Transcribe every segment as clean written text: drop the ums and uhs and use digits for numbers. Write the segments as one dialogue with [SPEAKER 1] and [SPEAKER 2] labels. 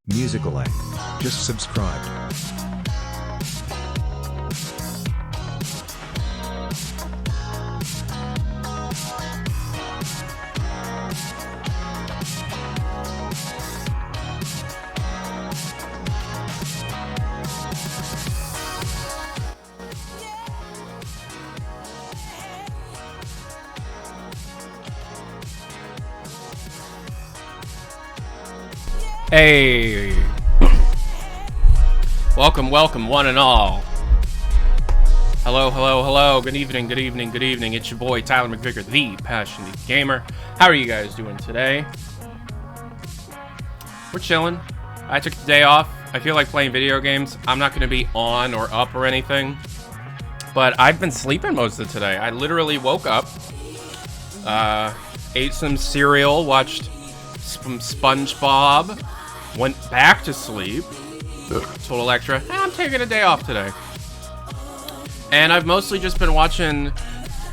[SPEAKER 1] Musical A. Just subscribed.
[SPEAKER 2] Hey, welcome, one and all. Hello. Good evening. It's your boy Tyler McVicker, the Passionate Gamer. How are you guys doing today? We're chilling. I took the day off. I feel like playing video games. I'm not going to be on or up or anything, but I've been sleeping most of today. I literally woke up, ate some cereal, watched some SpongeBob, went back to sleep. Total extra. I'm taking a day off today. And I've mostly just been watching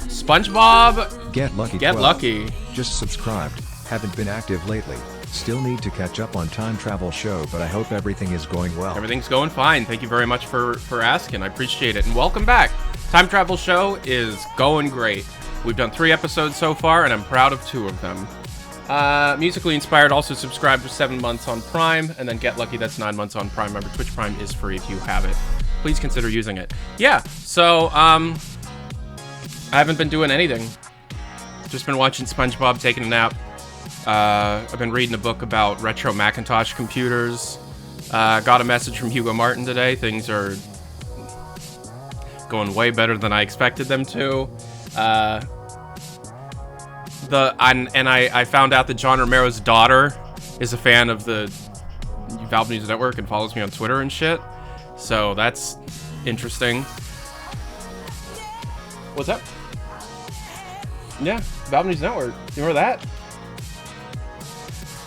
[SPEAKER 2] SpongeBob
[SPEAKER 1] Get Lucky.
[SPEAKER 2] Get
[SPEAKER 1] 12.
[SPEAKER 2] Lucky.
[SPEAKER 1] Just subscribed. Haven't been active lately. Still need to catch up on Time Travel Show, but I hope everything is going well.
[SPEAKER 2] Everything's going fine. Thank you very much for asking. I appreciate it. And welcome back. Time Travel Show is going great. We've done 3 episodes so far, and I'm proud of 2 of them. Musically Inspired, also subscribe for 7 months on Prime, and then Get Lucky, that's 9 months on Prime. Remember, Twitch Prime is free if you have it. Please consider using it. Yeah, so, I haven't been doing anything. Just been watching SpongeBob, taking a nap. I've been reading a book about retro Macintosh computers. Got a message from Hugo Martin today. Things are going way better than I expected them to. I found out that John Romero's daughter is a fan of the Valve News Network and follows me on Twitter and shit. So that's interesting. What's up? Yeah, Valve News Network. You remember that?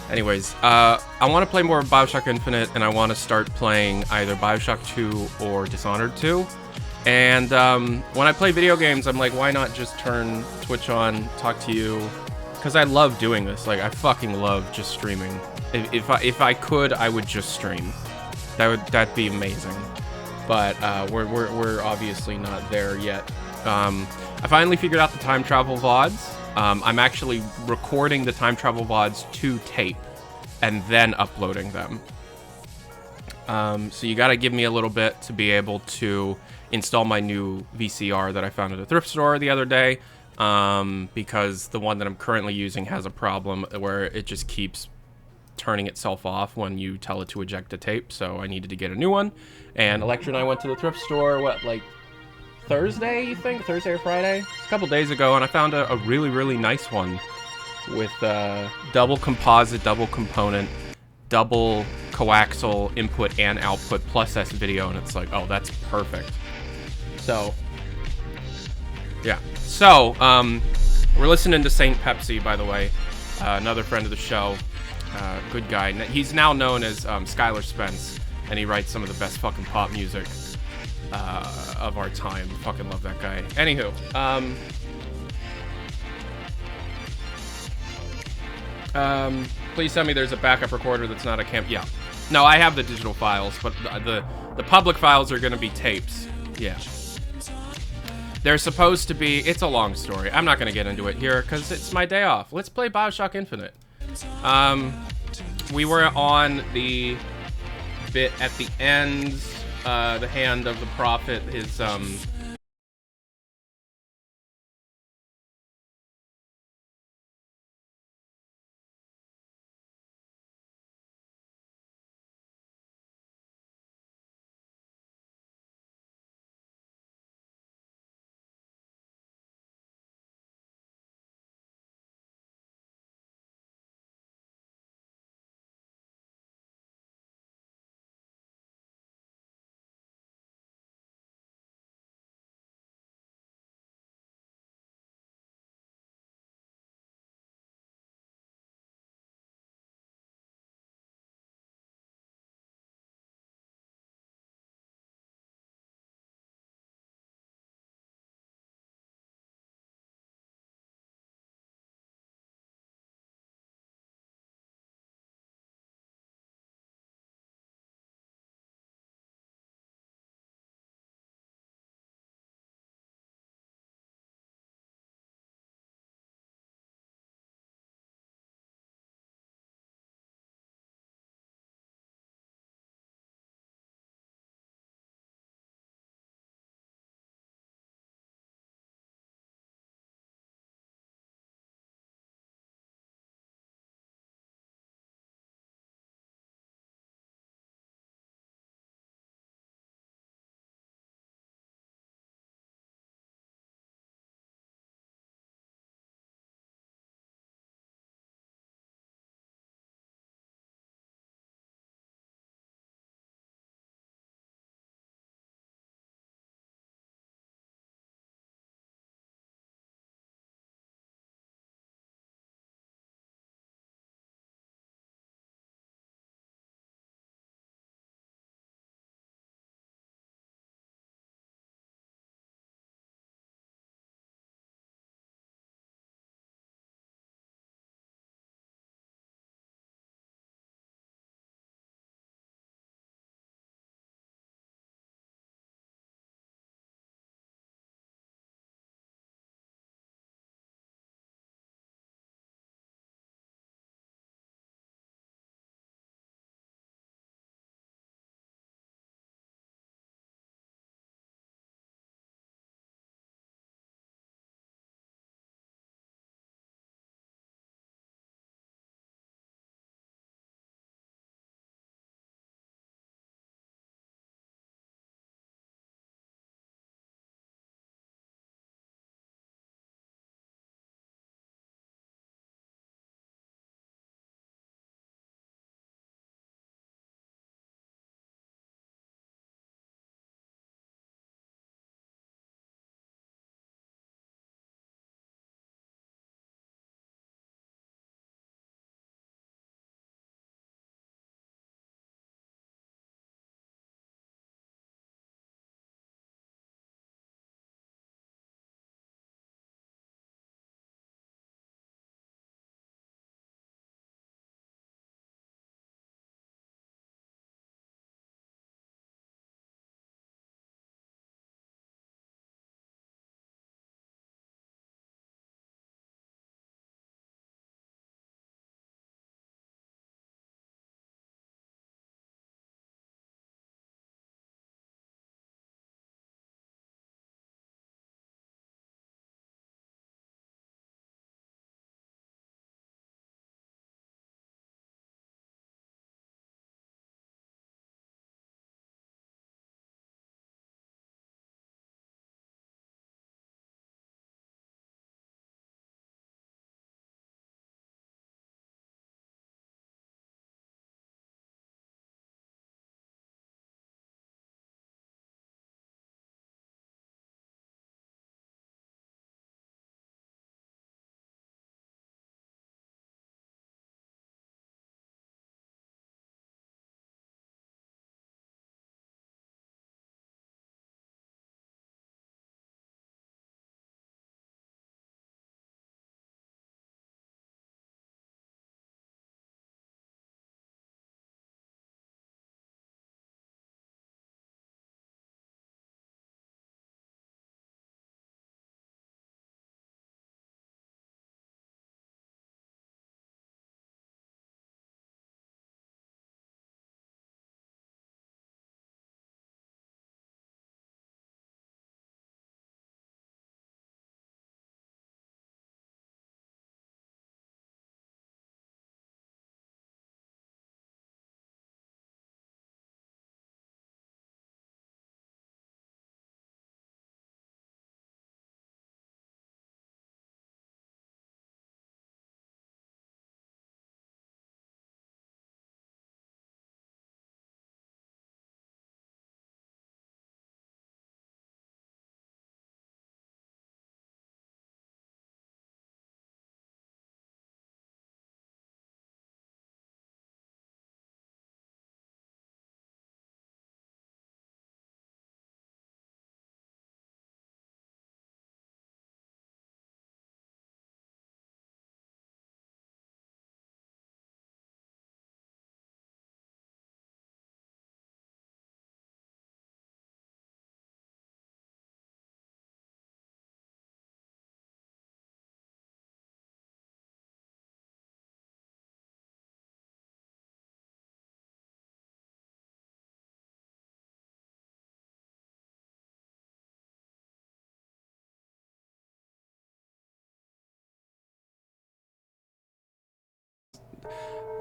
[SPEAKER 2] Anyways, I want to play more of Bioshock Infinite, and I want to start playing either Bioshock 2 or Dishonored 2. And when I play video games, I'm like, why not just turn Twitch on, talk to you? Because I love doing this. Like, I fucking love just streaming. If I could, I would just stream. That'd be amazing. But we're obviously not there yet. I finally figured out the time travel VODs. I'm actually recording the time travel VODs to tape and then uploading them. So you gotta give me a little bit to be able to install my new VCR that I found at a thrift store the other day, because the one that I'm currently using has a problem where it just keeps turning itself off when you tell it to eject a tape, so I needed to get a new one. And Electra and I went to the thrift store, like Thursday, you think? Thursday or Friday? A couple days ago, and I found a really, really nice one with double composite, double component, double coaxial input and output plus S video, and it's like, oh, that's perfect. So, yeah. So, we're listening to Saint Pepsi, by the way. Another friend of the show. Good guy. He's now known as Skylar Spence, and he writes some of the best fucking pop music of our time. Fucking love that guy. Anywho, please tell me there's a backup recorder that's not a cam. Yeah. No, I have the digital files, but the public files are going to be tapes. Yeah. They're supposed to be... It's a long story. I'm not going to get into it here because it's my day off. Let's play Bioshock Infinite. We were on the bit at the end, the hand of the prophet is...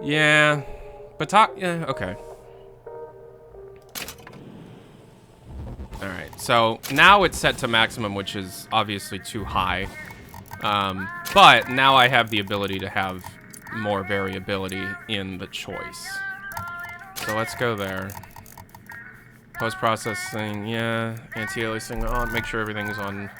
[SPEAKER 2] Yeah. But talk... Yeah, okay. Alright, so now it's set to maximum, which is obviously too high. But now I have the ability to have more variability in the choice. So let's go there. Post-processing, yeah. Anti-aliasing on. Make sure everything is on.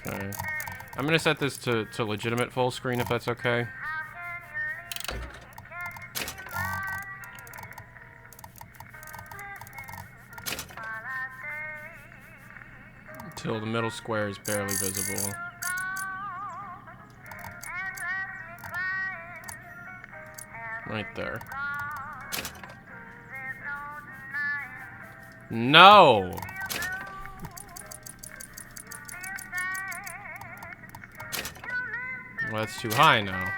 [SPEAKER 2] Okay. I'm gonna set this to legitimate full screen if that's okay. Until the middle square is barely visible. Right there. No! Well, that's too high now.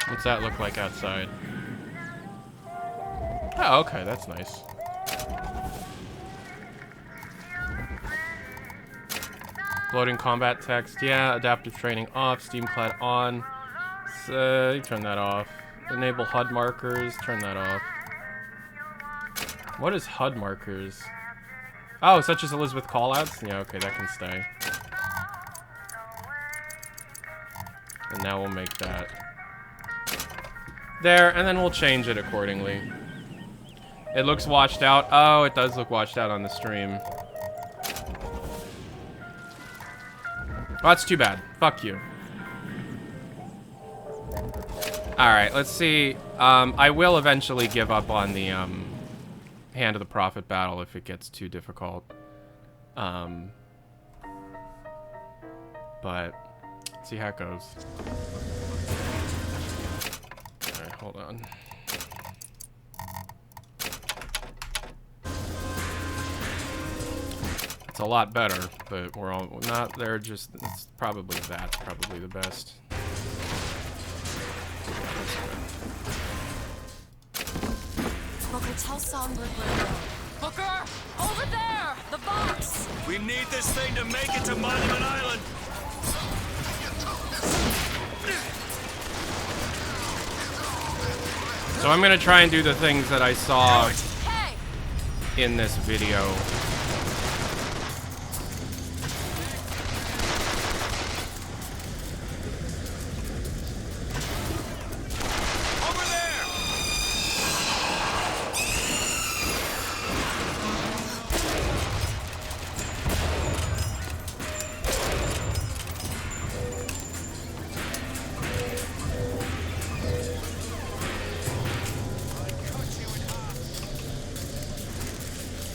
[SPEAKER 2] What's that look like outside? Oh, okay, that's nice. Loading combat text, yeah. Adaptive training off. Steam clad on. So, you turn that off. Enable HUD markers. Turn that off. What is HUD markers? Oh, such as Elizabeth callouts? Yeah, okay, that can stay. And now we'll make that. There, and then we'll change it accordingly. It looks washed out. Oh, it does look washed out on the stream. Oh, that's too bad. Fuck you. Alright, let's see. I will eventually give up on the Hand of the Prophet battle if it gets too difficult. But let's see how it goes. Alright, hold on. It's a lot better, but we're all not there. Just it's probably that's probably the best.
[SPEAKER 3] Booker, tell Songbird where to go. Booker! Over there! The box!
[SPEAKER 4] We need this thing to make it to Monument Island!
[SPEAKER 2] So I'm gonna try and do the things that I saw in this video.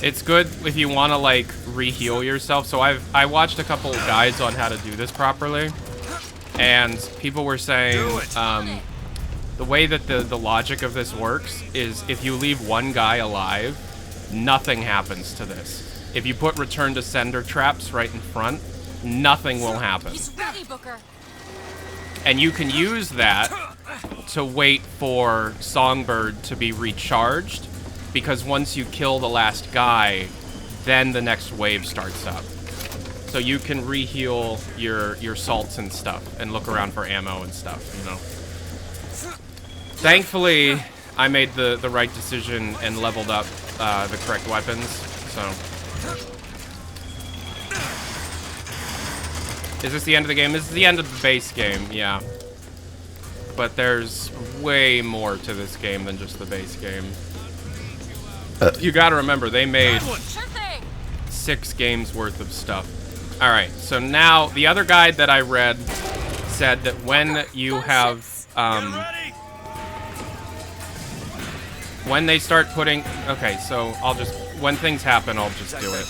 [SPEAKER 2] It's good if you want to like re-heal yourself. So I watched a couple of guides on how to do this properly, and people were saying the way that the logic of this works is if you leave one guy alive, nothing happens to this. If you put return to sender traps right in front, nothing will happen.
[SPEAKER 3] He's ready, Booker.
[SPEAKER 2] And you can use that to wait for Songbird to be recharged. Because once you kill the last guy, then the next wave starts up. So you can re-heal your salts and stuff, and look around for ammo and stuff, you know. Thankfully, I made the right decision and leveled up the correct weapons, so. Is this the end of the game? This is the end of the base game, yeah. But there's way more to this game than just the base game. You gotta remember, they made 6 games worth of stuff. Alright, so now, the other guide that I read said that when you have, when they start putting, okay, so I'll just, when things happen, I'll just do it.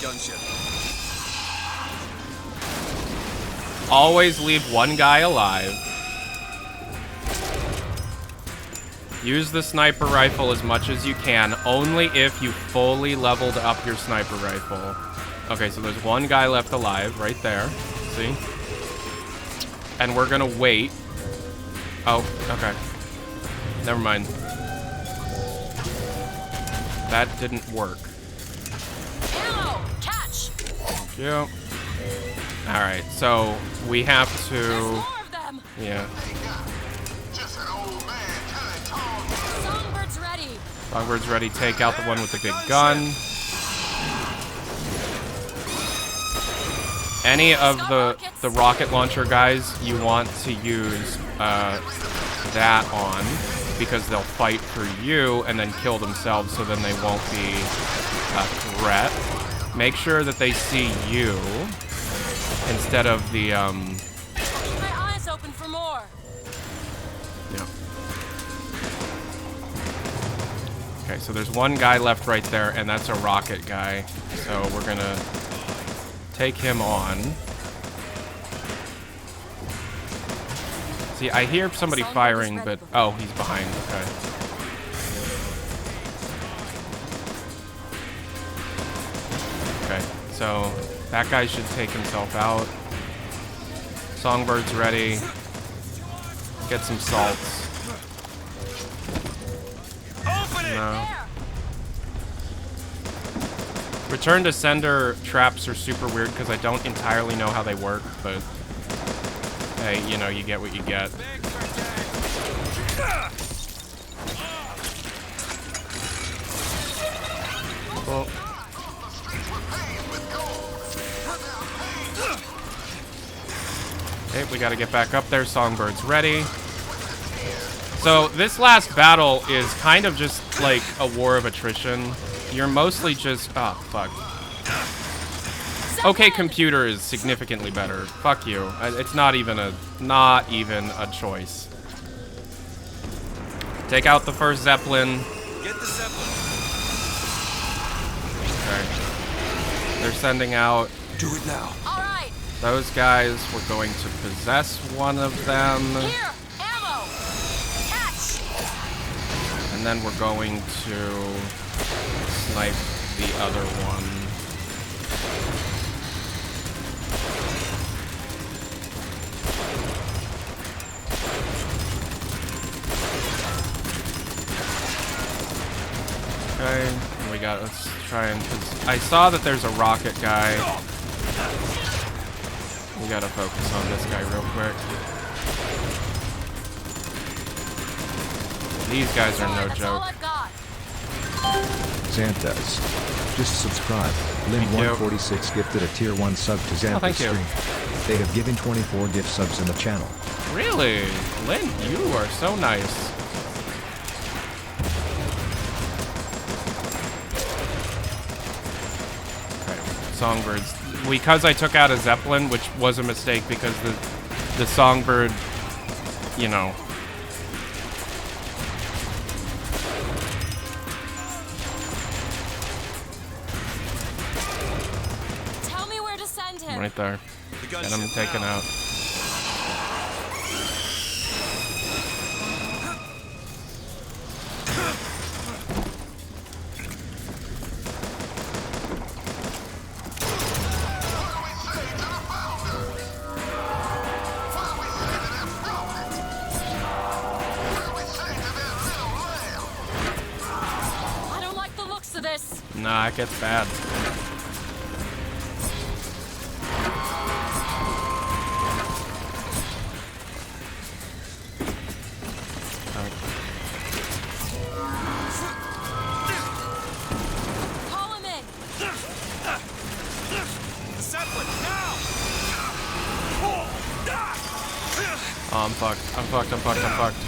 [SPEAKER 2] Always leave one guy alive. Use the sniper rifle as much as you can, only if you fully leveled up your sniper rifle. Okay, so there's one guy left alive right there. See? And we're gonna wait Oh, okay. Never mind. That didn't work.
[SPEAKER 3] Ammo! Catch!
[SPEAKER 2] Yep. Alright, so we have
[SPEAKER 3] There's
[SPEAKER 2] to...
[SPEAKER 3] more of them!
[SPEAKER 2] Yeah.
[SPEAKER 3] Songbird's ready!
[SPEAKER 2] Songbirds ready. Take out the one with the big gun. Any of the rocket launcher guys you want to use that on, because they'll fight for you and then kill themselves, so then they won't be a threat. Make sure that they see you instead of the
[SPEAKER 3] Keep my eyes open for more!
[SPEAKER 2] yeah. Okay, so there's one guy left right there, and that's a rocket guy. So we're gonna take him on. See, I hear somebody firing, but... Oh, he's behind. Okay. Okay, so that guy should take himself out. Songbird's ready. Get some salts.
[SPEAKER 4] Open it!
[SPEAKER 2] No. Return to sender traps are super weird because I don't entirely know how they work, but hey, you know, you get what you get. Well, okay, we gotta get back up there. Songbird's ready. So this last battle is kind of just like a war of attrition. You're mostly just... Oh, fuck. Okay, computer is significantly better. Fuck you. It's not even a choice. Take out the first Zeppelin.
[SPEAKER 4] Get the Zeppelin.
[SPEAKER 2] Okay. They're sending out
[SPEAKER 4] Do it now.
[SPEAKER 3] All right!
[SPEAKER 2] those guys. We're going to possess one of them.
[SPEAKER 3] Here! Ammo! Catch!
[SPEAKER 2] And then we're going to snipe the other one. Okay, and we got, let's try and, cause I saw that there's a rocket guy. We gotta focus on this guy real quick. These guys are no
[SPEAKER 3] That's all
[SPEAKER 2] joke.
[SPEAKER 3] I've got.
[SPEAKER 1] Xanthas. Just subscribe.
[SPEAKER 2] Thank you.
[SPEAKER 1] Lynn146 gifted a tier 1 sub to Xanthas
[SPEAKER 2] thank you.
[SPEAKER 1] stream. They have given 24 gift subs in the channel.
[SPEAKER 2] Really? Lynn, you are so nice. Okay, songbirds. Because I took out a Zeppelin, which was a mistake because the songbird, you know.
[SPEAKER 3] Tell me where to send him.
[SPEAKER 2] Right there.
[SPEAKER 4] The
[SPEAKER 2] Get
[SPEAKER 4] gunship
[SPEAKER 2] him taken
[SPEAKER 4] now.
[SPEAKER 2] out.
[SPEAKER 3] I don't like the looks of this.
[SPEAKER 2] Nah, it gets bad.
[SPEAKER 3] Call him in.
[SPEAKER 4] The Zeppelin now.
[SPEAKER 2] Oh, I'm fucked. I'm fucked. I'm fucked. I'm fucked.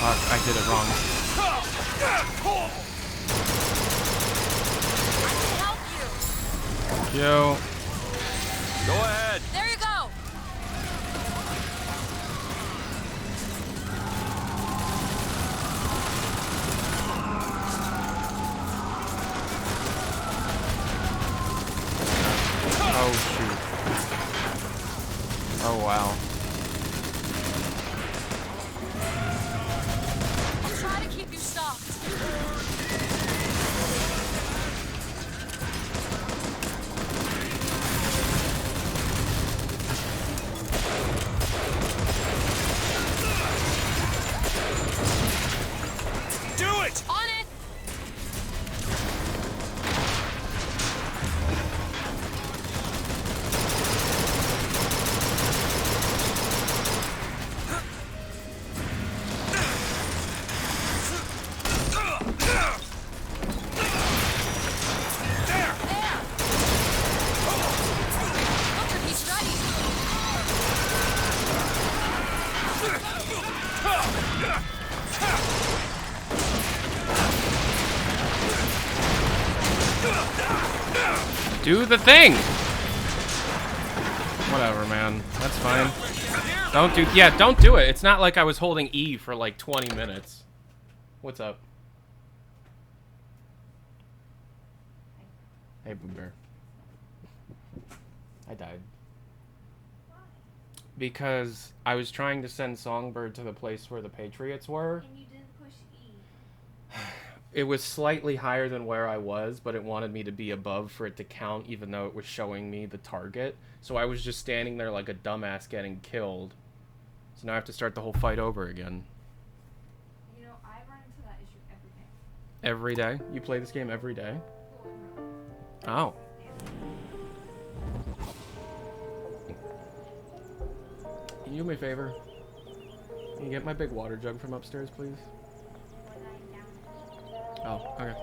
[SPEAKER 2] Fuck, I did it wrong.
[SPEAKER 3] I can help you.
[SPEAKER 2] Thank you.
[SPEAKER 4] Go ahead.
[SPEAKER 3] There you go.
[SPEAKER 2] Oh, shoot. Oh, wow.
[SPEAKER 3] I'll try to keep you stopped.
[SPEAKER 2] Do the thing! Whatever, man. That's fine. Don't do it. It's not like I was holding E for like 20 minutes. What's up? Hey, Boo Bear. I died. Because I was trying to send Songbird to the place where the Patriots were.
[SPEAKER 3] And you didn't push E.
[SPEAKER 2] It was slightly higher than where I was, but it wanted me to be above for it to count, even though it was showing me the target. So I was just standing there like a dumbass getting killed. So now I have to start the whole fight over again.
[SPEAKER 3] You know, I run into that issue every day.
[SPEAKER 2] Every day? You play this game every day? Oh. Can you do me a favor? Can you get my big water jug from upstairs, please? Oh, okay.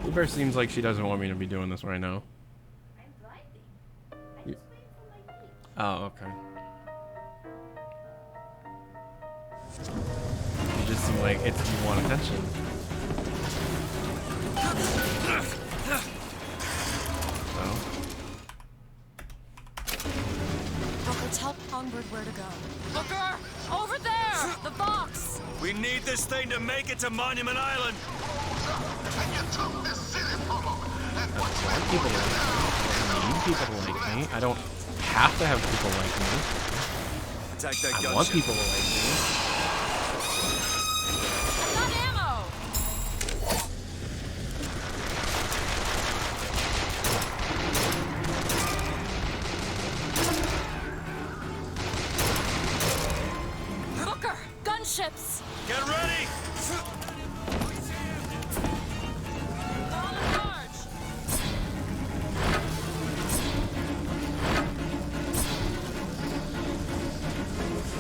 [SPEAKER 2] Blue Bear seems like she doesn't want me to be doing this right now.
[SPEAKER 3] I'm driving. I'm
[SPEAKER 2] You-
[SPEAKER 3] just waiting for my lead.
[SPEAKER 2] Oh, okay. You just seem like you want attention. Oh.
[SPEAKER 3] Booker, tell Songbird where to go. Booker! Over there! The box!
[SPEAKER 4] We need this thing to make it to Monument Island.
[SPEAKER 2] I want people to like me. I need people to like me. I don't have to have people like me.
[SPEAKER 4] Attack that gunship.
[SPEAKER 2] I want people to like me.
[SPEAKER 3] I got ammo! Booker! Gunships!
[SPEAKER 4] Get ready.
[SPEAKER 3] On the charge!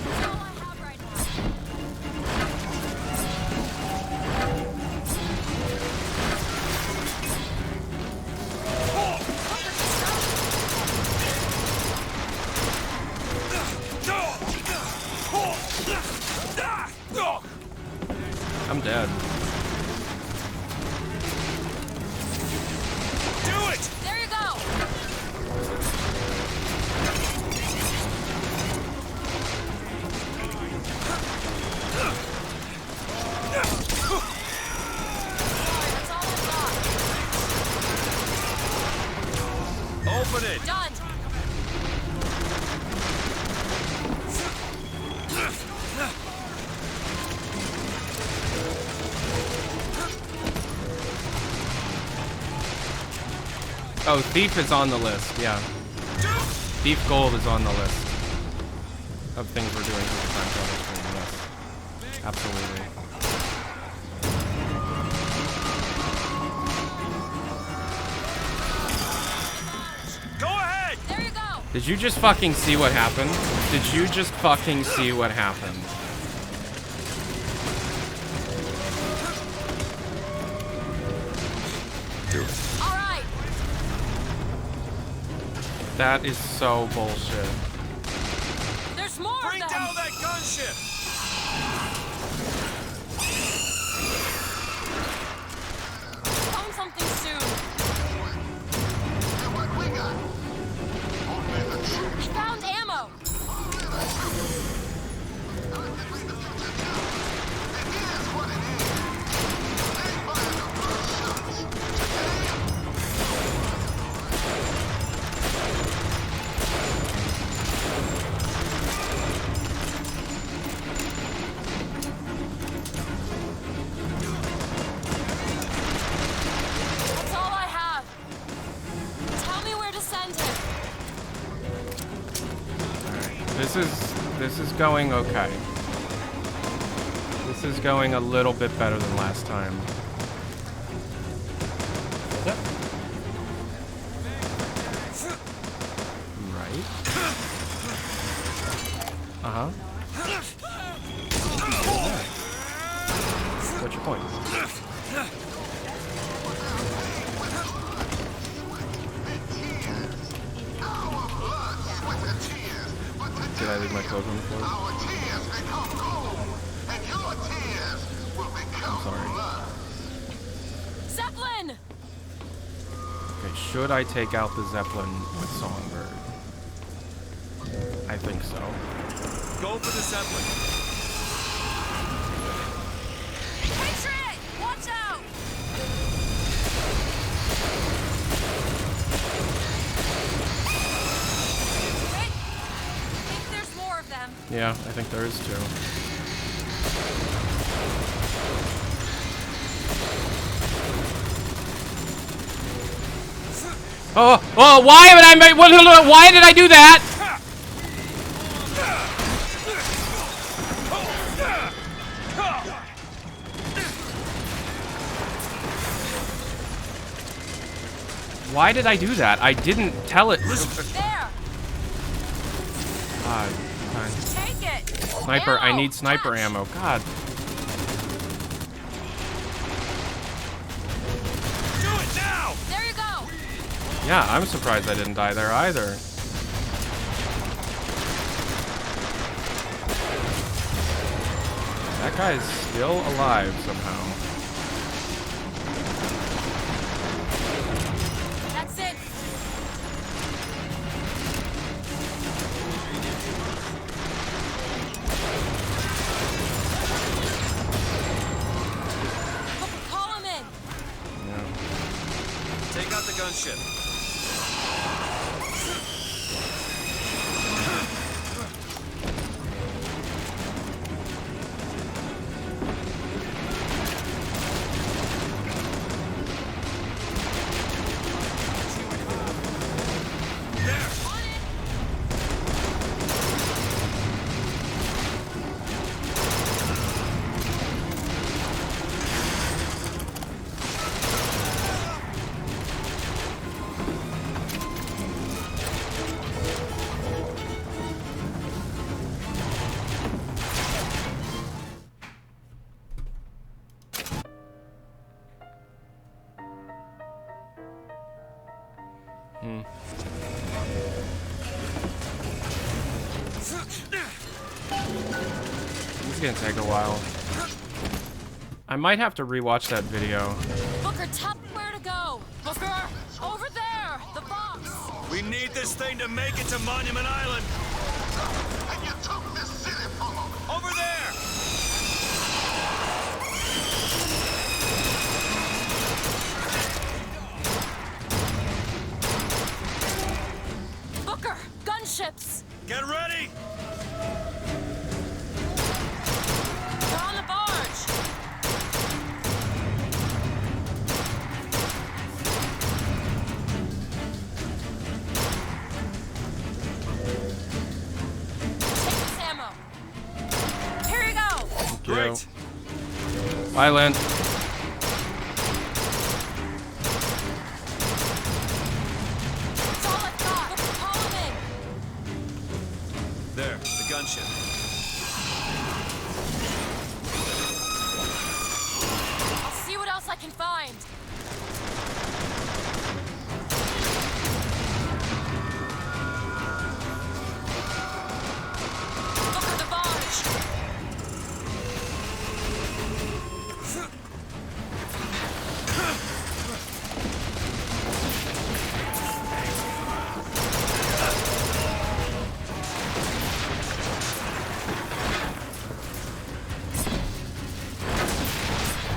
[SPEAKER 3] That's all I have right now.
[SPEAKER 2] I'm dead.
[SPEAKER 4] Do it.
[SPEAKER 3] There you go! That's all I've
[SPEAKER 4] Open it.
[SPEAKER 3] got. Done!
[SPEAKER 2] Oh, Thief is on the list, yeah. Thief Gold is on the list of things we're doing for the time travel stream, yes. Absolutely.
[SPEAKER 4] Go ahead.
[SPEAKER 3] There you go!
[SPEAKER 2] Did you just fucking see what happened? Did you just fucking see what happened?
[SPEAKER 3] All right!
[SPEAKER 2] That is so bullshit.
[SPEAKER 3] There's more
[SPEAKER 4] Bring
[SPEAKER 3] of them!
[SPEAKER 4] down that gunship.
[SPEAKER 3] Find something soon! We found ammo! That's all I have. Tell me where to send him.
[SPEAKER 2] This is going okay. This is going a little bit better than last time. Right. Uh-huh. What's your point? Did I leave my clothes on the floor? I'm sorry.
[SPEAKER 3] Zeppelin!
[SPEAKER 2] Should I take out the Zeppelin with Songbird? I think so.
[SPEAKER 4] Go for the Zeppelin.
[SPEAKER 3] Patriot! Watch out! Wait. I think there's more of them.
[SPEAKER 2] Yeah, I think there is too. Oh, why did I do that? Why did I do that? I didn't tell it.
[SPEAKER 3] There!
[SPEAKER 2] God, fine.
[SPEAKER 3] Take it!
[SPEAKER 2] Sniper, I
[SPEAKER 3] Ammo!
[SPEAKER 2] need sniper
[SPEAKER 3] Touch.
[SPEAKER 2] ammo. God.
[SPEAKER 4] Do it now!
[SPEAKER 3] There you go!
[SPEAKER 2] Yeah, I'm surprised I didn't die there either. That guy's still alive somehow.
[SPEAKER 3] That's it! Call him in!
[SPEAKER 2] Yeah.
[SPEAKER 4] Take out the gunship.
[SPEAKER 2] This is gonna take a while. I might have to rewatch that video.
[SPEAKER 3] Booker, tell me where to go! Booker! Over there! The box!
[SPEAKER 4] We need this thing to make it to Monument Island.
[SPEAKER 5] And you took this city from them.
[SPEAKER 4] Over there!
[SPEAKER 3] Booker! Gunships!
[SPEAKER 4] Get ready!
[SPEAKER 3] They're on the barge! Take this ammo. Here you go!
[SPEAKER 4] Great.
[SPEAKER 2] Bye, Lynn.
[SPEAKER 3] That's all I've got. Booker, call him in.
[SPEAKER 4] There, the gunship.
[SPEAKER 3] I'll see what else I can find. Booker, the barge!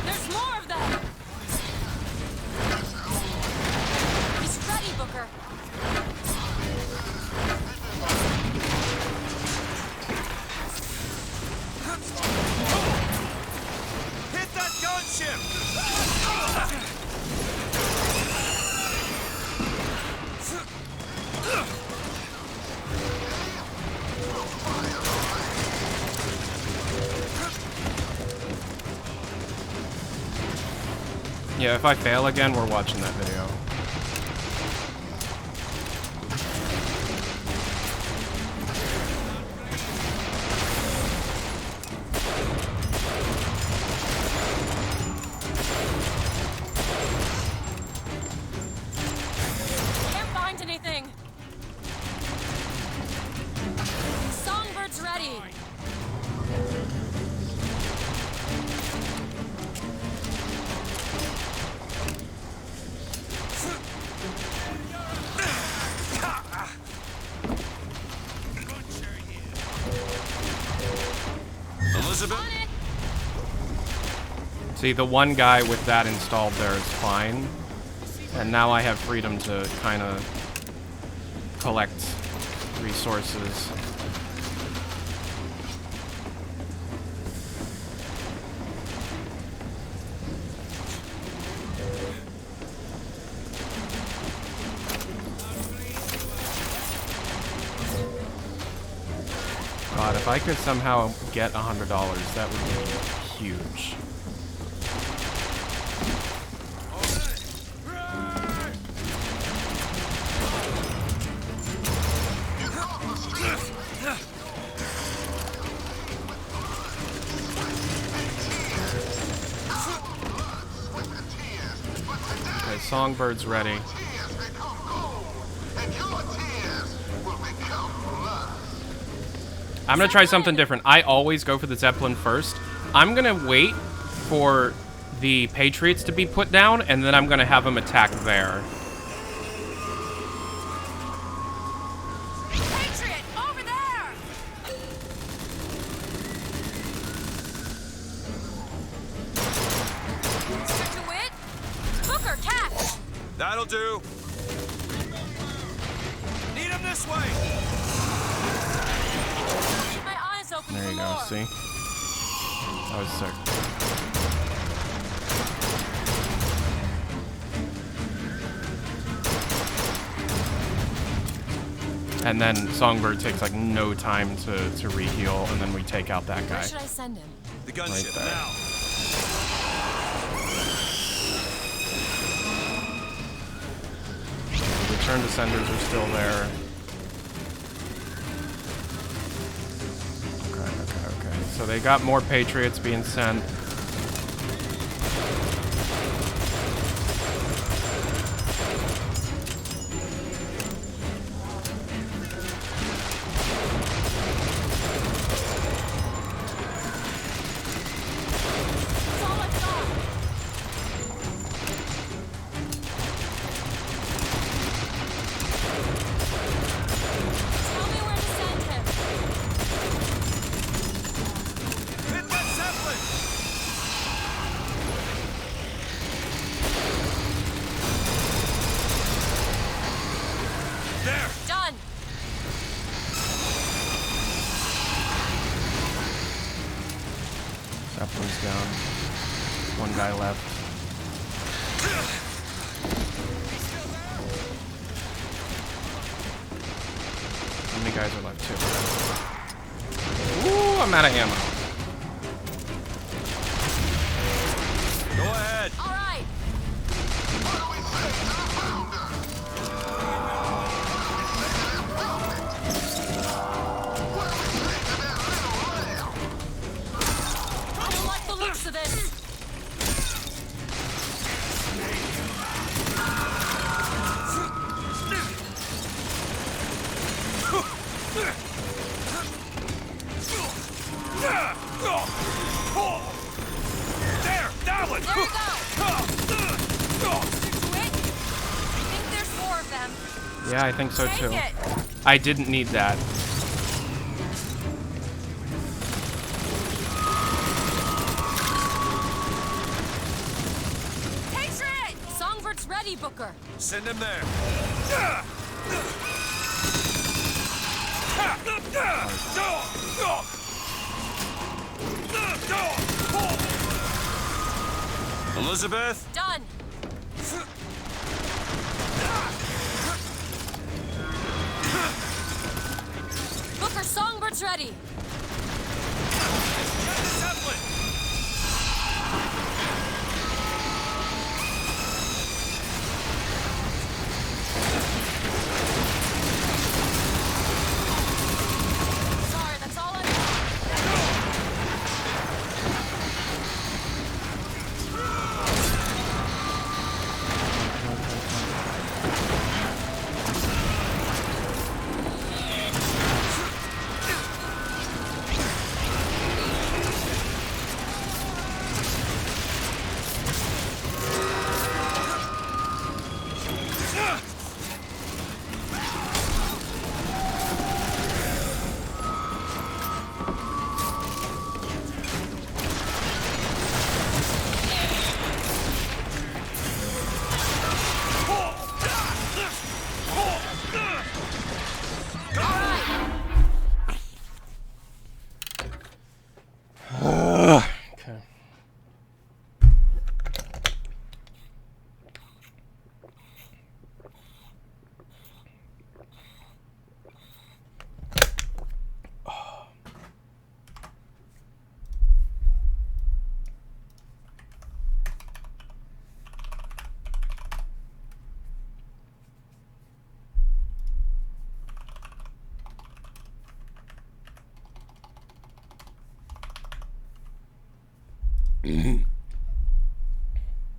[SPEAKER 3] There's more of them! He's ready, Booker.
[SPEAKER 4] Hit that gunship!
[SPEAKER 2] Yeah, if I fail again, we're watching that video.
[SPEAKER 3] Can't find anything. Songbird's ready.
[SPEAKER 4] Elizabeth?
[SPEAKER 3] On it.
[SPEAKER 2] See, the one guy with that installed there is fine. And now I have freedom to kind of collect resources. God, if I could somehow get $100, that would be huge. Okay, Songbird's ready. I'm gonna try something different. I always go for the Zeppelin first. I'm gonna wait for the Patriots to be put down, and then I'm gonna have them attack there.
[SPEAKER 3] Patriot, over there. Switch to it. Booker, catch.
[SPEAKER 4] That'll do. Need him this way.
[SPEAKER 3] Keep my eyes open
[SPEAKER 2] There
[SPEAKER 3] for
[SPEAKER 2] you go,
[SPEAKER 3] more.
[SPEAKER 2] see? That was sick. And then Songbird takes like no time to reheal, and then we take out that
[SPEAKER 3] Where
[SPEAKER 2] guy.
[SPEAKER 3] should I send him?
[SPEAKER 4] The gunship
[SPEAKER 2] there.
[SPEAKER 4] now.
[SPEAKER 2] Return descenders are still there. Okay. So they got more Patriots being sent.
[SPEAKER 3] That's all I've got. Tell me where to send him.
[SPEAKER 4] Hit that Zeppelin. There.
[SPEAKER 3] Done.
[SPEAKER 2] Zeppelin's down. One guy left. How many guys are left too? Ooh, I'm out of ammo.
[SPEAKER 4] Go ahead.
[SPEAKER 3] All right. I don't like the looks of this.
[SPEAKER 4] There. That one.
[SPEAKER 3] There you go. Stick to it. I think there's more of them.
[SPEAKER 2] Yeah, I think so
[SPEAKER 3] Take
[SPEAKER 2] too.
[SPEAKER 3] it.
[SPEAKER 2] I didn't need that.
[SPEAKER 3] Patriot! Songbird's ready, Booker.
[SPEAKER 4] Send him there. Elizabeth?
[SPEAKER 3] Done. Booker, Songbird's ready.
[SPEAKER 4] Zeppelin.
[SPEAKER 3] Sorry, that's all I've got.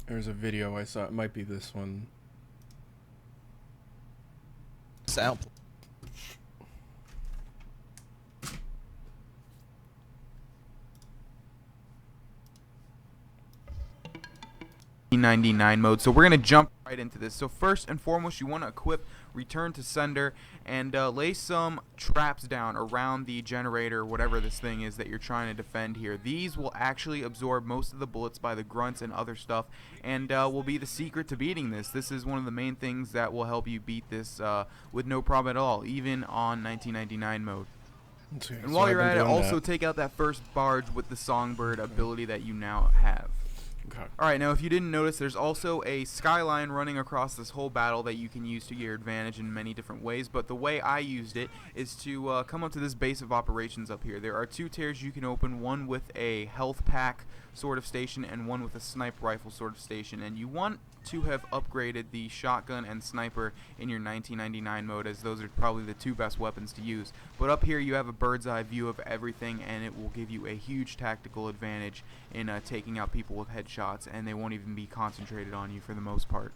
[SPEAKER 2] There's a video I saw. It might be this one.
[SPEAKER 6] Sound.
[SPEAKER 7] $99 mode. So we're going to jump right into this. So first and foremost, you want to equip Return to Sender and lay some traps down around the generator, whatever this thing is that you're trying to defend here. These will actually absorb most of the bullets by the grunts and other stuff, and will be the secret to beating this. This is one of the main things that will help you beat this with no problem at all, even on 1999 mode. And while you're at it, also take out that first barge with the Songbird ability that you now have.
[SPEAKER 2] Okay.
[SPEAKER 7] Alright, now if you didn't notice, there's also a skyline running across this whole battle that you can use to your advantage in many different ways, but the way I used it is to come up to this base of operations up here. There are two tiers you can open, one with a health pack sort of station and one with a sniper rifle sort of station, and you want to have upgraded the shotgun and sniper in your 1999 mode, as those are probably the two best weapons to use. But up here you have a bird's eye view of everything, and it will give you a huge tactical advantage in taking out people with headshots, and they won't even be concentrated on you for the most part.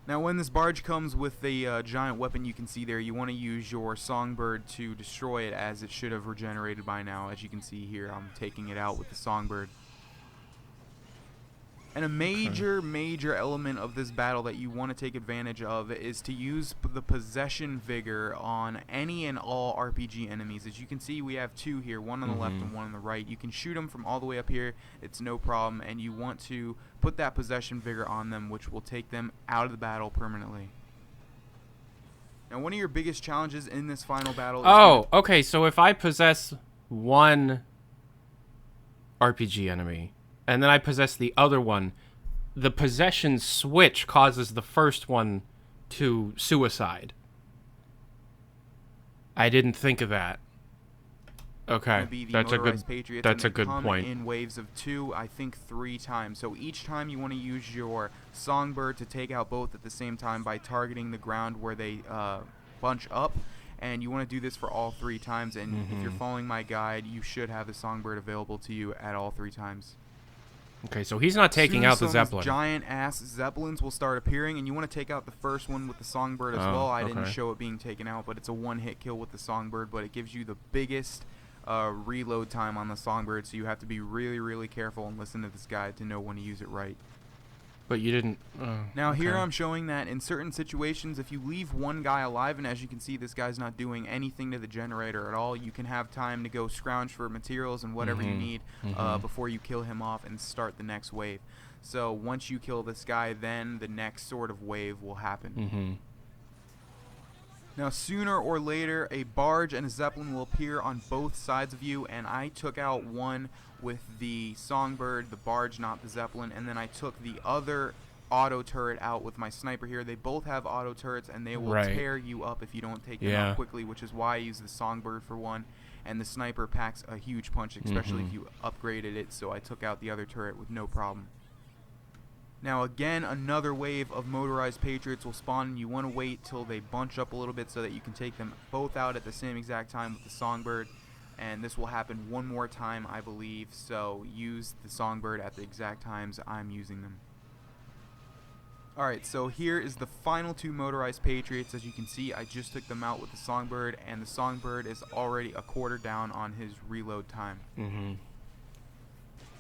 [SPEAKER 7] Now when this barge comes with the giant weapon you can see there, you want to use your Songbird to destroy it, as it should have regenerated by now. As you can see here, I'm taking it out with the Songbird. And a major element of this battle that you want to take advantage of is to use the Possession Vigor on any and all RPG enemies. As you can see, we have two here, one on the left and one on the right. You can shoot them from all the way up here, it's no problem, and you want to put that Possession Vigor on them, which will take them out of the battle permanently. Now, one of your biggest challenges in this final battle is
[SPEAKER 2] okay, so if I possess one RPG enemy, and then I possess the other one, the possession switch causes the first one to suicide. I didn't think of that. Okay, that's a good point.
[SPEAKER 7] In waves of 2, I think 3 times. So each time you want to use your Songbird to take out both at the same time by targeting the ground where they bunch up. And you want to do this for all 3 times. And if you're following my guide, you should have the Songbird available to you at all 3 times.
[SPEAKER 2] Okay, so he's not taking out the Zeppelin.
[SPEAKER 7] Giant ass Zeppelins will start appearing, and you want to take out the first one with the Songbird as well. I didn't show it being taken out, but it's a one-hit kill with the Songbird, but it gives you the biggest reload time on the Songbird, so you have to be really careful and listen to this guide to know when to use it right.
[SPEAKER 2] But you didn't...
[SPEAKER 7] Now here I'm showing that in certain situations, if you leave one guy alive, and as you can see this guy's not doing anything to the generator at all, you can have time to go scrounge for materials and whatever you need before you kill him off and start the next wave. So once you kill this guy, then the next sort of wave will happen. Now sooner or later a barge and a Zeppelin will appear on both sides of you, and I took out one with the Songbird, the barge, not the Zeppelin, and then I took the other auto turret out with my sniper here. They both have auto turrets, and they will tear you up if you don't take them out quickly, which is why I use the Songbird for one, and the sniper packs a huge punch, especially if you upgraded it, so I took out the other turret with no problem. Now again, another wave of motorized Patriots will spawn, and you want to wait till they bunch up a little bit so that you can take them both out at the same exact time with the Songbird. And this will happen one more time, I believe, so use the Songbird at the exact times I'm using them. Alright, so here is the final 2 motorized Patriots. As you can see, I just took them out with the Songbird, and the Songbird is already a quarter down on his reload time.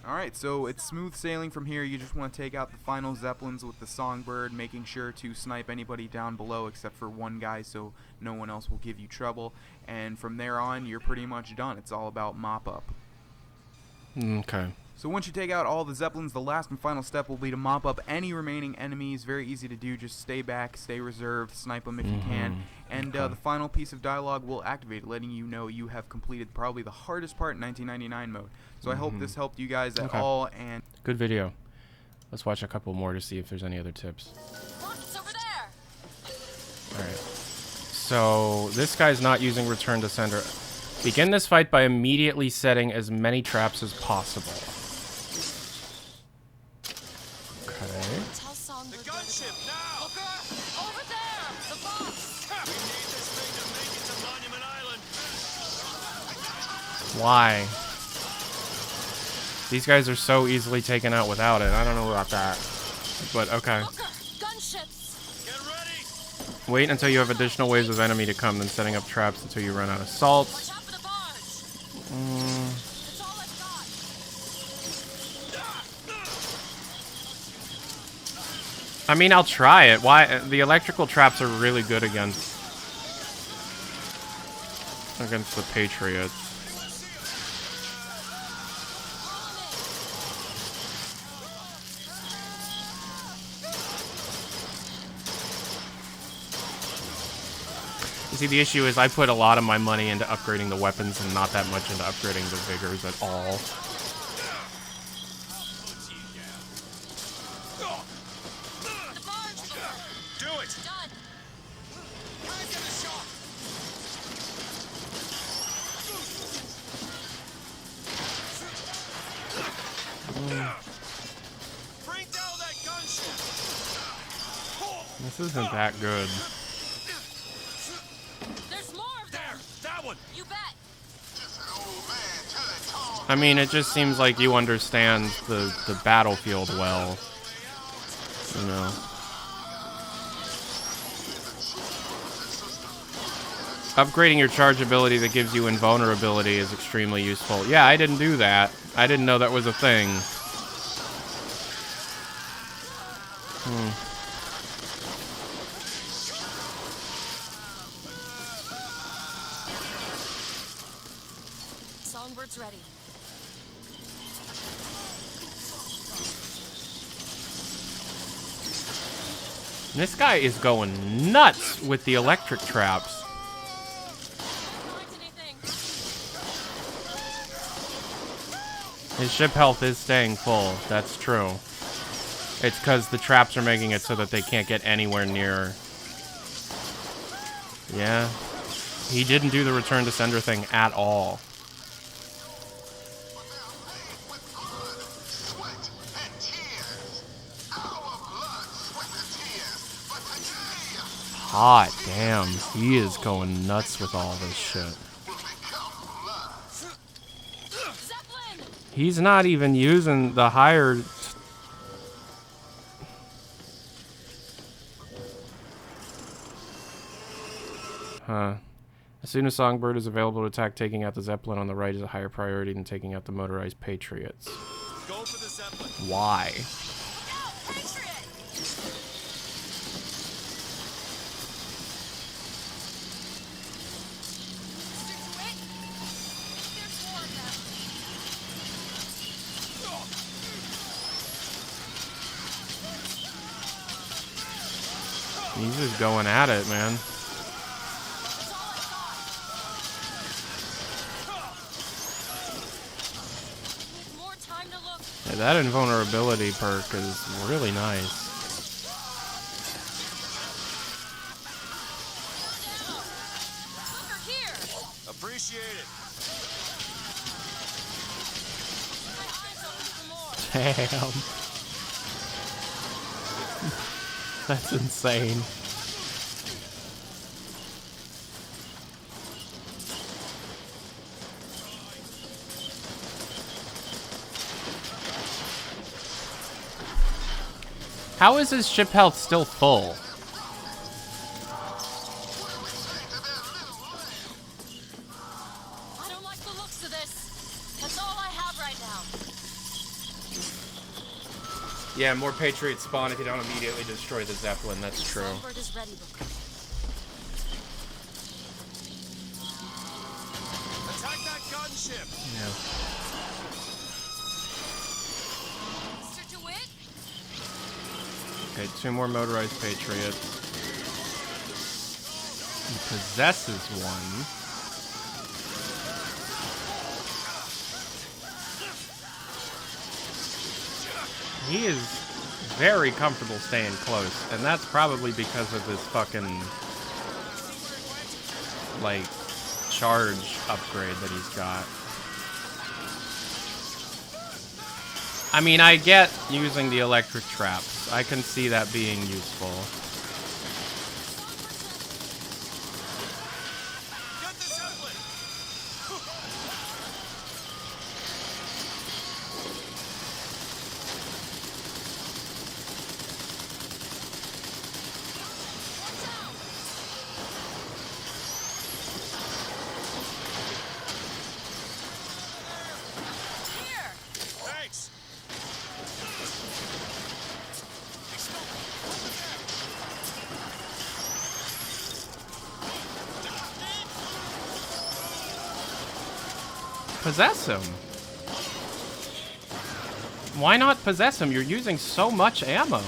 [SPEAKER 7] Alright, so it's smooth sailing from here. You just want to take out the final Zeppelins with the Songbird, making sure to snipe anybody down below except for one guy so no one else will give you trouble. And from there on, you're pretty much done. It's all about mop up.
[SPEAKER 2] Okay.
[SPEAKER 7] So once you take out all the Zeppelins, the last and final step will be to mop up any remaining enemies. Very easy to do. Just stay back, stay reserved, snipe them if you can. And the final piece of dialogue will activate, letting you know you have completed probably the hardest part in 1999 mode. So I hope this helped you guys at all. And
[SPEAKER 2] good video. Let's watch a couple more to see if there's any other tips.
[SPEAKER 3] Look, it's over there.
[SPEAKER 2] Alright. So this guy's not using Return to Sender. Begin this fight by immediately setting as many traps as possible.
[SPEAKER 3] Tell Songbird
[SPEAKER 4] The gunship, now!
[SPEAKER 3] Hooker, over there! The box!
[SPEAKER 4] We need this thing to make it to Monument Island.
[SPEAKER 2] Why? These guys are so easily taken out without it. I don't know about that. But okay.
[SPEAKER 3] Booker, gunships.
[SPEAKER 4] Get ready.
[SPEAKER 2] Wait until you have additional waves of enemy to come, then setting up traps until you run out of salt.
[SPEAKER 3] Watch out for the barge. That's all I've got.
[SPEAKER 2] I mean, I'll try it. Why? The electrical traps are really good against the Patriots. You see, the issue is I put a lot of my money into upgrading the weapons and not that much into upgrading the vigors at all.
[SPEAKER 3] The barge, Booker.
[SPEAKER 4] Do it.
[SPEAKER 3] Done.
[SPEAKER 4] Bring down that gunship.
[SPEAKER 2] This isn't that good.
[SPEAKER 3] There's more of
[SPEAKER 4] There.
[SPEAKER 3] them.
[SPEAKER 4] That one.
[SPEAKER 3] You bet.
[SPEAKER 2] I mean, it just seems like you understand the battlefield well. You know. Upgrading your charge ability that gives you invulnerability is extremely useful. Yeah, I didn't do that. I didn't know that was a thing.
[SPEAKER 3] Songbird's ready.
[SPEAKER 2] This guy is going nuts with the electric traps.
[SPEAKER 3] Find anything.
[SPEAKER 2] His ship health is staying full. That's true. It's because the traps are making it so that they can't get anywhere near. Yeah. He didn't do the return to sender thing at all. Hot damn. He is going nuts with all this shit.
[SPEAKER 3] Zeppelin!
[SPEAKER 2] He's not even using the higher... Huh. As soon as Songbird is available to attack, taking out the Zeppelin on the right is a higher priority than taking out the motorized Patriots.
[SPEAKER 4] Go for the Zeppelin.
[SPEAKER 2] Why?
[SPEAKER 3] Go, Patriot! Stick to it. There's more of them.
[SPEAKER 2] He's just going at it, man.
[SPEAKER 3] That's all I've got. Need more time to look.
[SPEAKER 2] Yeah, that invulnerability perk is really nice.
[SPEAKER 3] Booker, here!
[SPEAKER 4] Appreciate it.
[SPEAKER 3] My eyes open for more.
[SPEAKER 2] Damn. That's insane. How is his ship health still full?
[SPEAKER 3] I don't like the looks of this. That's all I have right now.
[SPEAKER 2] Yeah, more Patriots spawn if you don't immediately destroy the Zeppelin. That's true.
[SPEAKER 3] Songbird is ready, Booker.
[SPEAKER 4] Attack that gunship.
[SPEAKER 2] Yeah.
[SPEAKER 3] Mr. DeWitt?
[SPEAKER 2] Okay, 2 more motorized Patriots. He possesses one. He is very comfortable staying close, and that's probably because of this fucking, like, charge upgrade that he's got. I mean, I get using the electric traps. I can see that being useful.
[SPEAKER 4] Get the Zeppelin.
[SPEAKER 2] Possess him. Why not possess him? You're using so much ammo.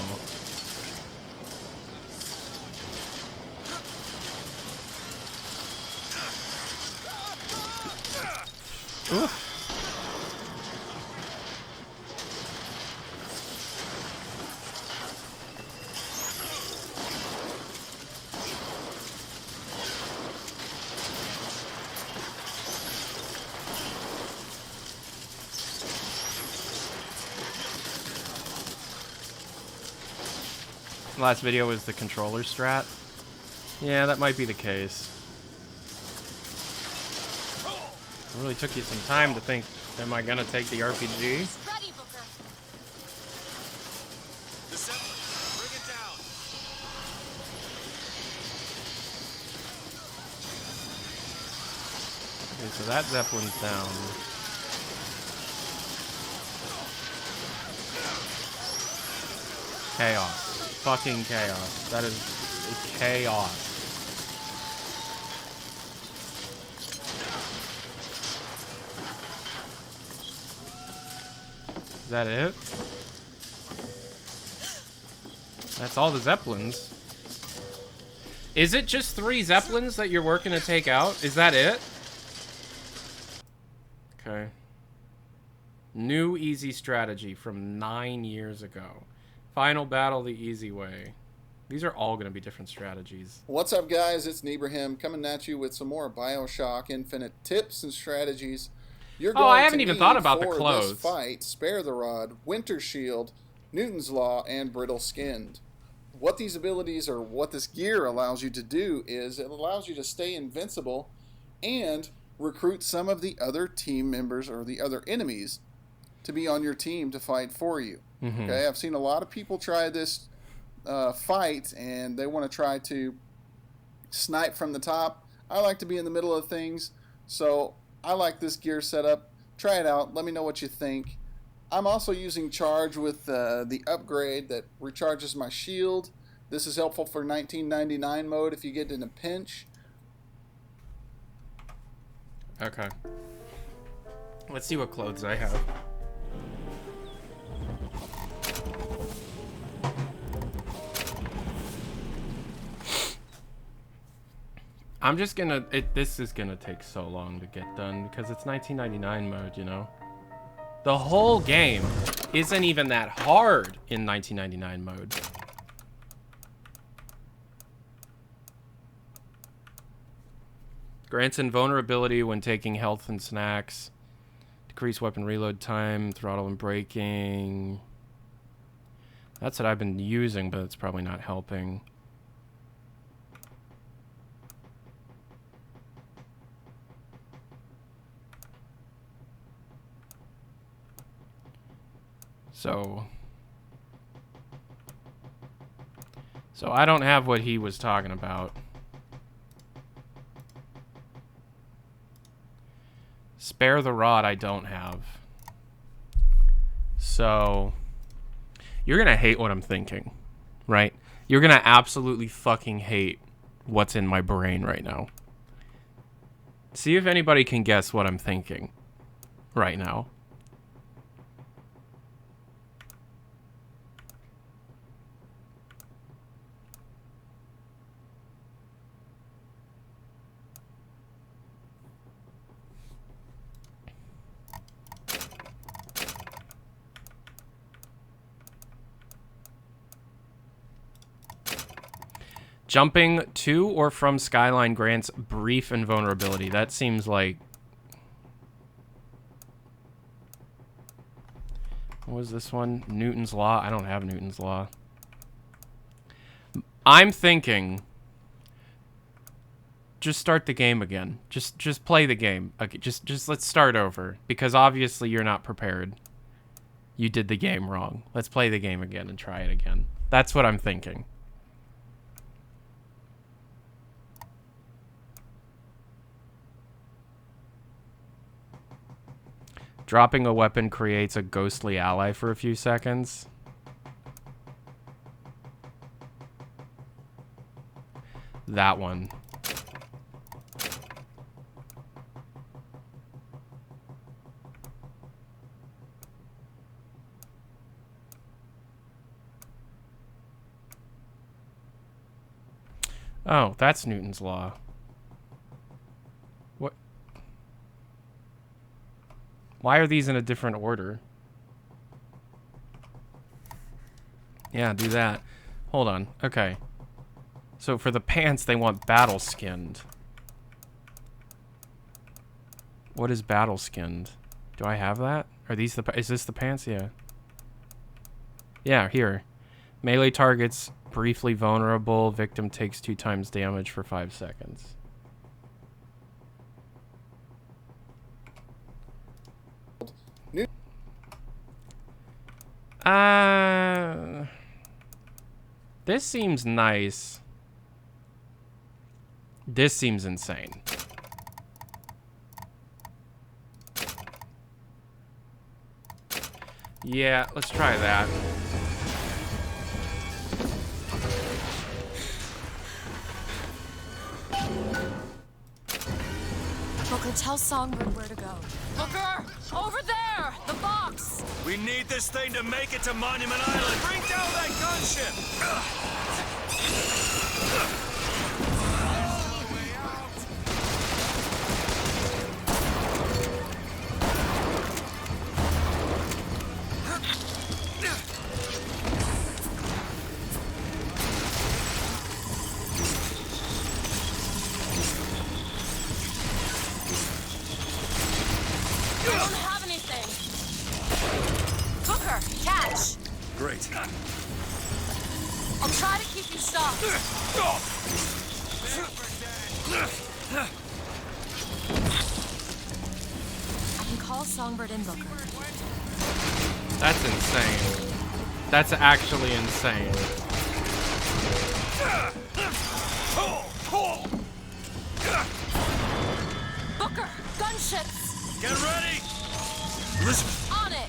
[SPEAKER 2] Oof. Last video was the controller strat. Yeah, that might be the case. It really took you some time to think, am I gonna take the RPG?
[SPEAKER 3] Ready, Booker.
[SPEAKER 4] The Zeppelin. Bring it down.
[SPEAKER 2] Okay, so that Zeppelin's down. Chaos. Fucking chaos. That is chaos. Is that it? That's all the Zeppelins. Is it just 3 Zeppelins that you're working to take out? Is that it? Okay. New easy strategy from 9 years ago. Final battle the easy way. These are all going to be different strategies.
[SPEAKER 6] What's up, guys? It's Nebrahim coming at you with some more Bioshock Infinite tips and strategies. You're going
[SPEAKER 2] I haven't
[SPEAKER 6] to
[SPEAKER 2] even
[SPEAKER 6] need
[SPEAKER 2] thought about the
[SPEAKER 6] for
[SPEAKER 2] clothes.
[SPEAKER 6] This fight: Spare the Rod, Winter Shield, Newton's Law, and Brittle Skinned. What these abilities, or what this gear allows you to do, is it allows you to stay invincible and recruit some of the other team members or the other enemies to be on your team to fight for you.
[SPEAKER 2] Mm-hmm.
[SPEAKER 6] Okay, I've seen a lot of people try this fight, and they want to try to snipe from the top. I like to be in the middle of things, so I like this gear setup. Try it out. Let me know what you think. I'm also using Charge with the upgrade that recharges my shield. This is helpful for 1999 mode if you get in a pinch.
[SPEAKER 2] Okay. Let's see what clothes I have. I'm just gonna... this is gonna take so long to get done because it's 1999 mode, you know? The whole game isn't even that hard in 1999 mode. Grants invulnerability when taking health and snacks. Decrease weapon reload time, throttle and braking. That's what I've been using, but it's probably not helping. So I don't have what he was talking about. Spare the Rod I don't have. So you're gonna hate what I'm thinking, right? You're gonna absolutely fucking hate what's in my brain right now. See if anybody can guess what I'm thinking right now. Jumping to or from Skyline grants brief invulnerability. That seems like... What was this one? Newton's Law? I don't have Newton's Law. I'm thinking... Just start the game again. Just play the game. Okay, just let's start over. Because obviously you're not prepared. You did the game wrong. Let's play the game again and try it again. That's what I'm thinking. Dropping a weapon creates a ghostly ally for a few seconds. That one. Oh, that's Newton's law. What? Why are these in a different order? Yeah, do that. Hold on. Okay. So for the pants, they want battle skinned. What is battle skinned? Do I have that? Are these the? Is this the pants? Yeah. Yeah, here. Melee targets briefly vulnerable. Victim takes 2 times damage for 5 seconds. This seems nice. This seems insane. Yeah, let's try that.
[SPEAKER 3] Booker, tell Songbird where to go. Booker! Over there! The box!
[SPEAKER 4] We need this thing to make it to Monument Island. Bring down that gunship!
[SPEAKER 3] I don't have anything. Booker, catch!
[SPEAKER 4] Great.
[SPEAKER 3] I'll try to keep you stopped. I can call Songbird in, Booker.
[SPEAKER 2] That's insane. That's actually insane.
[SPEAKER 3] Booker, gunships!
[SPEAKER 4] Get ready! Elizabeth!
[SPEAKER 3] On it!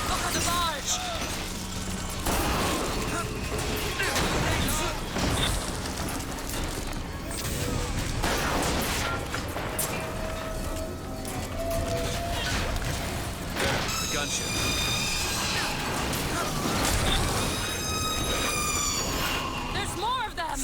[SPEAKER 3] Booker, the barge!
[SPEAKER 4] The gunship.
[SPEAKER 3] There's more of them!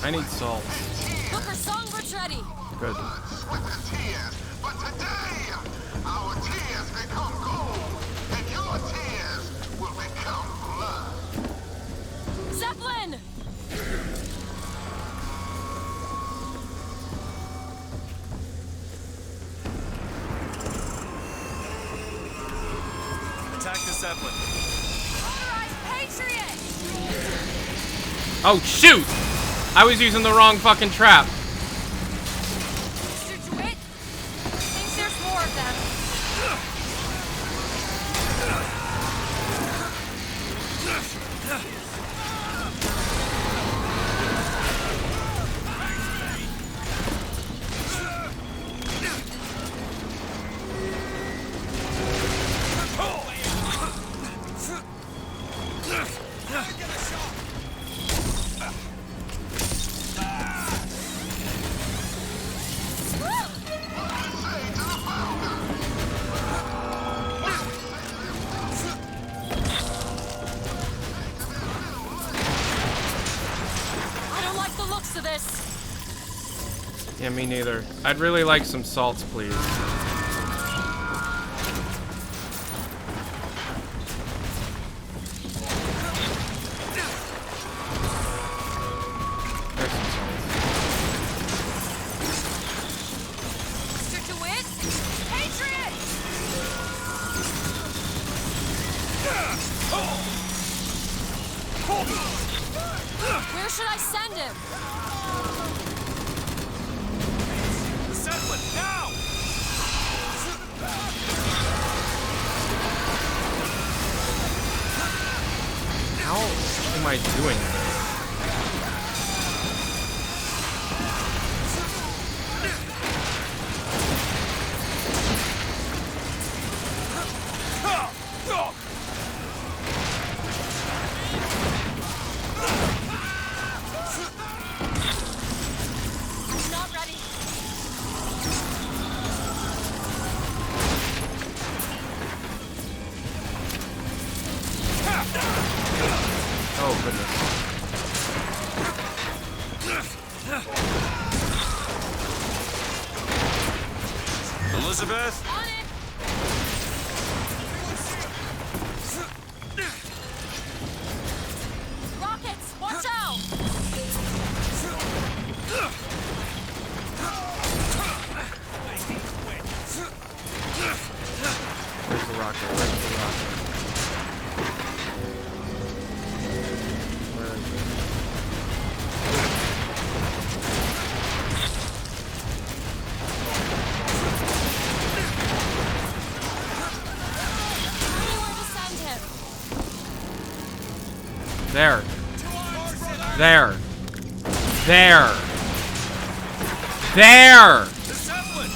[SPEAKER 2] I need salt.
[SPEAKER 3] Booker, Songbird's ready!
[SPEAKER 2] Good.
[SPEAKER 5] With the tears, but today, our tears become gold, and your tears will become blood.
[SPEAKER 3] Zeppelin!
[SPEAKER 4] Attack the Zeppelin.
[SPEAKER 3] Motorized Patriot!
[SPEAKER 2] Oh, shoot! I was using the wrong fucking trap.
[SPEAKER 3] Mr. DeWitt? Thinks there's more of them.
[SPEAKER 2] Yeah, me neither. I'd really like some salts, please. There's some salts.
[SPEAKER 3] Mr. DeWitt? Patriot! Where should I send him?
[SPEAKER 4] Settle it now!
[SPEAKER 2] How am I doing this?
[SPEAKER 3] I'm not ready.
[SPEAKER 2] Oh, goodness.
[SPEAKER 4] Elizabeth?
[SPEAKER 3] On it! Rockets! Watch out!
[SPEAKER 2] Where's the rocket? Where's the rocket? Where is it?
[SPEAKER 3] Anywhere to send him.
[SPEAKER 2] There. There. There. There!
[SPEAKER 4] Disabling!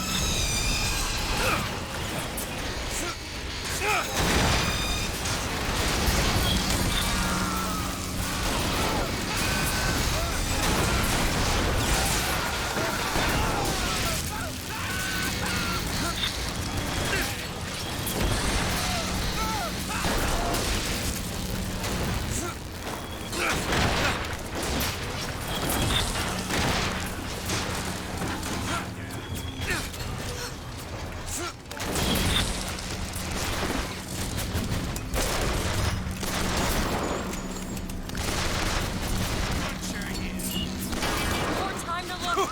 [SPEAKER 3] More time to look.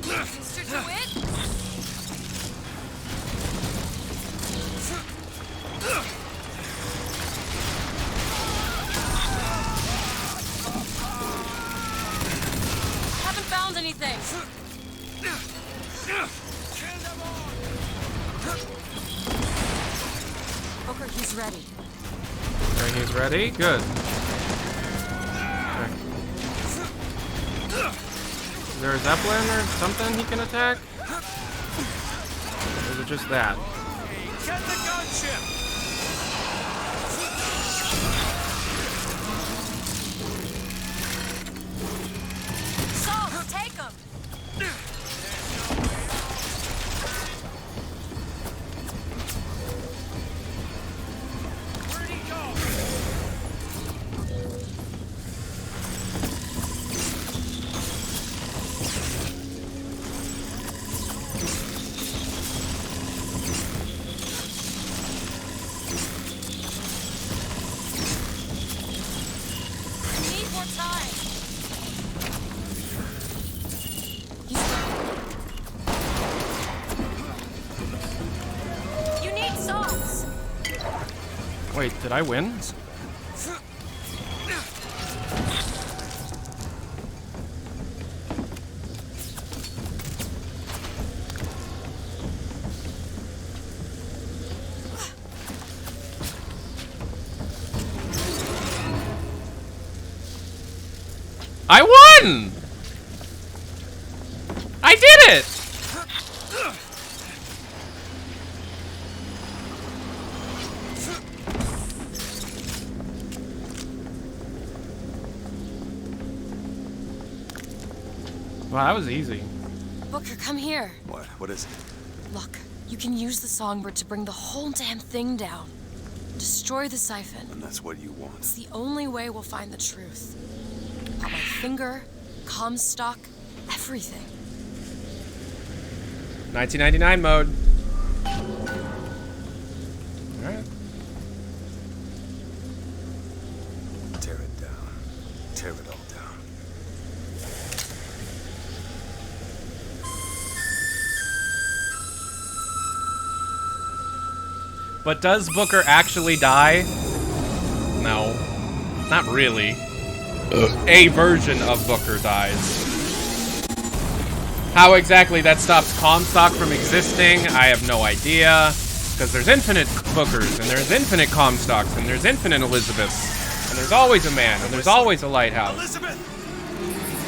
[SPEAKER 3] Mr. DeWitt? Haven't found anything. Booker, he's ready.
[SPEAKER 2] Okay, he's ready? Good. Okay. Is there a Zeppelin or something he can attack? Or is it just that?
[SPEAKER 4] Get the gunship!
[SPEAKER 3] Salt, take him.
[SPEAKER 4] Where'd he go?
[SPEAKER 3] We need more time. You need salts.
[SPEAKER 2] Wait, did I win? I won! I did it! Wow, that was easy.
[SPEAKER 3] Booker, come here.
[SPEAKER 4] What? What is it?
[SPEAKER 3] Look, you can use the songbird to bring the whole damn thing down. Destroy the siphon.
[SPEAKER 4] And that's what you want.
[SPEAKER 3] It's the only way we'll find the truth. About my finger, Comstock, everything.
[SPEAKER 2] 1999 mode. Alright.
[SPEAKER 4] Tear it down. Tear it all down.
[SPEAKER 2] But does Booker actually die? No. Not really. A version of Booker dies. How exactly that stops Comstock from existing, I have no idea. Because there's infinite Bookers, and there's infinite Comstocks, and there's infinite Elizabeths. And there's always a man, and there's always a lighthouse.
[SPEAKER 4] Elizabeth!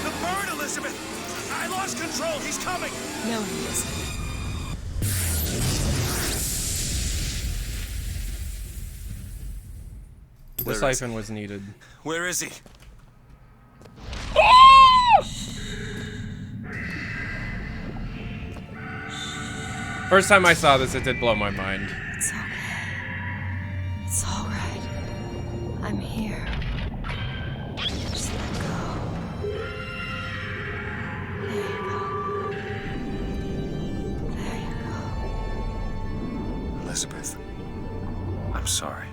[SPEAKER 4] The bird, Elizabeth! I lost control. He's coming.
[SPEAKER 3] No, he isn't.
[SPEAKER 2] The siphon was needed.
[SPEAKER 4] Where is he?
[SPEAKER 2] First time I saw this, it did blow my mind.
[SPEAKER 3] It's okay. It's all right. I'm here. Just let go. There you go. There you go.
[SPEAKER 4] Elizabeth. I'm sorry.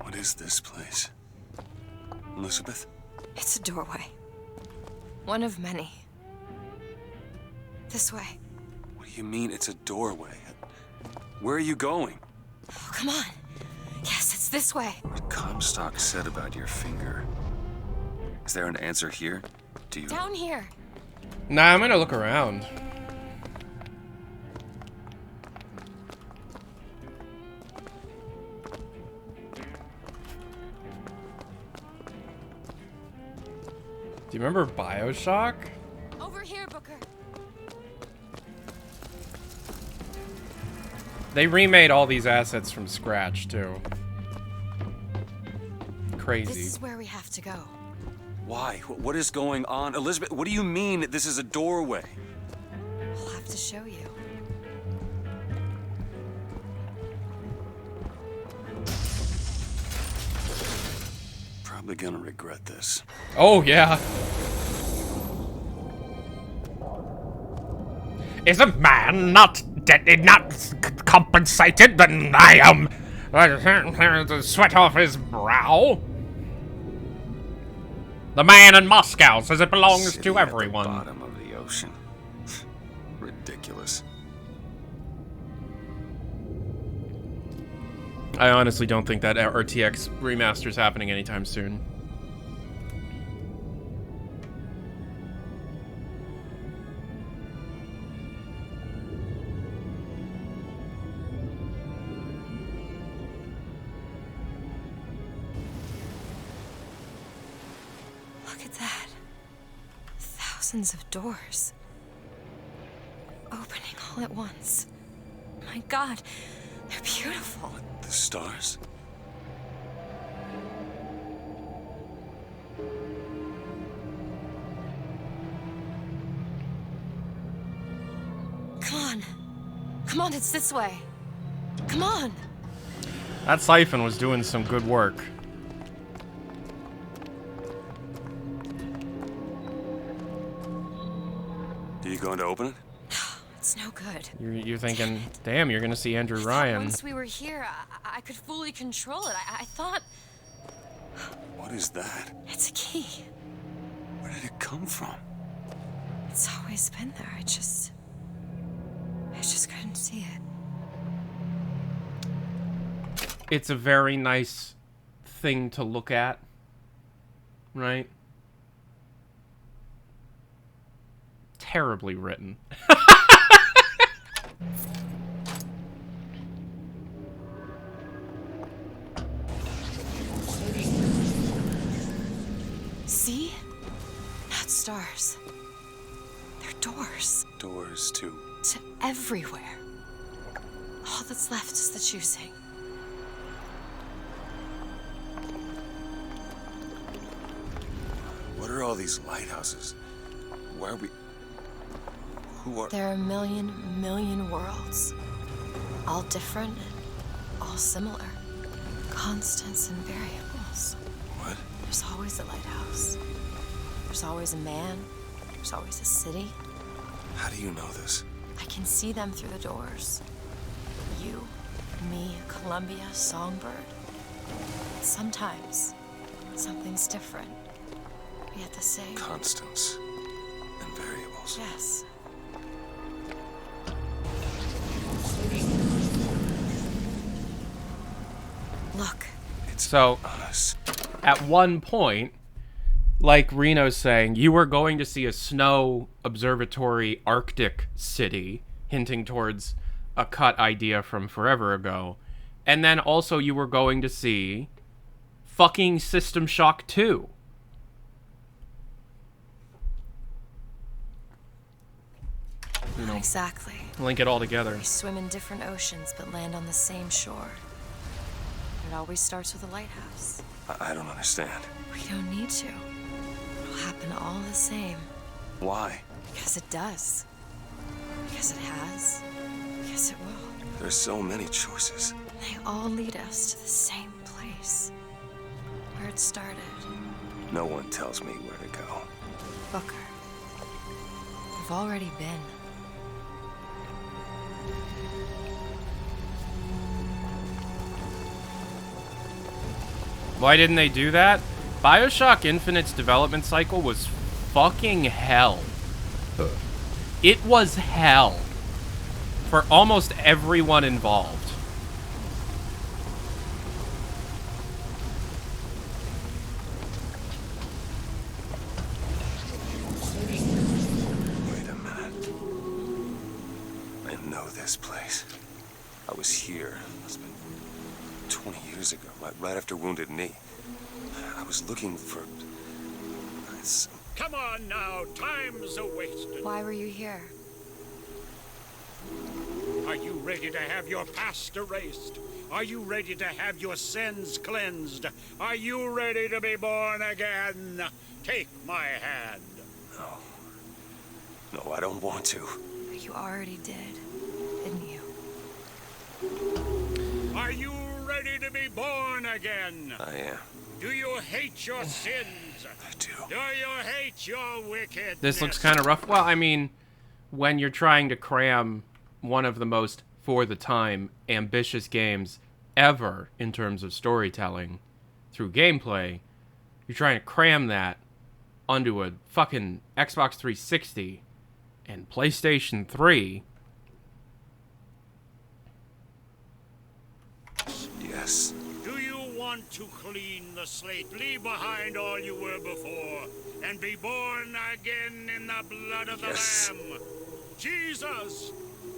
[SPEAKER 4] What is this place? Elizabeth?
[SPEAKER 3] It's a doorway. One of many. This way.
[SPEAKER 4] What do you mean it's a doorway? Where are you going?
[SPEAKER 3] Oh, come on. Yes, it's this way.
[SPEAKER 4] What Comstock said about your finger. Is there an answer here? Do you...
[SPEAKER 3] Down here.
[SPEAKER 2] Nah, I'm gonna look around. Do you remember Bioshock?
[SPEAKER 3] Over here, Booker.
[SPEAKER 2] They remade all these assets from scratch, too. Crazy.
[SPEAKER 3] This is where we have to go.
[SPEAKER 4] Why? What is going on? Elizabeth, what do you mean this is a doorway?
[SPEAKER 3] I'll have to show you.
[SPEAKER 4] Probably gonna regret this.
[SPEAKER 2] Oh, yeah.
[SPEAKER 8] Is a man not compensated, then I am the sweat off his brow. The man in Moscow says it belongs
[SPEAKER 4] City
[SPEAKER 8] to
[SPEAKER 4] at the
[SPEAKER 8] everyone.
[SPEAKER 4] bottom of the ocean. Ridiculous.
[SPEAKER 2] I honestly don't think that RTX remaster's happening anytime soon.
[SPEAKER 3] Look at that. Thousands of doors. Opening all at once. My God, they're beautiful.
[SPEAKER 4] The stars?
[SPEAKER 3] Come on. Come on, it's this way. Come on.
[SPEAKER 2] That siphon was doing some good work.
[SPEAKER 4] Are you going to open it?
[SPEAKER 3] It's no good.
[SPEAKER 2] You're thinking, damn, you're gonna see Andrew Ryan.
[SPEAKER 3] Once we were here, I could fully control it. I thought
[SPEAKER 4] What is that?
[SPEAKER 3] it's a key.
[SPEAKER 4] Where did it come from?
[SPEAKER 3] It's always been there. I just couldn't see it.
[SPEAKER 2] It's a very nice thing to look at, right? Terribly written.
[SPEAKER 3] See? Not stars. They're doors
[SPEAKER 4] Doors to...
[SPEAKER 3] to everywhere. All that's left is the choosing.
[SPEAKER 4] What are all these lighthouses? Why are we... Who are...
[SPEAKER 3] There are a million worlds. All different and all similar. Constants and variables.
[SPEAKER 4] What?
[SPEAKER 3] There's always a lighthouse. There's always a man. There's always a city.
[SPEAKER 4] How do you know this?
[SPEAKER 3] I can see them through the doors. You, me, Columbia, Songbird. Sometimes, something's different, yet the same.
[SPEAKER 4] Constants and variables.
[SPEAKER 3] Yes. Look.
[SPEAKER 2] So,
[SPEAKER 4] Us.
[SPEAKER 2] at one point, like Reno's saying, you were going to see a snow observatory Arctic city, hinting towards a cut idea from forever ago. And then also you were going to see fucking System Shock 2.
[SPEAKER 3] Not exactly.
[SPEAKER 2] Link it all together.
[SPEAKER 3] We swim in different oceans but land on the same shore. It always starts with a lighthouse.
[SPEAKER 4] I don't understand.
[SPEAKER 3] We don't need to. It'll happen all the same.
[SPEAKER 4] Why?
[SPEAKER 3] Because it does. Because it has. Because it will.
[SPEAKER 4] There's so many choices.
[SPEAKER 3] They all lead us to the same place. Where it started.
[SPEAKER 4] No one tells me where to go.
[SPEAKER 3] Booker. We've already been.
[SPEAKER 2] Why didn't they do that? Bioshock Infinite's development cycle was fucking hell. It was hell. For almost everyone involved.
[SPEAKER 4] Wait a minute. I know this place. I was here. Must have been 20 years ago, right after Wounded Knee. I was looking for...
[SPEAKER 9] Come on now, time's a-wasting.
[SPEAKER 3] Why were you here?
[SPEAKER 9] Are you ready to have your past erased? Are you ready to have your sins cleansed? Are you ready to be born again? Take my hand.
[SPEAKER 4] No. No, I don't want to.
[SPEAKER 3] You already did, didn't you?
[SPEAKER 9] Are you ready to be born again?
[SPEAKER 4] I am.
[SPEAKER 9] Do you hate your sins?
[SPEAKER 4] I do.
[SPEAKER 9] Do you hate your wickedness?
[SPEAKER 2] This looks kind of rough. Well, I mean, when you're trying to cram one of the most, for the time, ambitious games ever in terms of storytelling through gameplay, you're trying to cram that onto a fucking Xbox 360 and PlayStation 3.
[SPEAKER 4] Yes.
[SPEAKER 9] Do you want to clean the slate, leave behind all you were before, and be born again in the blood of the Lamb? Jesus,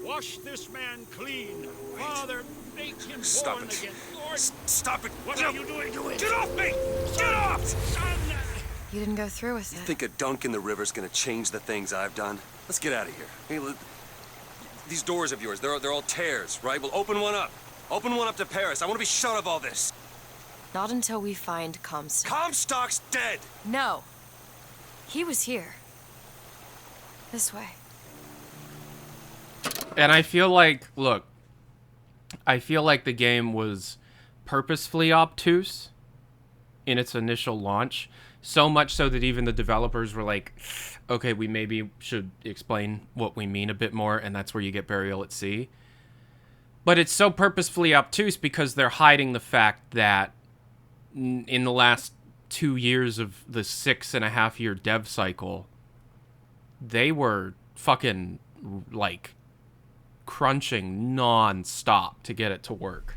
[SPEAKER 9] wash this man clean.
[SPEAKER 4] Wait.
[SPEAKER 9] Father, make him
[SPEAKER 4] Stop
[SPEAKER 9] born
[SPEAKER 4] it.
[SPEAKER 9] again. Lord,
[SPEAKER 4] Stop it.
[SPEAKER 9] what are you doing?
[SPEAKER 4] Get off me! Get off!
[SPEAKER 9] Son!
[SPEAKER 3] You didn't go through with it.
[SPEAKER 4] Think a dunk in the river's gonna change the things I've done? Let's get out of here. Hey, these doors of yours, they're all tears, right? Well, open one up. Open one up to Paris. I want to be shut of all this.
[SPEAKER 3] Not until we find Comstock.
[SPEAKER 4] Comstock's dead!
[SPEAKER 3] No. He was here. This way.
[SPEAKER 2] And I feel like, look, I feel like the game was purposefully obtuse in its initial launch. So much so that even the developers were like, okay, we maybe should explain what we mean a bit more, and that's where you get Burial at Sea. But it's so purposefully obtuse because they're hiding the fact that in the last 2 years of the 6.5-year dev cycle, they were fucking, like, crunching non-stop to get it to work.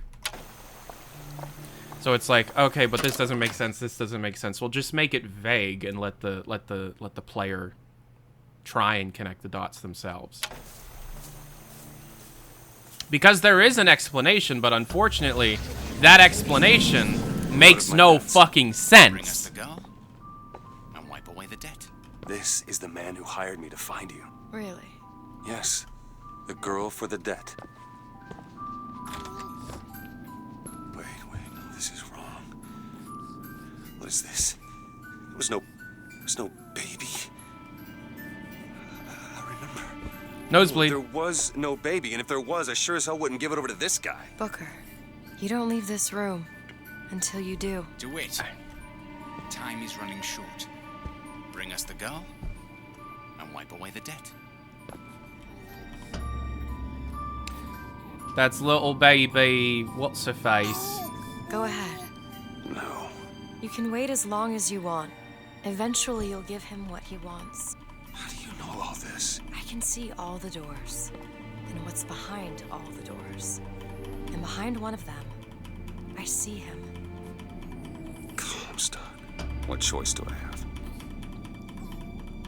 [SPEAKER 2] So it's like, okay, but this doesn't make sense. This doesn't make sense. Well, just make it vague and let the player try and connect the dots themselves. Because there is an explanation, but unfortunately, that explanation makes no fucking
[SPEAKER 10] Bring us
[SPEAKER 2] sense.
[SPEAKER 10] to go and wipe away the debt.
[SPEAKER 4] This is the man who hired me to find you.
[SPEAKER 3] Really?
[SPEAKER 4] Yes. The girl for the debt. Wait, no, this is wrong. What is this? There was no was no baby. I remember.
[SPEAKER 2] Nosebleed.
[SPEAKER 4] There was no baby, and if there was, I sure as hell wouldn't give it over to this guy.
[SPEAKER 3] Booker, you don't leave this room until you do.
[SPEAKER 10] DeWitt, time is running short. Bring us the girl and wipe away the debt.
[SPEAKER 2] That's little baby. What's her face?
[SPEAKER 3] Go ahead.
[SPEAKER 4] No.
[SPEAKER 3] You can wait as long as you want. Eventually, you'll give him what he wants.
[SPEAKER 4] How do you know all this?
[SPEAKER 3] I can see all the doors, and what's behind all the doors. And behind one of them, I see him.
[SPEAKER 4] Comstock. What choice do I have?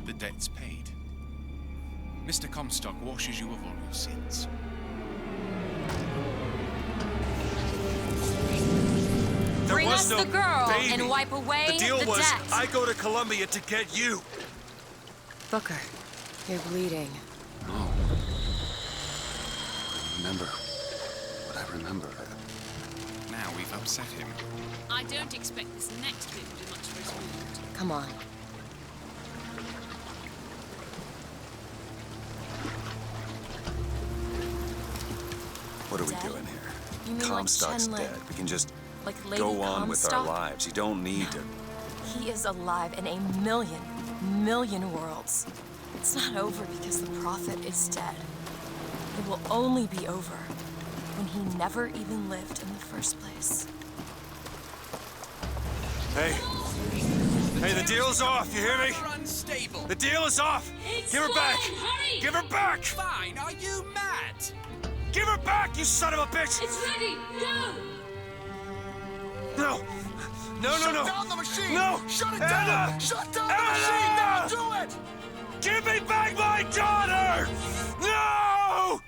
[SPEAKER 10] The debt's paid. Mr. Comstock washes you of all your sins.
[SPEAKER 3] Bring us the girl and wipe away the debt.
[SPEAKER 4] The deal was, I go to Columbia to get you.
[SPEAKER 3] Booker, you're bleeding.
[SPEAKER 4] No. I remember what I remember.
[SPEAKER 10] Now we've upset him.
[SPEAKER 11] I don't expect this next bit will do much for his wound.
[SPEAKER 3] Come on.
[SPEAKER 4] What are we
[SPEAKER 3] Dead?
[SPEAKER 4] doing here?
[SPEAKER 3] You mean
[SPEAKER 4] Comstock's
[SPEAKER 3] like Chen,
[SPEAKER 4] dead. We can just
[SPEAKER 3] like Lady
[SPEAKER 4] go on with our
[SPEAKER 3] Comstock?
[SPEAKER 4] lives. You don't need to.
[SPEAKER 3] He is alive in a million worlds. It's not over because the prophet is dead. It will only be over when he never even lived in the first place.
[SPEAKER 4] Hey. Hey, the deal's off. You hear me?
[SPEAKER 10] Unstable.
[SPEAKER 4] The deal is off. Give her back.
[SPEAKER 11] Hurry!
[SPEAKER 4] Give her back.
[SPEAKER 10] Fine, are you mad?
[SPEAKER 4] Give her back, you son of a bitch.
[SPEAKER 11] It's ready! Go!
[SPEAKER 4] No. No, no, no.
[SPEAKER 5] Shut down the machine!
[SPEAKER 4] No.
[SPEAKER 5] Shut it
[SPEAKER 4] Anna!
[SPEAKER 5] down! Shut down the
[SPEAKER 4] Anna!
[SPEAKER 5] machine! Now do it!
[SPEAKER 4] Give me back my daughter! No!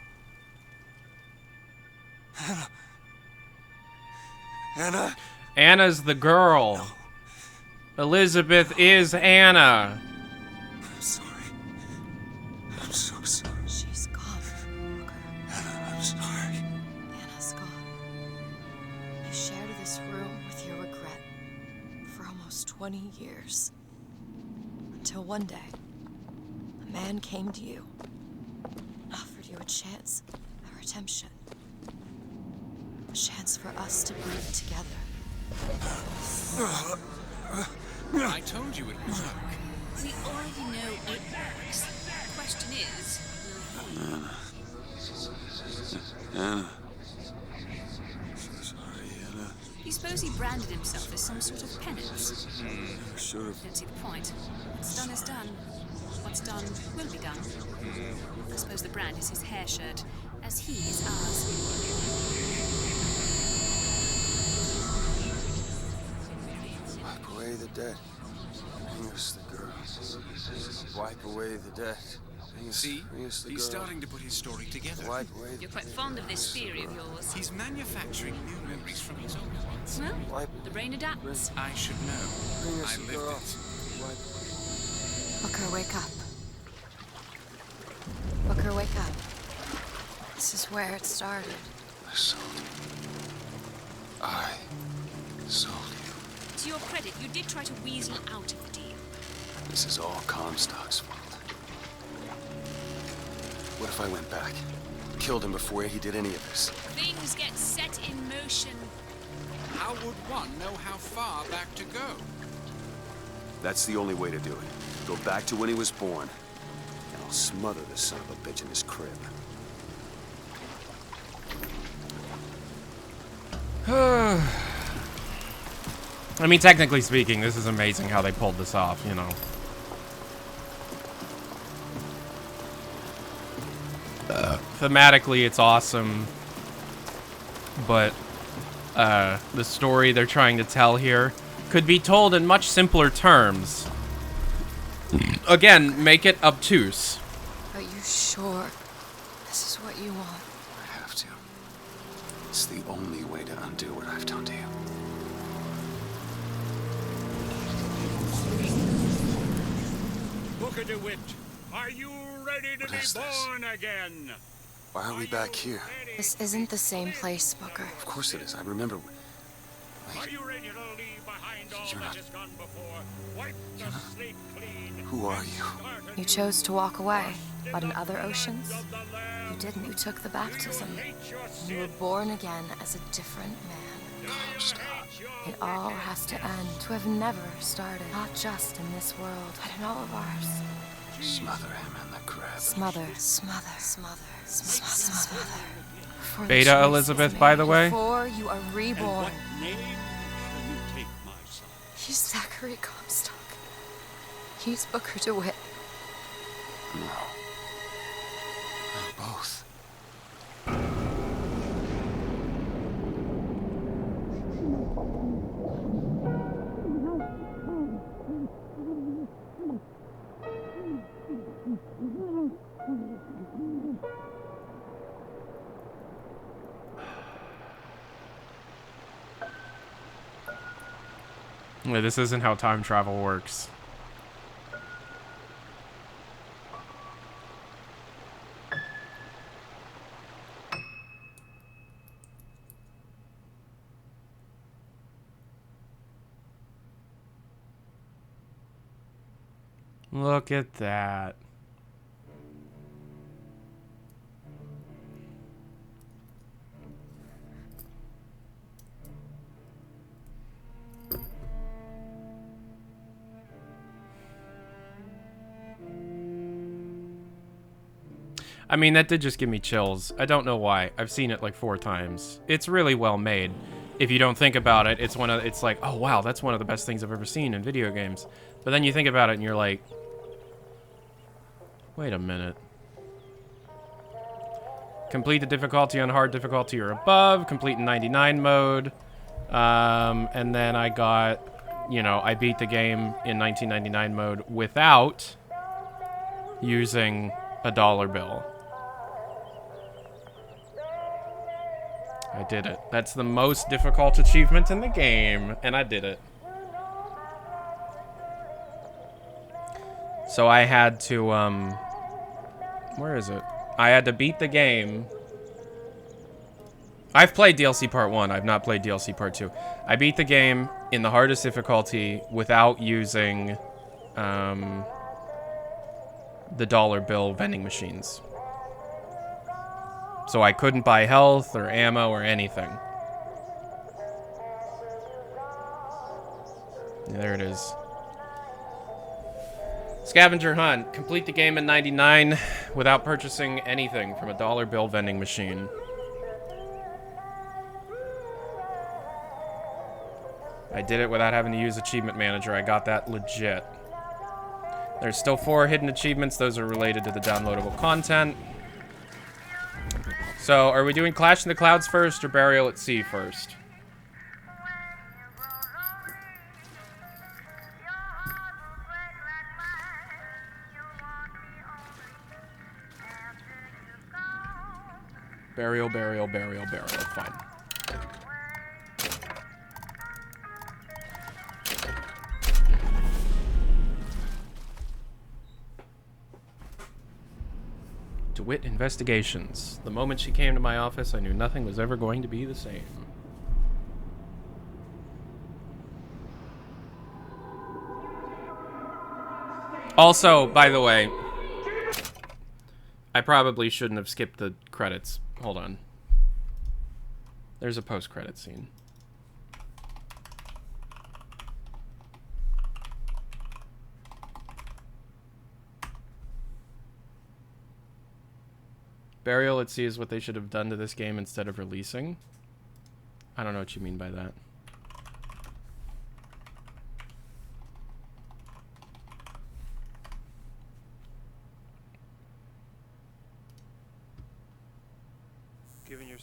[SPEAKER 4] Anna?
[SPEAKER 2] Anna's the girl. Elizabeth is Anna.
[SPEAKER 4] I'm sorry. I'm so sorry.
[SPEAKER 3] She's gone, Booker.
[SPEAKER 4] Anna, I'm sorry.
[SPEAKER 3] Anna's gone. You shared this room with your regret for almost 20 years. Until one day, a man came to you and offered you a chance at redemption. A chance for us to breathe together.
[SPEAKER 10] I told you it would work.
[SPEAKER 11] We already know it works. The question is,
[SPEAKER 4] Anna. So sorry, Anna.
[SPEAKER 11] do you suppose he branded himself as some sort of penance?
[SPEAKER 4] Should have.
[SPEAKER 11] Don't see the point. What's done is done. What's done will be done. I suppose the brand is his hair shirt, as he is ours.
[SPEAKER 4] Wipe away the debt. Bring us the girl. Wipe away the debt.
[SPEAKER 10] See,
[SPEAKER 4] Bring us the
[SPEAKER 10] he's
[SPEAKER 4] girl.
[SPEAKER 10] starting to put his story together.
[SPEAKER 4] Wipe away the
[SPEAKER 11] You're quite fond of this theory of yours.
[SPEAKER 10] He's manufacturing new memories from his old ones.
[SPEAKER 11] Well,
[SPEAKER 4] Wipe.
[SPEAKER 11] the brain adapts.
[SPEAKER 10] I should know.
[SPEAKER 4] Bring
[SPEAKER 10] I
[SPEAKER 4] us the
[SPEAKER 10] lived
[SPEAKER 4] girl.
[SPEAKER 10] it.
[SPEAKER 4] Wipe.
[SPEAKER 3] Booker, wake up. Booker, wake up. This is where it started.
[SPEAKER 4] I sold you. I sold you.
[SPEAKER 11] To your credit, you did try to weasel out of the deal.
[SPEAKER 4] This is all Comstock's fault. What if I went back? Killed him before he did any of this?
[SPEAKER 11] Things get set in motion.
[SPEAKER 10] How would one know how far back to go?
[SPEAKER 4] That's the only way to do it. Go back to when he was born, and I'll smother this son of a bitch in his crib.
[SPEAKER 2] I mean, technically speaking, this is amazing how they pulled this off, you know. Thematically, it's awesome. But the story they're trying to tell here could be told in much simpler terms. Again, make it obtuse.
[SPEAKER 3] Are you sure this is what you want?
[SPEAKER 4] I have to. It's the only way to undo what I've done to you.
[SPEAKER 9] Booker DeWitt, are you ready to
[SPEAKER 4] What
[SPEAKER 9] be
[SPEAKER 4] is this?
[SPEAKER 9] born again?
[SPEAKER 4] Why are we back here?
[SPEAKER 3] This isn't the same place, Booker.
[SPEAKER 4] Of course it is. I remember.
[SPEAKER 9] Are you ready to leave behind
[SPEAKER 4] You're not... You're not... Who are you?
[SPEAKER 3] You chose to walk away, but in other oceans, you didn't. You took the baptism. You were born again as a different man.
[SPEAKER 4] Oh, stop.
[SPEAKER 3] It all has to end. To have never started, not just in this world, but in all of ours.
[SPEAKER 4] Smother him in the crab.
[SPEAKER 3] Smother, smother, smother, smother, smother. Before the
[SPEAKER 2] Beta
[SPEAKER 3] choice
[SPEAKER 2] Elizabeth,
[SPEAKER 3] is
[SPEAKER 2] by
[SPEAKER 3] made,
[SPEAKER 2] the way.
[SPEAKER 3] Before you are reborn.
[SPEAKER 9] What name shall you take, my son?
[SPEAKER 3] He's Zachary Comstock. He's Booker DeWitt.
[SPEAKER 4] No. They're both.
[SPEAKER 2] Wait, this isn't how time travel works. Look at that. I mean, that did just give me chills. I don't know why. I've seen it like 4 times. It's really well made. If you don't think about it, it's like, oh wow, that's one of the best things I've ever seen in video games. But then you think about it and you're like, wait a minute. Complete the difficulty on hard difficulty or above. Complete in 99 mode. And then I got, you know, I beat the game in 1999 mode without using a dollar bill. I did it. That's the most difficult achievement in the game, and I did it. So I had to, where is it? I had to beat the game. I've played DLC Part 1. I've not played DLC Part 2. I beat the game in the hardest difficulty without using, the dollar bill vending machines. So I couldn't buy health or ammo or anything. There it is. Scavenger hunt. Complete the game in 99 without purchasing anything from a dollar bill vending machine. I did it without having to use Achievement Manager. I got that legit. There's still 4 hidden achievements. Those are related to the downloadable content. So, are we doing Clash in the Clouds first or Burial at Sea first? Burial, burial, burial, burial. Fine. DeWitt Investigations. The moment she came to my office, I knew nothing was ever going to be the same. Also, by the way, I probably shouldn't have skipped the credits. Hold on. There's a post-credit scene. Burial at Sea is what they should have done to this game instead of releasing. I don't know what you mean by that. Given your...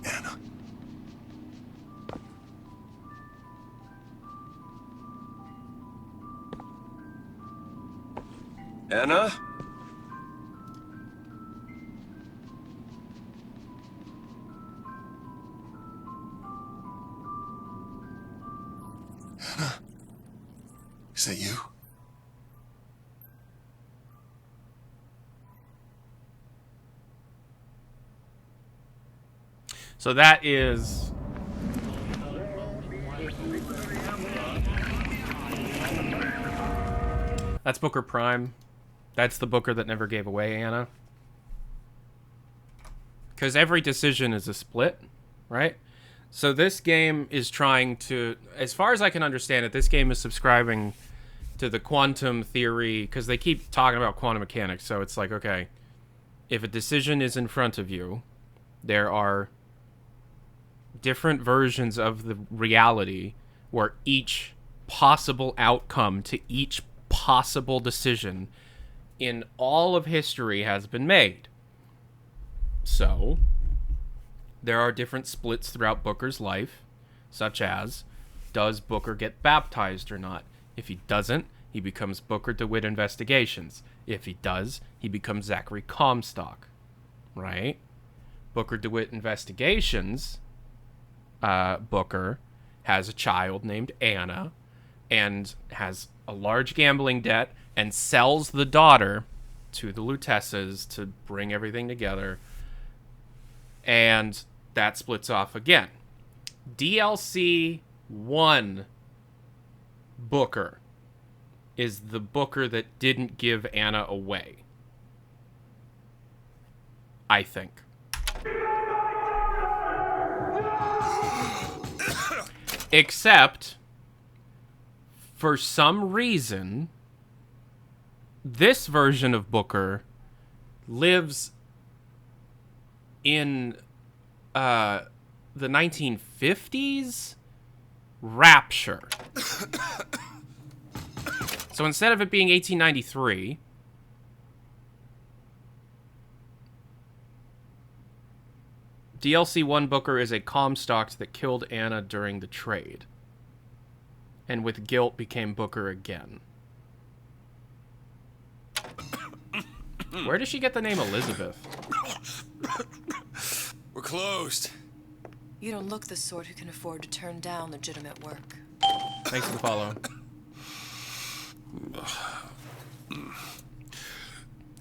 [SPEAKER 4] Anna. Anna?
[SPEAKER 5] Is that you?
[SPEAKER 2] So that is... That's Booker Prime. That's the Booker that never gave away Anna. Because every decision is a split, right? So this game is trying to, as far as I can understand it, this game is subscribing to the quantum theory, because they keep talking about quantum mechanics. So it's like, okay, if a decision is in front of you, there are different versions of the reality where each possible outcome to each possible decision in all of history has been made. So there are different splits throughout Booker's life, such as, does Booker get baptized or not? If he doesn't, he becomes Booker DeWitt Investigations. If he does, he becomes Zachary Comstock, right? Booker DeWitt Investigations, Booker has a child named Anna and has a large gambling debt and sells the daughter to the Lutessas to bring everything together. And that splits off again. DLC 1 Booker is the Booker that didn't give Anna away, I think. Except, for some reason, this version of Booker lives in the 1950s Rapture. So instead of it being 1893, DLC 1 Booker is a Comstock that killed Anna during the trade, and with guilt became Booker again. Where does she get the name Elizabeth?
[SPEAKER 4] We're closed.
[SPEAKER 3] You don't look the sort who can afford to turn down legitimate work.
[SPEAKER 2] Thanks for the follow.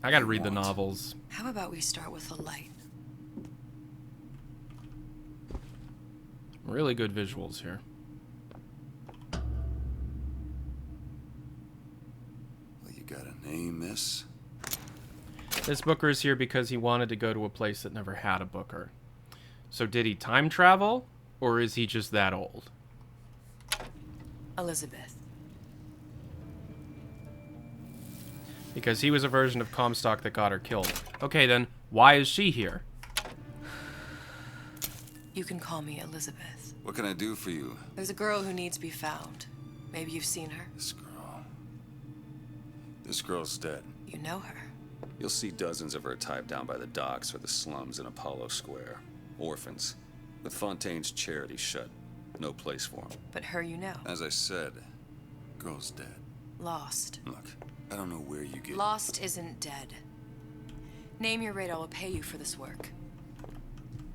[SPEAKER 2] I gotta read the novels.
[SPEAKER 3] How about we start with a light?
[SPEAKER 2] Really good visuals here.
[SPEAKER 4] Well, you gotta name this.
[SPEAKER 2] This Booker is here because he wanted to go to a place that never had a Booker. So did he time travel, or is he just that old?
[SPEAKER 3] Elizabeth.
[SPEAKER 2] Because he was a version of Comstock that got her killed. Okay, then, why is she here?
[SPEAKER 3] You can call me Elizabeth.
[SPEAKER 4] What can I do for you?
[SPEAKER 3] There's a girl who needs to be found. Maybe you've seen her.
[SPEAKER 4] This girl's dead.
[SPEAKER 3] You know her.
[SPEAKER 4] You'll see dozens of her tied down by the docks or the slums in Apollo Square. Orphans. With Fontaine's charity shut. No place for them.
[SPEAKER 3] But her you know.
[SPEAKER 4] As I said, girl's dead.
[SPEAKER 3] Lost.
[SPEAKER 4] Look, I don't know where you get...
[SPEAKER 3] Lost isn't dead. Name your rate, I will pay you for this work.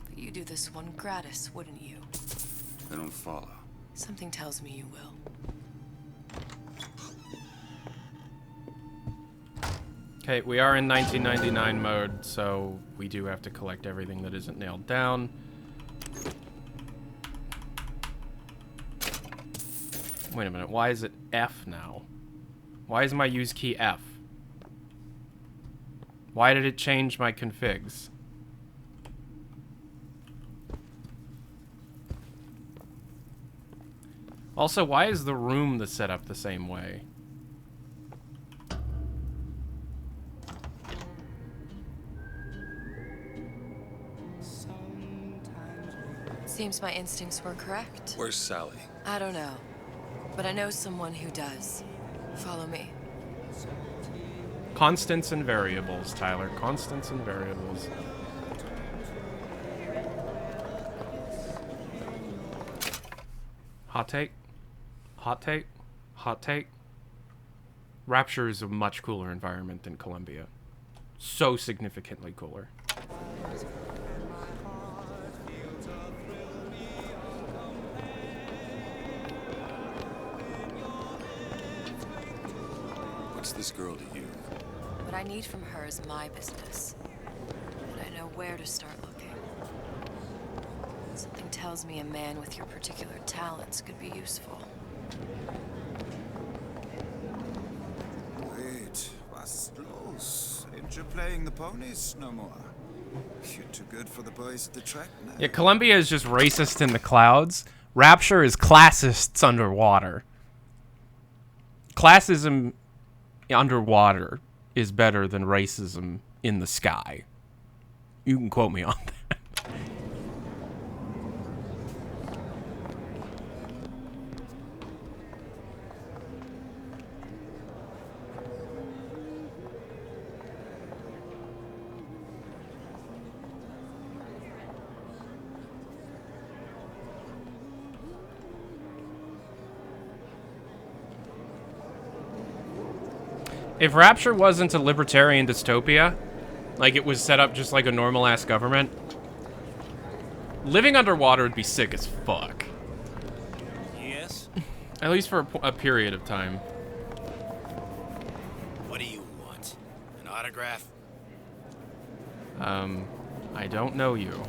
[SPEAKER 3] But you do this one gratis, wouldn't you?
[SPEAKER 4] I don't follow.
[SPEAKER 3] Something tells me you will.
[SPEAKER 2] Okay, we are in 1999 mode, so we do have to collect everything that isn't nailed down. Wait a minute, why is it F now? Why is my use key F? Why did it change my configs? Also, why is the room the setup the same way?
[SPEAKER 3] Seems my instincts were correct.
[SPEAKER 4] Where's Sally?
[SPEAKER 3] I don't know, but I know someone who does. Follow me.
[SPEAKER 2] Constants and variables, Tyler. Constants and variables. Hot take? Hot take? Hot take? Rapture is a much cooler environment than Columbia. So significantly cooler.
[SPEAKER 4] What's this girl to you?
[SPEAKER 3] What I need from her is my business. And I know where to start looking. Something tells me a man with your particular talents could be useful.
[SPEAKER 12] Wait, was los? Ain't you playing the ponies no more? You're too good for the boys at the track now.
[SPEAKER 2] Yeah, Columbia is just racist in the clouds. Rapture is classists underwater. Classism underwater is better than racism in the sky. You can quote me on that. If Rapture wasn't a libertarian dystopia, like it was set up just like a normal-ass government, living underwater would be sick as fuck.
[SPEAKER 10] Yes?
[SPEAKER 2] At least for a period of time.
[SPEAKER 10] What do you want? An autograph?
[SPEAKER 2] I don't know you.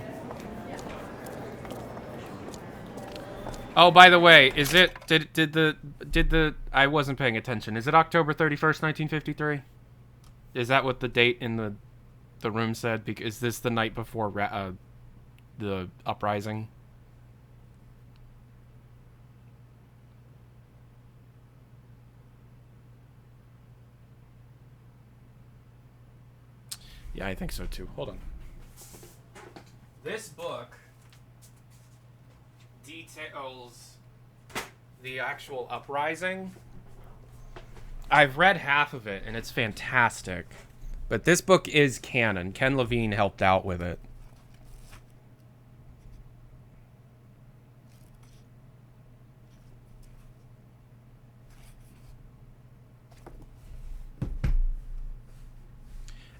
[SPEAKER 2] Oh, by the way, is it did the I wasn't paying attention. Is it October 31st, 1953? Is that what the date in the room said? Because is this the night before the uprising? Yeah, I think so too. Hold on. This book details the actual uprising. I've read half of it, and it's fantastic. But this book is canon. Ken Levine helped out with it.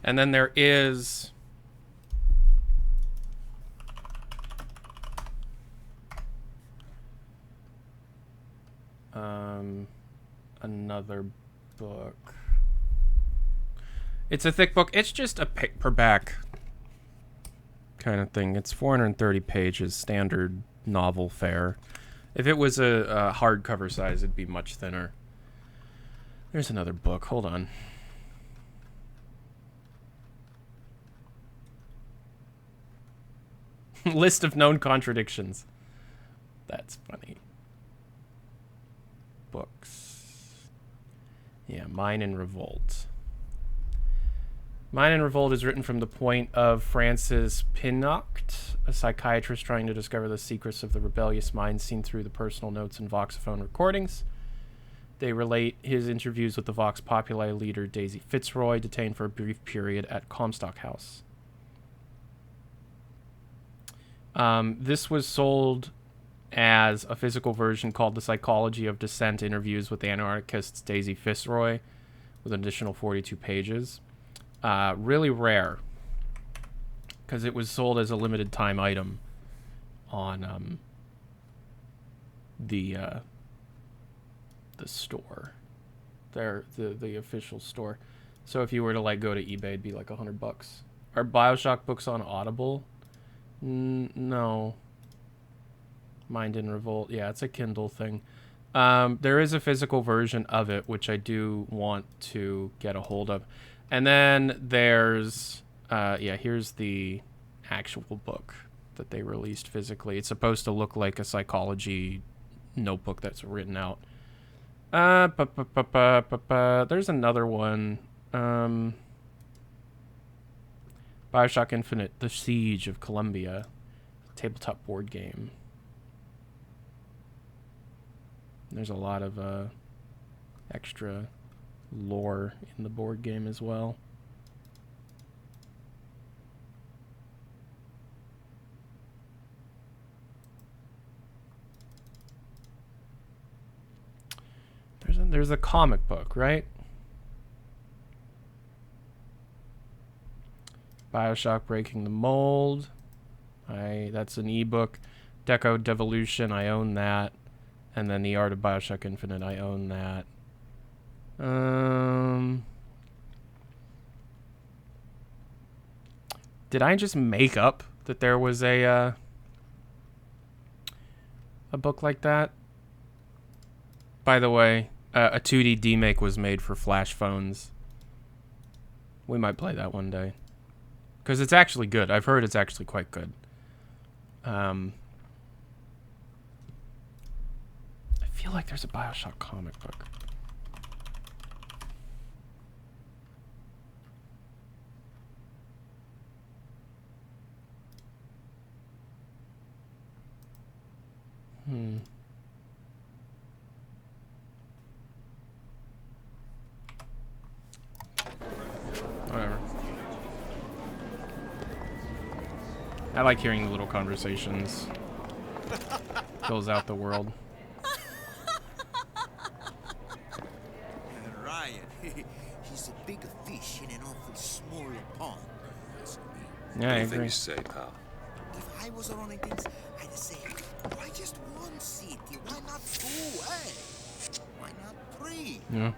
[SPEAKER 2] And then there is another book. It's a thick book. It's just a paperback kind of thing. It's 430 pages, standard novel fare. If it was a hardcover size, it'd be much thinner. There's another book. Hold on. List of known contradictions. That's funny. Books. Yeah, Mine and Revolt. Mine and Revolt is written from the point of Francis Pinnock, a psychiatrist trying to discover the secrets of the rebellious mind seen through the personal notes and Voxophone recordings. They relate his interviews with the Vox Populi leader Daisy Fitzroy, detained for a brief period at Comstock House. This was sold as a physical version called The Psychology of Dissent, Interviews with Anarchists Daisy Fitzroy, with an additional 42 pages. Really rare, because it was sold as a limited time item on the store, the official store. So if you were to like go to eBay, it'd be like $100. Are Bioshock books on Audible? No. Mind in Revolt. Yeah, it's a Kindle thing. There is a physical version of it, which I do want to get a hold of. And then there's, here's the actual book that they released physically. It's supposed to look like a psychology notebook that's written out. There's another one. Bioshock Infinite, The Siege of Columbia. Tabletop board game. There's a lot of extra lore in the board game as well. There's a comic book, right? Bioshock Breaking the Mold. That's an ebook. Deco Devolution, I own that. And then The Art of Bioshock Infinite, I own that. Did I just make up that there was a book like that? By the way, a 2D demake was made for Flash phones. We might play that one day. Because it's actually good. I've heard it's actually quite good. I feel like there's a Bioshock comic book. Whatever. I like hearing the little conversations. Fills out the world.
[SPEAKER 13] Ryan, he's a big fish in an awful small pond.
[SPEAKER 2] Yeah, I
[SPEAKER 4] Anything
[SPEAKER 2] agree.
[SPEAKER 4] you say, pal.
[SPEAKER 13] If I was running things, I'd say, why just one city? Why not two, eh? Why not three?
[SPEAKER 2] Yeah.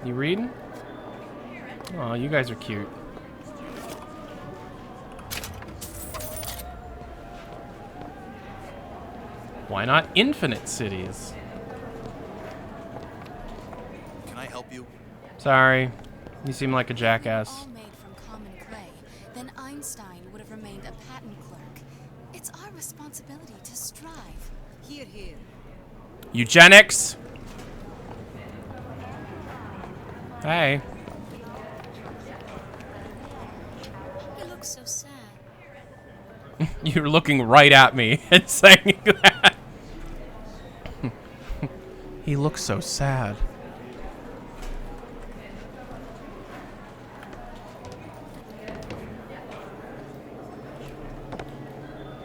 [SPEAKER 2] You reading? Oh, you guys are cute. Why not infinite cities?
[SPEAKER 13] Can I help you?
[SPEAKER 2] Sorry. You seem like a jackass.
[SPEAKER 11] All made from common clay, then Einstein would have remained a patent clerk. It's our responsibility to strive. Here, here.
[SPEAKER 2] Eugenics! Hey.
[SPEAKER 11] You look so sad.
[SPEAKER 2] You're looking right at me and saying that. He looks so sad.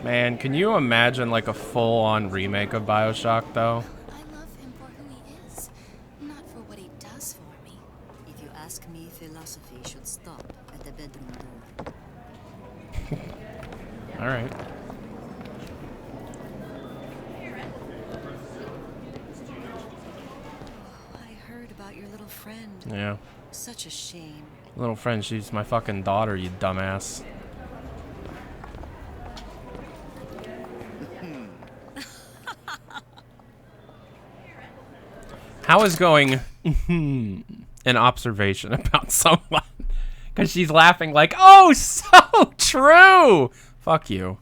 [SPEAKER 2] Man, can you imagine like a full-on remake of Bioshock, though?
[SPEAKER 11] I love him for who he is, not for what he does for me.
[SPEAKER 14] If you ask me, philosophy should stop at the bedroom door.
[SPEAKER 2] All right.
[SPEAKER 14] I heard about your little friend.
[SPEAKER 2] Yeah.
[SPEAKER 14] Such a shame.
[SPEAKER 2] Little friend, she's my fucking daughter, you dumbass. How is going an observation about someone? Because she's laughing like, oh, so true! Fuck you.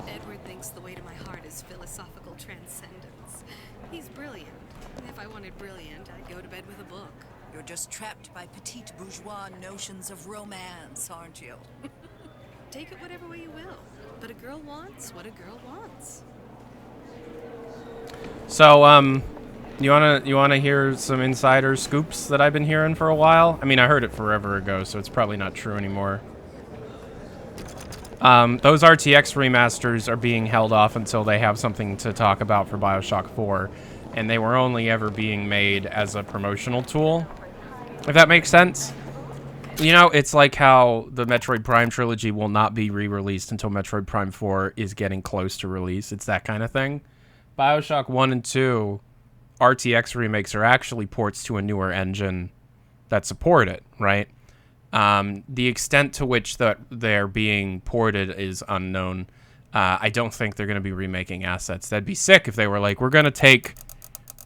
[SPEAKER 11] Edward thinks the way to my heart is philosophical transcendence. He's brilliant. If I wanted brilliant, I'd go to bed with a book.
[SPEAKER 14] You're just trapped by petite bourgeois notions of romance, aren't you?
[SPEAKER 11] Take it whatever way you will. But a girl wants what a girl wants.
[SPEAKER 2] So, you wanna hear some insider scoops that I've been hearing for a while? I mean, I heard it forever ago, so it's probably not true anymore. Those RTX remasters are being held off until they have something to talk about for Bioshock 4, and they were only ever being made as a promotional tool, if that makes sense. You know, it's like how the Metroid Prime trilogy will not be re-released until Metroid Prime 4 is getting close to release. It's that kind of thing. Bioshock 1 and 2 RTX remakes are actually ports to a newer engine that support it, right? The extent to which they're being ported is unknown. I don't think they're going to be remaking assets. That'd be sick if they were like, we're going to take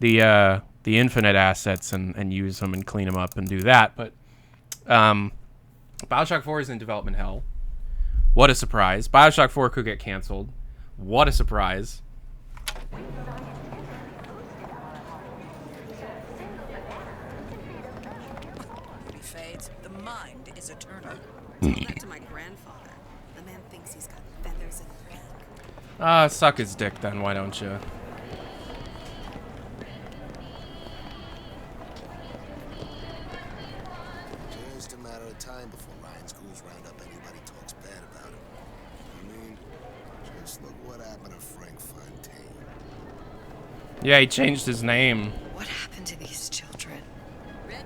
[SPEAKER 2] the Infinite assets and use them and clean them up and do that. But Bioshock 4 is in development hell. What a surprise. Bioshock 4 could get canceled. What a surprise.
[SPEAKER 14] Fades. The mind is eternal.
[SPEAKER 11] Tell that to my grandfather. The man thinks he's got feathers in the bank.
[SPEAKER 2] Suck his dick then, why don't you?
[SPEAKER 15] Just a matter of time before Ryan's ghouls round up anybody talks bad about him. I mean, just look what happened to Frank Fontaine.
[SPEAKER 2] Yeah, he changed his name.
[SPEAKER 3] What happened to these children?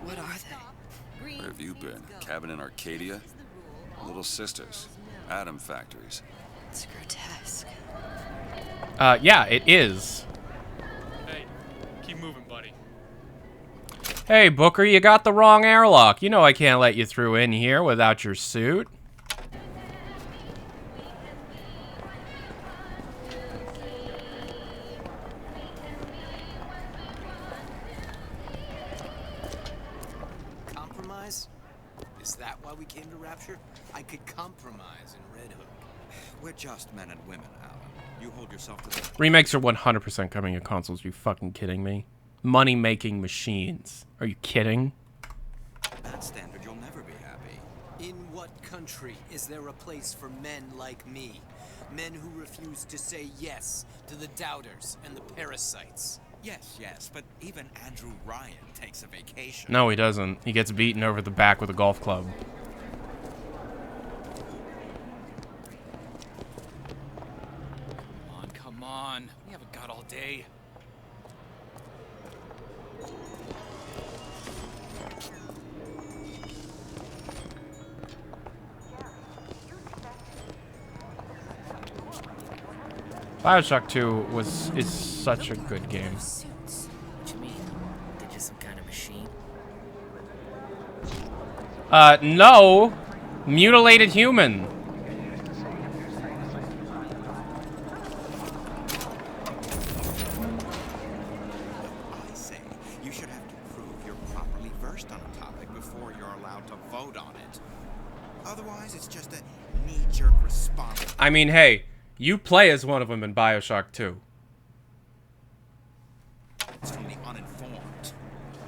[SPEAKER 3] What are they?
[SPEAKER 4] Where have you been? Cabin in Arcadia? Little sisters. Atom factories.
[SPEAKER 3] It's grotesque.
[SPEAKER 2] Yeah, it is.
[SPEAKER 16] Hey, keep moving, buddy.
[SPEAKER 2] Hey, Booker, you got the wrong airlock. You know I can't let you through in here without your suit.
[SPEAKER 13] Compromise? Is that why we came to Rapture? I could compromise in Red Hook.
[SPEAKER 10] We're just men and women, Alan. You hold yourself to the...
[SPEAKER 2] Remakes are 100% coming to consoles. You fucking kidding me? Money-making machines. Are you kidding?
[SPEAKER 10] That standard, you'll never be happy.
[SPEAKER 13] In what country is there a place for men like me? Men who refuse to say yes to the doubters and the parasites.
[SPEAKER 10] Yes, but even Andrew Ryan takes a vacation.
[SPEAKER 2] No, he doesn't. He gets beaten over the back with a golf club.
[SPEAKER 10] Come on. We haven't got all day.
[SPEAKER 2] Bioshock 2 is such a good game.
[SPEAKER 3] Suits. What you mean? They're just some kind of machine?
[SPEAKER 2] No! Mutilated human.
[SPEAKER 10] I say, you should have to prove you're properly versed on a topic before you're allowed to vote on it. Otherwise, it's just a knee-jerk response.
[SPEAKER 2] I mean, hey, you play as one of them in Bioshock 2.
[SPEAKER 10] It's from the uninformed.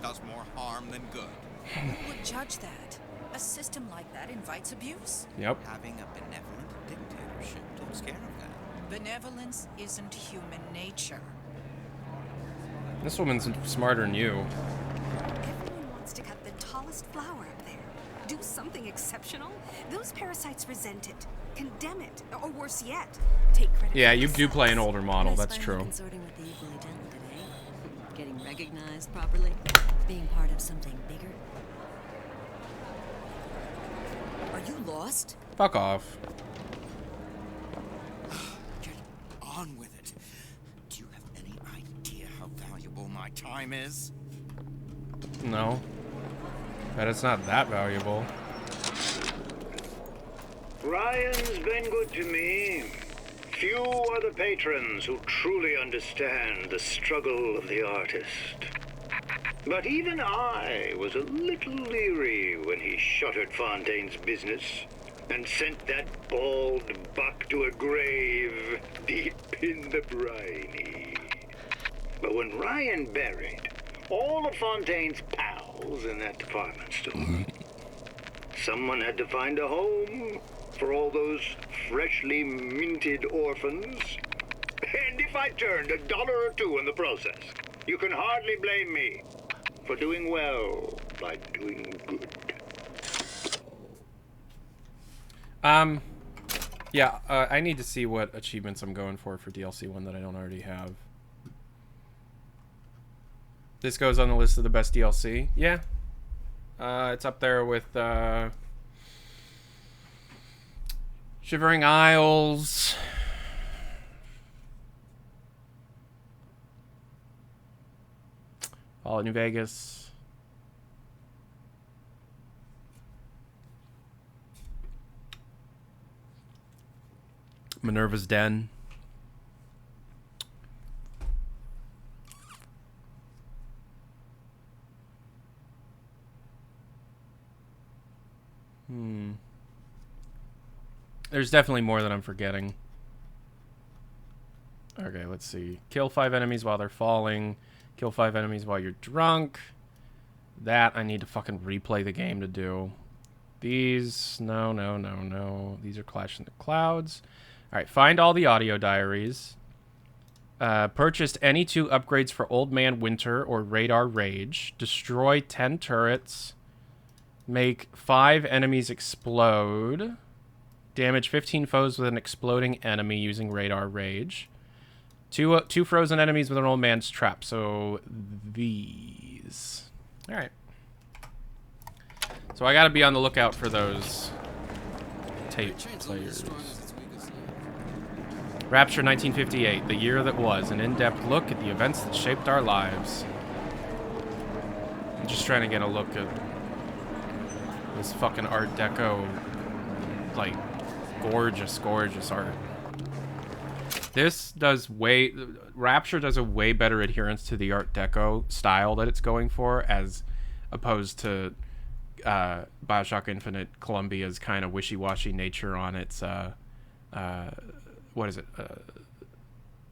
[SPEAKER 10] Does more harm than good.
[SPEAKER 14] Who would judge that? A system like that invites abuse.
[SPEAKER 2] Yep.
[SPEAKER 10] Having a benevolent dictatorship takes care of that.
[SPEAKER 14] Benevolence isn't human nature.
[SPEAKER 2] This woman's smarter than you.
[SPEAKER 11] Everyone wants to cut the tallest flower up there. Do something exceptional. Those parasites resent it, condemn it, or worse yet, take credit.
[SPEAKER 2] Yeah,
[SPEAKER 11] for
[SPEAKER 2] you do
[SPEAKER 11] themselves.
[SPEAKER 2] play an older model, that's true.
[SPEAKER 3] Consorting with the equally talented, eh? Getting recognized properly? Being part of something bigger? Are you lost?
[SPEAKER 2] Fuck off.
[SPEAKER 10] Get on with it. Do you have any idea how valuable my time is?
[SPEAKER 2] No. But it's not that valuable.
[SPEAKER 9] Ryan's been good to me. Few are the patrons who truly understand the struggle of the artist. But even I was a little leery when he shuttered Fontaine's business and sent that bald buck to a grave deep in the briny. But when Ryan buried all of Fontaine's pals in that department store, someone had to find a home for all those freshly minted orphans. And if I turned $1 or $2 in the process, you can hardly blame me for doing well by doing good.
[SPEAKER 2] Yeah, I need to see what achievements I'm going for DLC 1 that I don't already have. This goes on the list of the best DLC. Yeah. It's up there with Shivering Isles. Fallout New Vegas. Minerva's Den. There's definitely more that I'm forgetting. Okay, let's see. Kill 5 enemies while they're falling. Kill 5 enemies while you're drunk. That I need to fucking replay the game to do. These, no. These are Clash in the Clouds. Alright, find all the audio diaries. Purchased any 2 upgrades for Old Man Winter or Radar Rage. Destroy 10 turrets. Make 5 enemies explode. Damage 15 foes with an exploding enemy using Radar Rage. Two frozen enemies with an old man's trap. So these. All right. So I got to be on the lookout for those tape players. Rapture 1958, the year that was, an in-depth look at the events that shaped our lives. I'm just trying to get a look at this fucking Art Deco, like, gorgeous, gorgeous art. This does Rapture does a way better adherence to the Art Deco style that it's going for, as opposed to Bioshock Infinite, Columbia's kind of wishy-washy nature on its, what is it?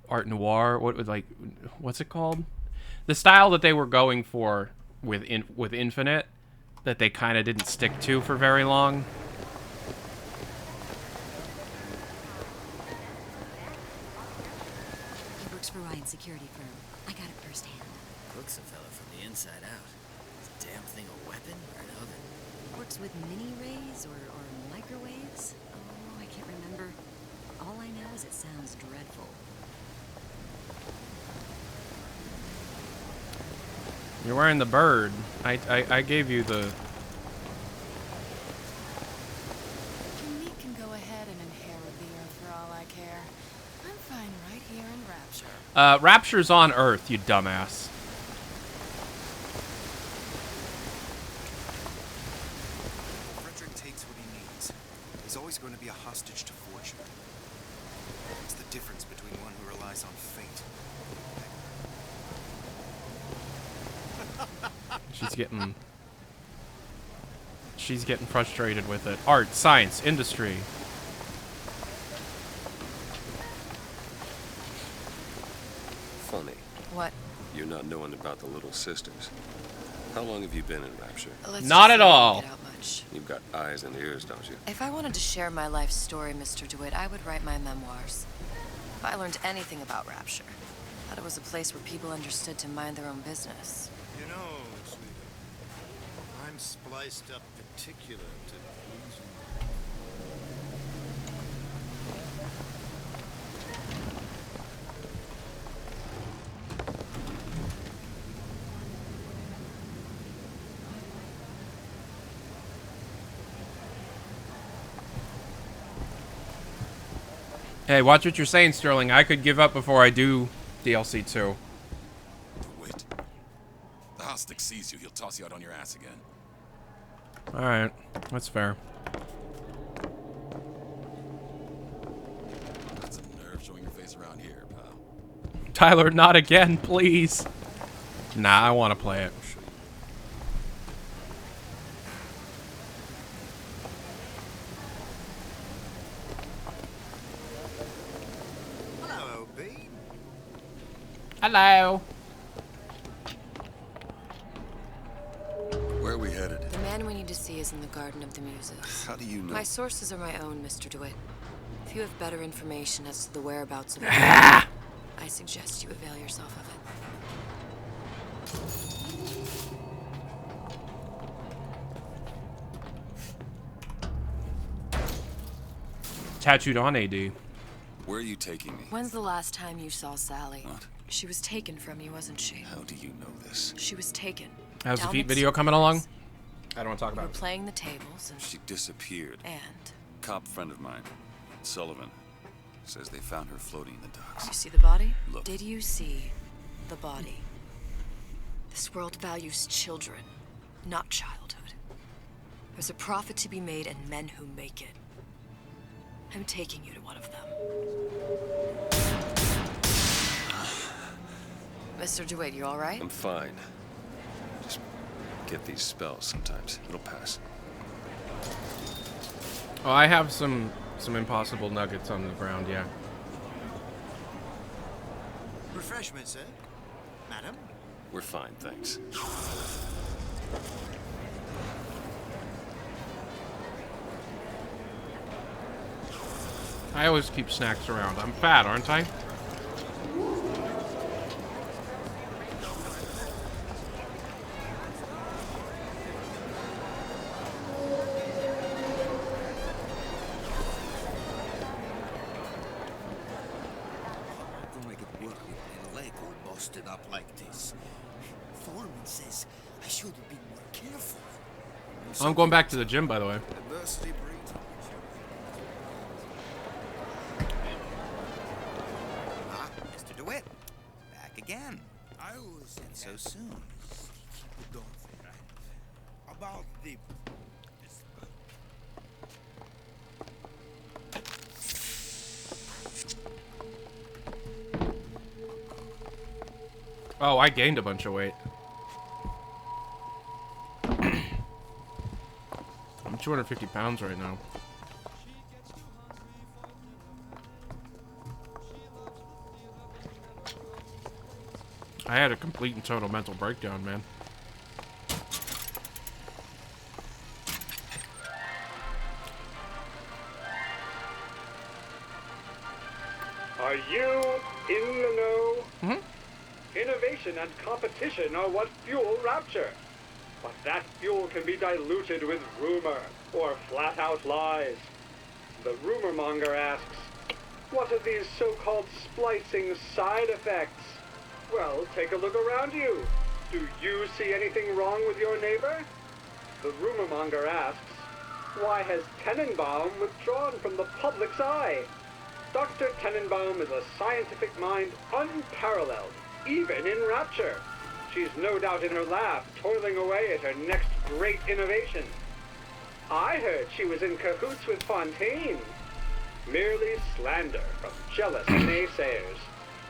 [SPEAKER 2] Art Noir? What's it called? The style that they were going for with Infinite, that they kind of didn't stick to for very long.
[SPEAKER 17] He works for Ryan's security firm. I got it firsthand.
[SPEAKER 18] Looks a fella from the inside out. Is the damn thing a weapon or an oven?
[SPEAKER 17] Works with mini rays or microwaves. Oh, I can't remember. All I know is it sounds dreadful.
[SPEAKER 2] You're wearing the bird. I gave you the...
[SPEAKER 3] Unique can go ahead and inherit the Earth for all I care. I'm fine right here in Rapture.
[SPEAKER 2] Rapture's on Earth, you dumbass.
[SPEAKER 10] Frederick takes what he needs. He's always going to be a hostage to fortune. It's the difference between one who relies on fate.
[SPEAKER 2] She's getting frustrated with it. Art, science, industry.
[SPEAKER 4] Funny.
[SPEAKER 3] What?
[SPEAKER 4] You're not knowing about the Little Sisters. How long have you been in Rapture?
[SPEAKER 2] Not at all.
[SPEAKER 3] Get out much.
[SPEAKER 4] You've got eyes and ears, don't you?
[SPEAKER 3] If I wanted to share my life story, Mr. DeWitt, I would write my memoirs. If I learned anything about Rapture, I thought it was a place where people understood to mind their own business.
[SPEAKER 15] You know, sweetie, I'm spliced up particular to please you.
[SPEAKER 2] Hey, watch what you're saying, Sterling. I could give up before I do DLC 2.
[SPEAKER 19] Wait. The Hostic sees you, he'll toss you out on your ass again.
[SPEAKER 2] Alright, that's fair.
[SPEAKER 19] Got some nerve showing your face around here, pal.
[SPEAKER 2] Tyler, not again, please. Nah, I want to play it.
[SPEAKER 15] Hello, B.
[SPEAKER 2] Hello.
[SPEAKER 4] Where are we headed?
[SPEAKER 3] The man we need to see is in the Garden of the Muses.
[SPEAKER 4] How do you know?
[SPEAKER 3] My sources are my own, Mr. DeWitt. If you have better information as to the whereabouts of the I suggest you avail yourself of it.
[SPEAKER 2] Tattooed on AD.
[SPEAKER 4] Where are you taking me?
[SPEAKER 3] When's the last time you saw Sally?
[SPEAKER 4] What?
[SPEAKER 3] She was taken from you, wasn't she?
[SPEAKER 4] How do you know this?
[SPEAKER 3] She was taken.
[SPEAKER 2] How's the
[SPEAKER 3] Down
[SPEAKER 2] feet
[SPEAKER 3] the
[SPEAKER 2] video coming along? I don't want to talk
[SPEAKER 3] We
[SPEAKER 2] about
[SPEAKER 3] were
[SPEAKER 2] it.
[SPEAKER 3] playing the tables and...
[SPEAKER 4] She disappeared.
[SPEAKER 3] And?
[SPEAKER 4] Cop friend of mine, Sullivan, says they found her floating in the docks.
[SPEAKER 3] You see the body?
[SPEAKER 4] Look.
[SPEAKER 3] Did you see the body? This world values children, not childhood. There's a profit to be made and men who make it. I'm taking you to one of them. Mr. DeWitt, you all right?
[SPEAKER 4] I'm fine. Just get these spells sometimes. It'll pass.
[SPEAKER 2] Oh, I have some impossible nuggets on the ground, yeah.
[SPEAKER 15] Refreshments, sir? Madam?
[SPEAKER 4] We're fine, thanks.
[SPEAKER 2] I always keep snacks around. I'm fat, aren't I?
[SPEAKER 18] Gonna get work with my leg all busted up like this. Foreman says I should be more careful.
[SPEAKER 2] I'm going back to the gym, by the way.
[SPEAKER 15] Adversity breeds.
[SPEAKER 10] again.
[SPEAKER 18] I was
[SPEAKER 10] And so soon.
[SPEAKER 18] about the
[SPEAKER 2] Oh, I gained a bunch of weight. I'm 250 pounds right now. I had a complete and total mental breakdown, man.
[SPEAKER 20] Are you in the know? Innovation and competition are what fuel Rapture. But that fuel can be diluted with rumor or flat-out lies. The rumor monger asks, what are these so-called splicing side effects? Well, take a look around you. Do you see anything wrong with your neighbor? The rumor monger asks, why has Tenenbaum withdrawn from the public's eye? Dr. Tenenbaum is a scientific mind unparalleled, even in Rapture. She's no doubt in her lab, toiling away at her next great innovation. I heard she was in cahoots with Fontaine. Merely slander from jealous naysayers.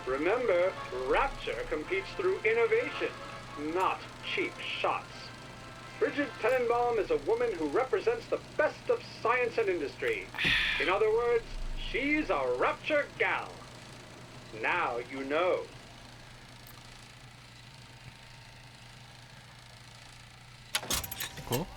[SPEAKER 20] Remember, Rapture competes through innovation, not cheap shots. Bridget Tenenbaum is a woman who represents the best of science and industry. In other words, she's a Rapture gal. Now you know.
[SPEAKER 2] Cool.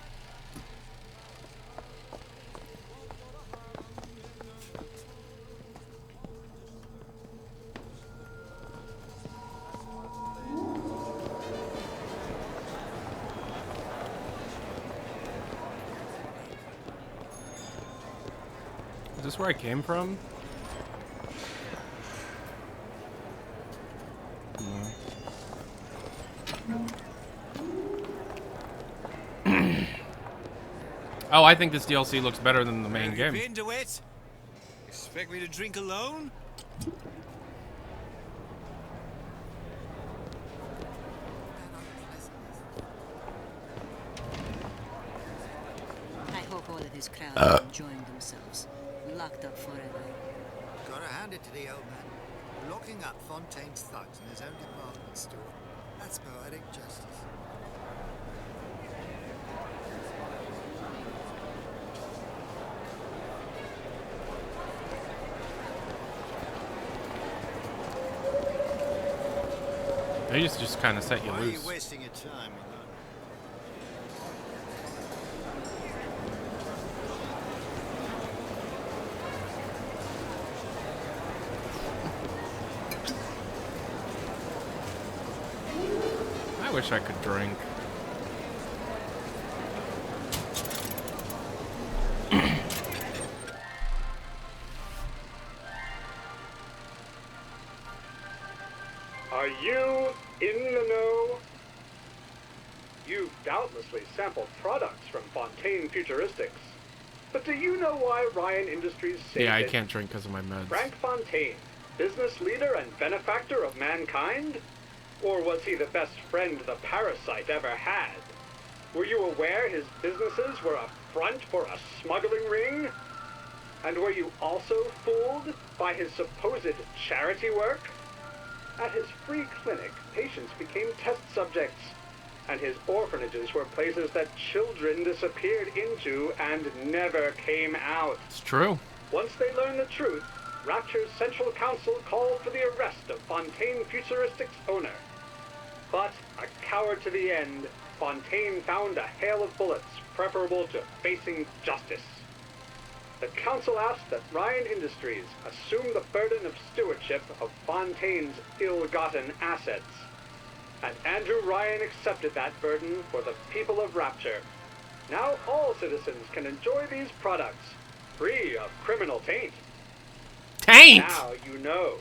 [SPEAKER 2] Is this where I came from? No. Oh, I think this DLC looks better than the main game.
[SPEAKER 13] Been to it? Expect me to drink alone?
[SPEAKER 17] I hope all of this crowd are enjoying themselves. Locked up forever.
[SPEAKER 15] Gotta hand it to the old man. Locking up Fontaine's thugs in his own department store. That's poetic justice.
[SPEAKER 2] They just kind of set you
[SPEAKER 15] Why are
[SPEAKER 2] loose.
[SPEAKER 15] you wasting your time?
[SPEAKER 2] I wish I could drink.
[SPEAKER 20] Are you in the know? You've doubtlessly sampled products from Fontaine Futuristics. But do you know why Ryan Industries saved
[SPEAKER 2] Yeah, I
[SPEAKER 20] it?
[SPEAKER 2] can't drink because of my meds.
[SPEAKER 20] Frank Fontaine, business leader and benefactor of mankind? Or was he the best friend the parasite ever had? Were you aware his businesses were a front for a smuggling ring? And were you also fooled by his supposed charity work? At his free clinic, patients became test subjects, and his orphanages were places that children disappeared into and never came out.
[SPEAKER 2] It's true.
[SPEAKER 20] Once they learned the truth, Rapture's Central Council called for the arrest of Fontaine Futuristics' owner. But, a coward to the end, Fontaine found a hail of bullets preferable to facing justice. The council asked that Ryan Industries assume the burden of stewardship of Fontaine's ill-gotten assets. And Andrew Ryan accepted that burden for the people of Rapture. Now all citizens can enjoy these products, free of criminal taint.
[SPEAKER 2] Taint!
[SPEAKER 20] Now you know.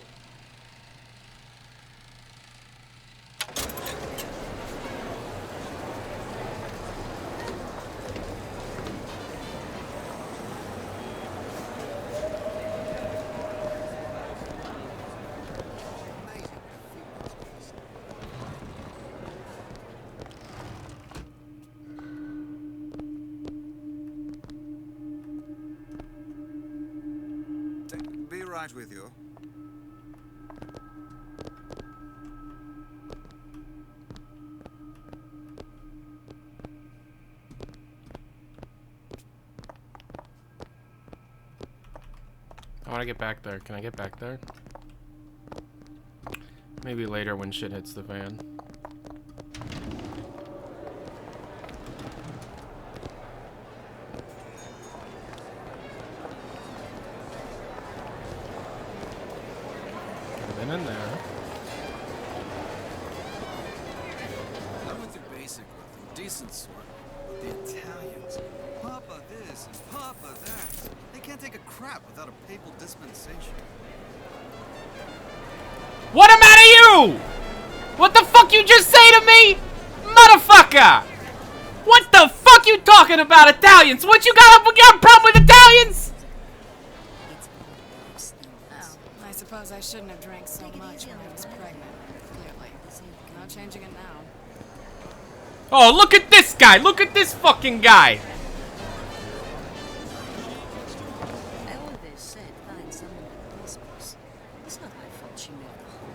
[SPEAKER 12] right with you.
[SPEAKER 2] I want to get back there. Can I get back there? Maybe later when shit hits the fan. Could have been in there.
[SPEAKER 21] I went through basic with them, decent sort. But the Italians, Papa this and Papa that. They can't take a crap without a papal dispensation.
[SPEAKER 2] What am out of you? What the fuck you just say to me? Motherfucker! What the fuck you talking about, Italians? What you got up with your problem with Italians?
[SPEAKER 11] Oh, I suppose I shouldn't have drank so much when I was pregnant. Clearly. Not changing it now.
[SPEAKER 2] Oh, look at this guy! Look at this fucking guy!
[SPEAKER 17] I always said find someone with whispers. It's not my fault she knew the whole.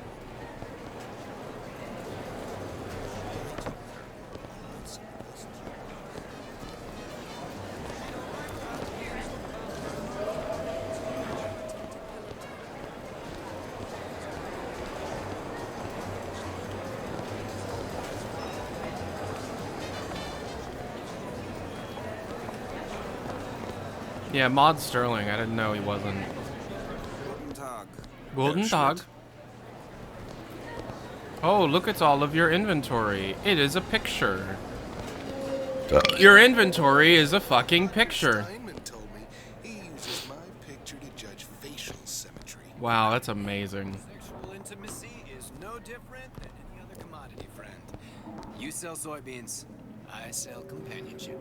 [SPEAKER 2] Yeah, Maud Sterling. I didn't know he wasn't. Guten Tag. Oh, look at all of your inventory. It is a picture. Your inventory is a fucking picture.
[SPEAKER 15] Told me he uses my picture to judge facial symmetry.
[SPEAKER 2] Wow, that's amazing.
[SPEAKER 13] Sexual intimacy is no different than any other commodity, friend. You sell soybeans, I sell companionship.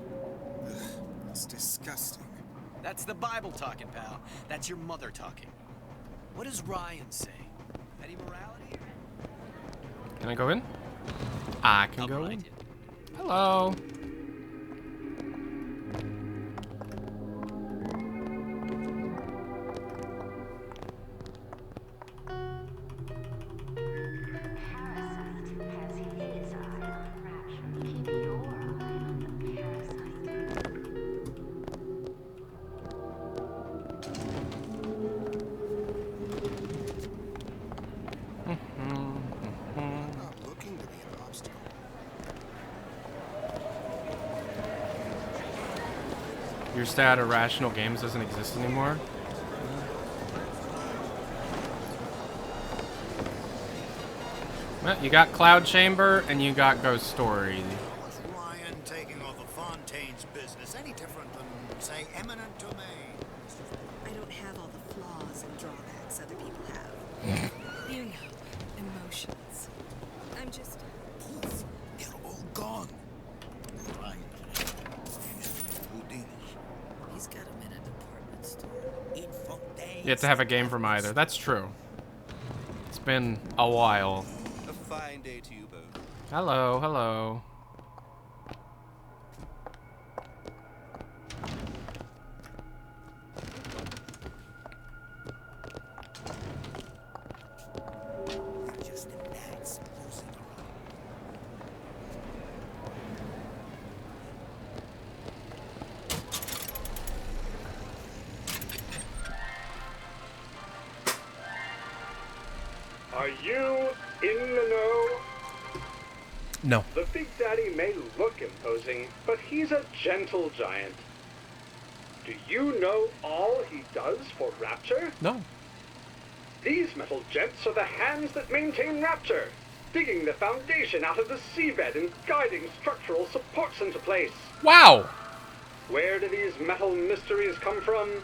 [SPEAKER 12] That's disgusting.
[SPEAKER 13] That's the Bible talking, pal. That's your mother talking. What does Ryan say? Any morality?
[SPEAKER 2] Can I go in? I can go in. Hello. Your stat of Rational Games doesn't exist anymore? Well, you got Cloud Chamber and you got Ghost Story.
[SPEAKER 18] Was Ryan taking over Fontaine's business any different than, say, eminent domain?
[SPEAKER 14] I don't have all the flaws and drawbacks other people have.
[SPEAKER 3] You know, emotions. I'm just...
[SPEAKER 18] They're all gone. Right. Houdini.
[SPEAKER 14] He's got him in a department store.
[SPEAKER 18] In Fontaine.
[SPEAKER 2] You have to have a game from either. That's true. It's been a while.
[SPEAKER 10] A fine day to you both.
[SPEAKER 2] Hello, hello.
[SPEAKER 18] Just imagine supposing
[SPEAKER 20] Are you in the know?
[SPEAKER 2] No.
[SPEAKER 20] The Big Daddy may look imposing, but he's a gentle giant. Do you know all he does for Rapture?
[SPEAKER 2] No.
[SPEAKER 20] These metal jets are the hands that maintain Rapture, digging the foundation out of the seabed and guiding structural supports into place.
[SPEAKER 2] Wow!
[SPEAKER 20] Where do these metal mysteries come from?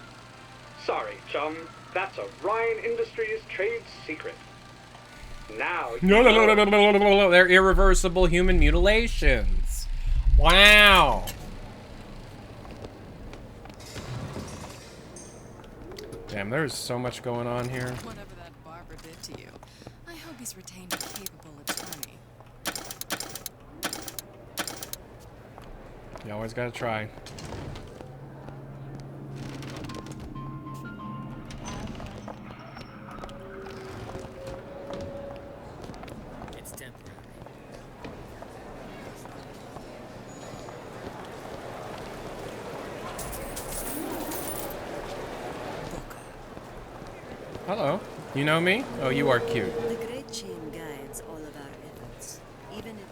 [SPEAKER 20] Sorry, chum. That's a Ryan Industries trade secret. Now
[SPEAKER 2] No, they're irreversible human mutilations. Wow. Damn, there's so much going on here.
[SPEAKER 3] Whatever that barber did to you, I hope he's retained a capable attorney.
[SPEAKER 2] You always gotta try. hello. You know me? Oh, you are cute.
[SPEAKER 17] The Great Chain guides all of our efforts, even if...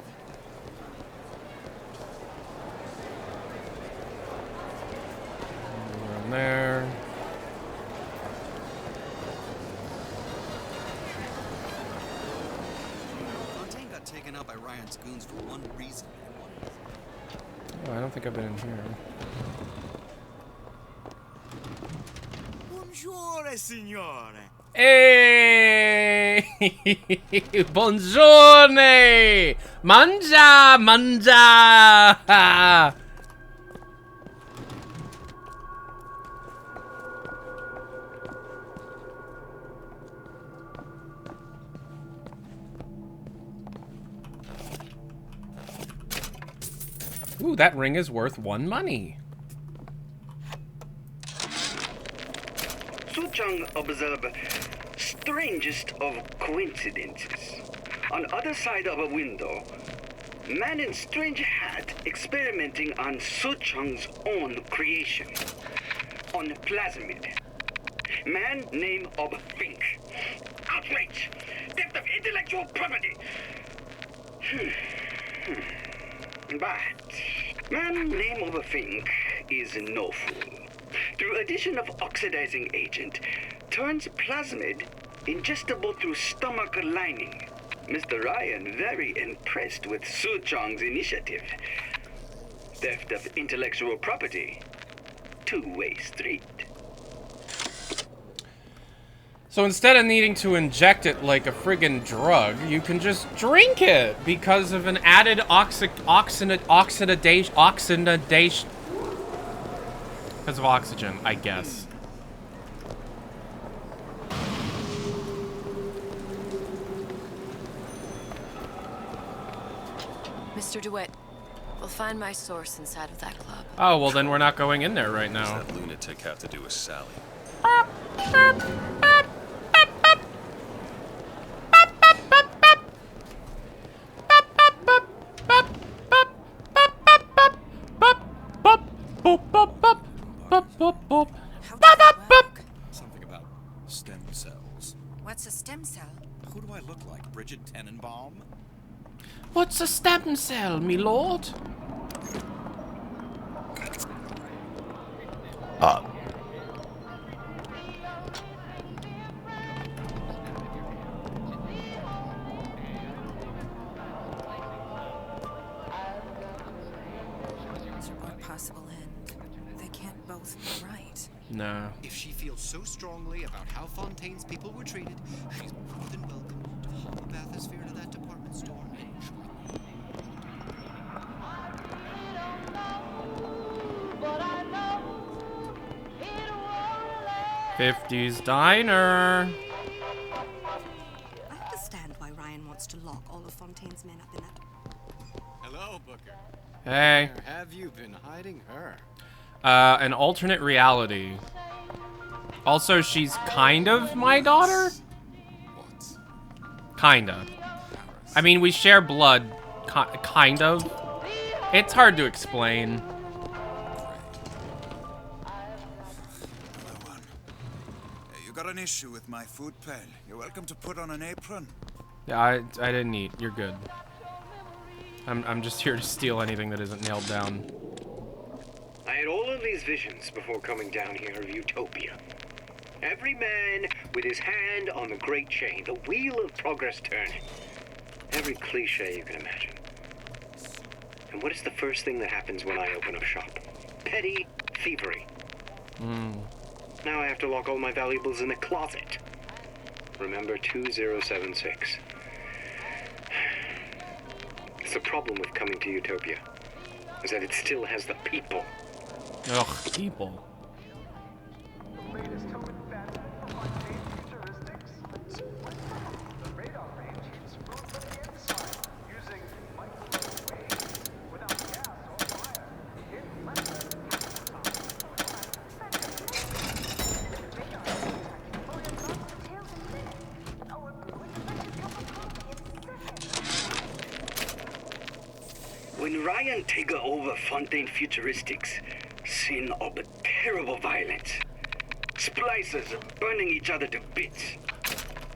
[SPEAKER 2] Around there.
[SPEAKER 21] Fontaine got taken out by Ryan's goons for one reason.
[SPEAKER 2] Oh, I don't think I've been in here.
[SPEAKER 10] Buongiorno, signore.
[SPEAKER 2] Hey! Buongiorno! Mangia! Mangia! Ooh, that ring is worth 1 money.
[SPEAKER 1] Suchang observe strangest of coincidences. On other side of a window, man in strange hat experimenting on Suchang's own creation. On plasmid. Man name of Fink. Outrage! Theft of intellectual property! But man name of Fink is no fool. Through addition of oxidizing agent, turns plasmid ingestible through stomach lining. Mr. Ryan very impressed with Suchong's initiative. Theft of intellectual property. Two-way street.
[SPEAKER 2] So instead of needing to inject it like a friggin' drug, you can just drink it because of an added oxidation. Because of oxygen, I guess.
[SPEAKER 3] Mr. DeWitt, we'll find my source inside of that club.
[SPEAKER 2] Oh, well then we're not going in there right now.
[SPEAKER 4] What does that lunatic have to do with Sally?
[SPEAKER 10] Something about stem cells.
[SPEAKER 14] What's a stem cell?
[SPEAKER 10] Who do I look like? Bridget Tenenbaum?
[SPEAKER 2] What's a stem cell, me lord?
[SPEAKER 14] To what possible end? They can't both be right.
[SPEAKER 2] No.
[SPEAKER 10] If she feels so strongly about how Fontaine's people were treated, she's more than welcome to haul the bathysphere to that department store.
[SPEAKER 2] 50s diner.
[SPEAKER 22] I understand why Ryan wants to lock all of Fontaine's men up in that.
[SPEAKER 21] Hello, Booker.
[SPEAKER 2] Hey.
[SPEAKER 21] Where have you been hiding her?
[SPEAKER 2] An alternate reality. Also, she's kind of my daughter? Kinda. I mean, we share blood. Kind of. It's hard to explain.
[SPEAKER 12] You got an issue with my food, pal? You're welcome to put on an apron.
[SPEAKER 2] Yeah, I didn't eat. You're good. I'm just here to steal anything that isn't nailed down.
[SPEAKER 1] I had all of these visions before coming down here of Utopia. Every man with his hand on the great chain, the wheel of progress turning. Every cliche you can imagine. And what is the first thing that happens when I open up shop? Petty thievery. Now I have to lock all my valuables in the closet. Remember 2076. It's the problem with coming to Utopia, is that it still has the people.
[SPEAKER 2] Ugh, people.
[SPEAKER 1] When Ryan take over Fontaine Futuristics, scene of a terrible violence.
[SPEAKER 6] splicers burning each other to bits.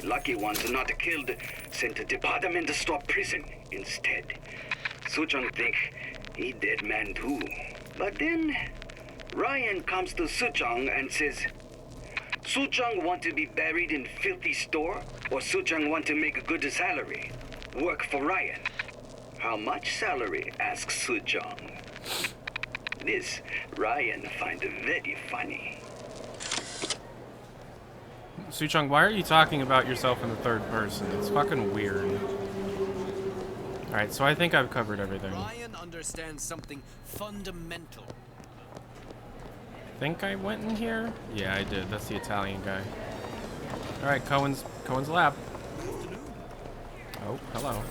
[SPEAKER 6] Lucky ones not killed, sent to department store prison instead. Suchong think he dead man too. But then Ryan comes to Suchong and says, Suchong want to be buried in filthy store, or Suchong want to make a good salary? Work for Ryan. How much salary? Asks Suchong. This Ryan find very funny.
[SPEAKER 2] Suchong, why are you talking about yourself in the third person? It's fucking weird. Alright, so I think I've covered everything.
[SPEAKER 13] Ryan understands something fundamental.
[SPEAKER 2] Think I went in here? Yeah, I did. That's the Italian guy. Alright, Cohen's lab. Oh, hello.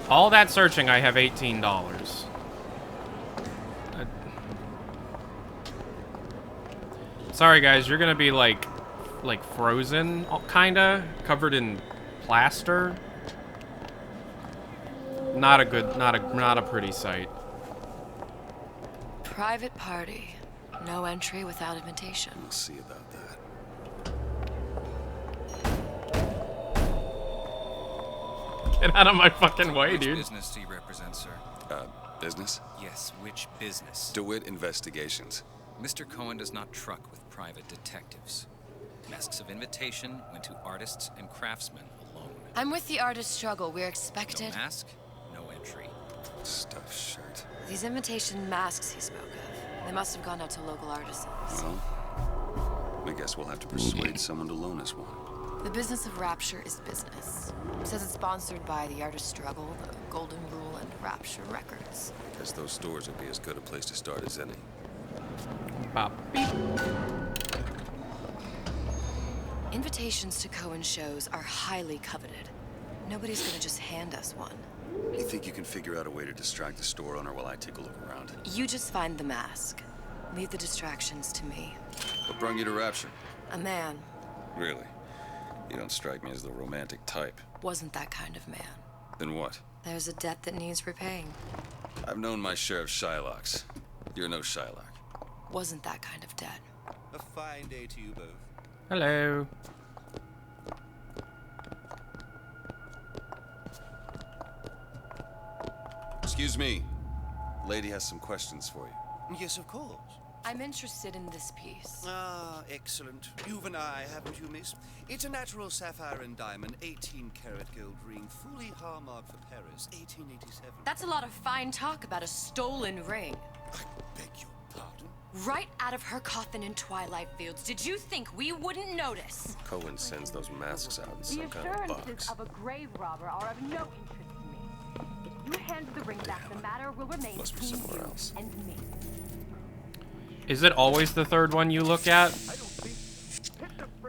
[SPEAKER 2] All that searching, I have $18. Sorry guys, you're gonna be like frozen, kinda, covered in plaster. Not a pretty sight.
[SPEAKER 3] Private party. No entry without invitation.
[SPEAKER 4] We'll see about that.
[SPEAKER 2] Get out of my fucking way,
[SPEAKER 10] Which
[SPEAKER 2] dude.
[SPEAKER 10] business do you represent, sir?
[SPEAKER 4] Business?
[SPEAKER 10] Yes, which business?
[SPEAKER 4] DeWitt Investigations.
[SPEAKER 10] Mr. Cohen does not truck with private detectives. Masks of invitation went to artists and craftsmen alone.
[SPEAKER 3] I'm with the artist struggle. We're expected.
[SPEAKER 10] No mask, no entry.
[SPEAKER 4] Stuffed shirt.
[SPEAKER 3] These invitation masks he spoke of, they must have gone out to local artisans.
[SPEAKER 4] Well, I guess we'll have to persuade someone to loan us one.
[SPEAKER 3] The business of Rapture is business. It says it's sponsored by the artist struggle, the Golden Rule, and Rapture Records.
[SPEAKER 4] Guess those stores would be as good a place to start as any.
[SPEAKER 2] Bop.
[SPEAKER 3] Invitations to Cohen shows are highly coveted. Nobody's gonna just hand us one.
[SPEAKER 4] You think you can figure out a way to distract the store owner while I take a look around?
[SPEAKER 3] You just find the mask. Leave the distractions to me.
[SPEAKER 4] What brought you to Rapture?
[SPEAKER 3] A man.
[SPEAKER 4] Really? You don't strike me as the romantic type.
[SPEAKER 3] Wasn't that kind of man.
[SPEAKER 4] Then what?
[SPEAKER 3] There's a debt that needs repaying.
[SPEAKER 4] I've known my share of Shylocks. You're no Shylock.
[SPEAKER 3] Wasn't that kind of debt.
[SPEAKER 10] A fine day to you both.
[SPEAKER 2] Hello.
[SPEAKER 4] Excuse me. Lady has some questions for you.
[SPEAKER 18] Yes, of course.
[SPEAKER 3] I'm interested in this piece.
[SPEAKER 18] Ah, excellent. You've an eye, haven't you, miss? It's a natural sapphire and diamond, 18-karat gold ring, fully hallmarked for Paris, 1887.
[SPEAKER 3] That's a lot of fine talk about a stolen ring.
[SPEAKER 18] I beg your pardon?
[SPEAKER 3] Right out of her coffin in Twilight Fields. Did you think we wouldn't notice?
[SPEAKER 4] Cohen sends those masks out in
[SPEAKER 7] The
[SPEAKER 4] some kind of
[SPEAKER 7] assurances
[SPEAKER 4] box.
[SPEAKER 7] of a grave robber are of no interest to me. If you hand the ring back, the matter will remain
[SPEAKER 4] Must be
[SPEAKER 7] between
[SPEAKER 4] somewhere
[SPEAKER 7] you
[SPEAKER 4] else.
[SPEAKER 7] and me.
[SPEAKER 2] Is it always the third one you look at?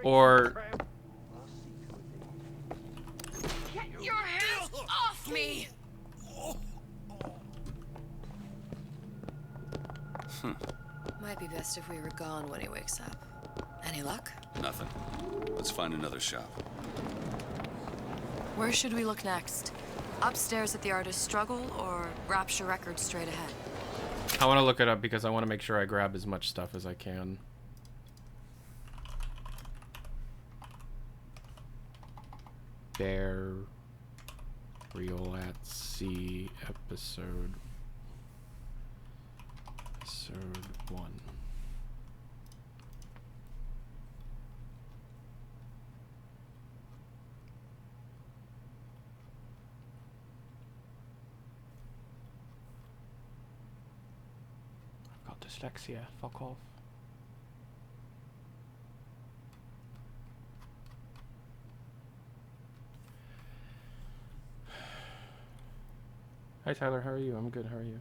[SPEAKER 2] Or...
[SPEAKER 3] Get your hands off me! Might be best if we were gone when he wakes up. Any luck?
[SPEAKER 4] Nothing. Let's find another shop.
[SPEAKER 3] Where should we look next? Upstairs at the Artist Struggle or Rapture Records straight ahead?
[SPEAKER 2] I want to look it up because I want to make sure I grab as much stuff as I can. Bear Real at Sea episode 1. I've got dyslexia, fuck off. Hi Tyler, how are you? I'm good, how are you?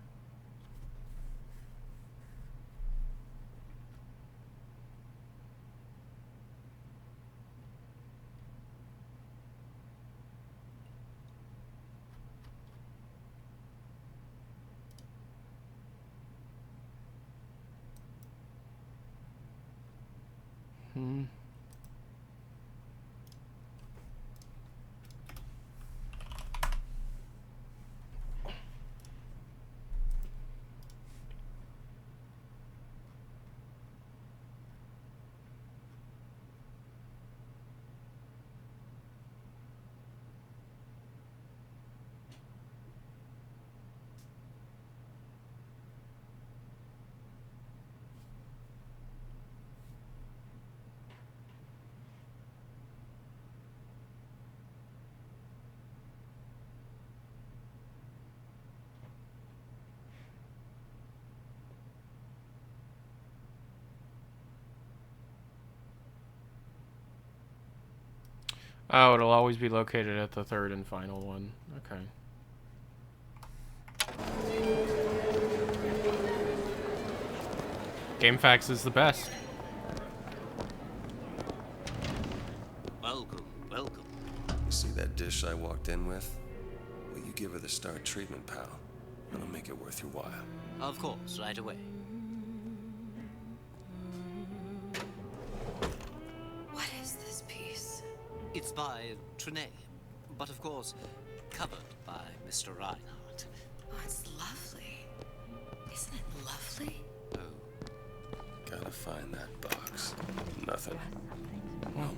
[SPEAKER 2] Oh, it'll always be located at the third and final one. Okay. GameFAQs is the best.
[SPEAKER 4] Welcome, welcome. You see that dish I walked in with? Well, you give her the star treatment, pal. It'll make it worth your while.
[SPEAKER 5] Of course, right away.
[SPEAKER 3] What is this piece?
[SPEAKER 5] It's by Trine, but of course, covered by Mr. Reinhardt.
[SPEAKER 3] Oh, it's lovely. Isn't it lovely?
[SPEAKER 4] Gotta find that box. Nothing. Well,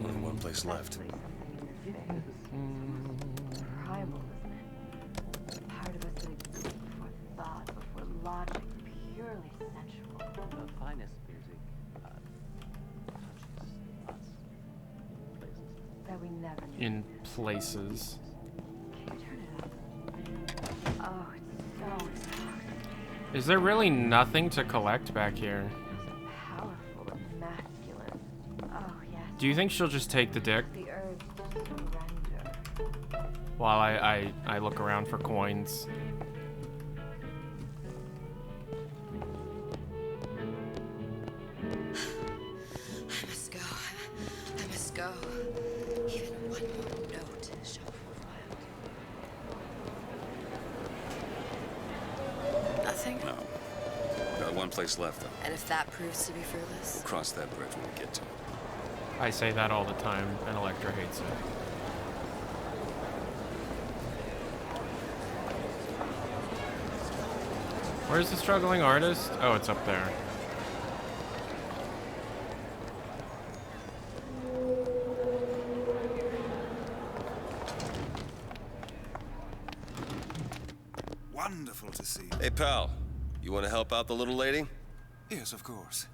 [SPEAKER 4] only one place left.
[SPEAKER 7] Primal, isn't it? Part of us that exists before thought, before logic, purely sensual.
[SPEAKER 5] The finest music touches us in places.
[SPEAKER 7] That we never knew.
[SPEAKER 2] In places.
[SPEAKER 7] Can you turn it up? Oh, it's so intoxicating.
[SPEAKER 2] Is there really nothing to collect back here?
[SPEAKER 7] Powerful and masculine. Oh, yes.
[SPEAKER 2] Do you think she'll just take the dick
[SPEAKER 7] The urge to surrender.
[SPEAKER 2] while I look around for coins?
[SPEAKER 3] I must go. I must go. Even one more note shall prove my Nothing?
[SPEAKER 4] No. Got one place left, though.
[SPEAKER 3] And if that proves to be fruitless?
[SPEAKER 4] We'll cross that bridge when we get to it.
[SPEAKER 2] I say that all the time, and Electra hates it. Where's the struggling artist? Oh, it's up there.
[SPEAKER 12] Wonderful to see.
[SPEAKER 4] Hey, pal. You want to help out the little lady?
[SPEAKER 12] Yes, of course.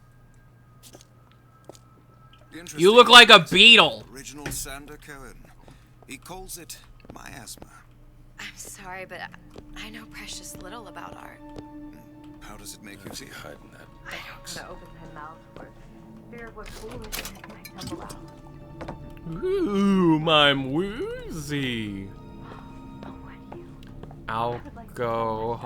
[SPEAKER 2] You look like a beetle.
[SPEAKER 12] Original Sander Cohen. He calls it miasma.
[SPEAKER 3] I'm sorry, but I know precious little about art.
[SPEAKER 12] How does it make you feel?
[SPEAKER 4] Hiding that
[SPEAKER 7] I don't want to open my mouth for fear of what foolishness might tumble out.
[SPEAKER 2] Ooh, I'm woozy. Alcohol.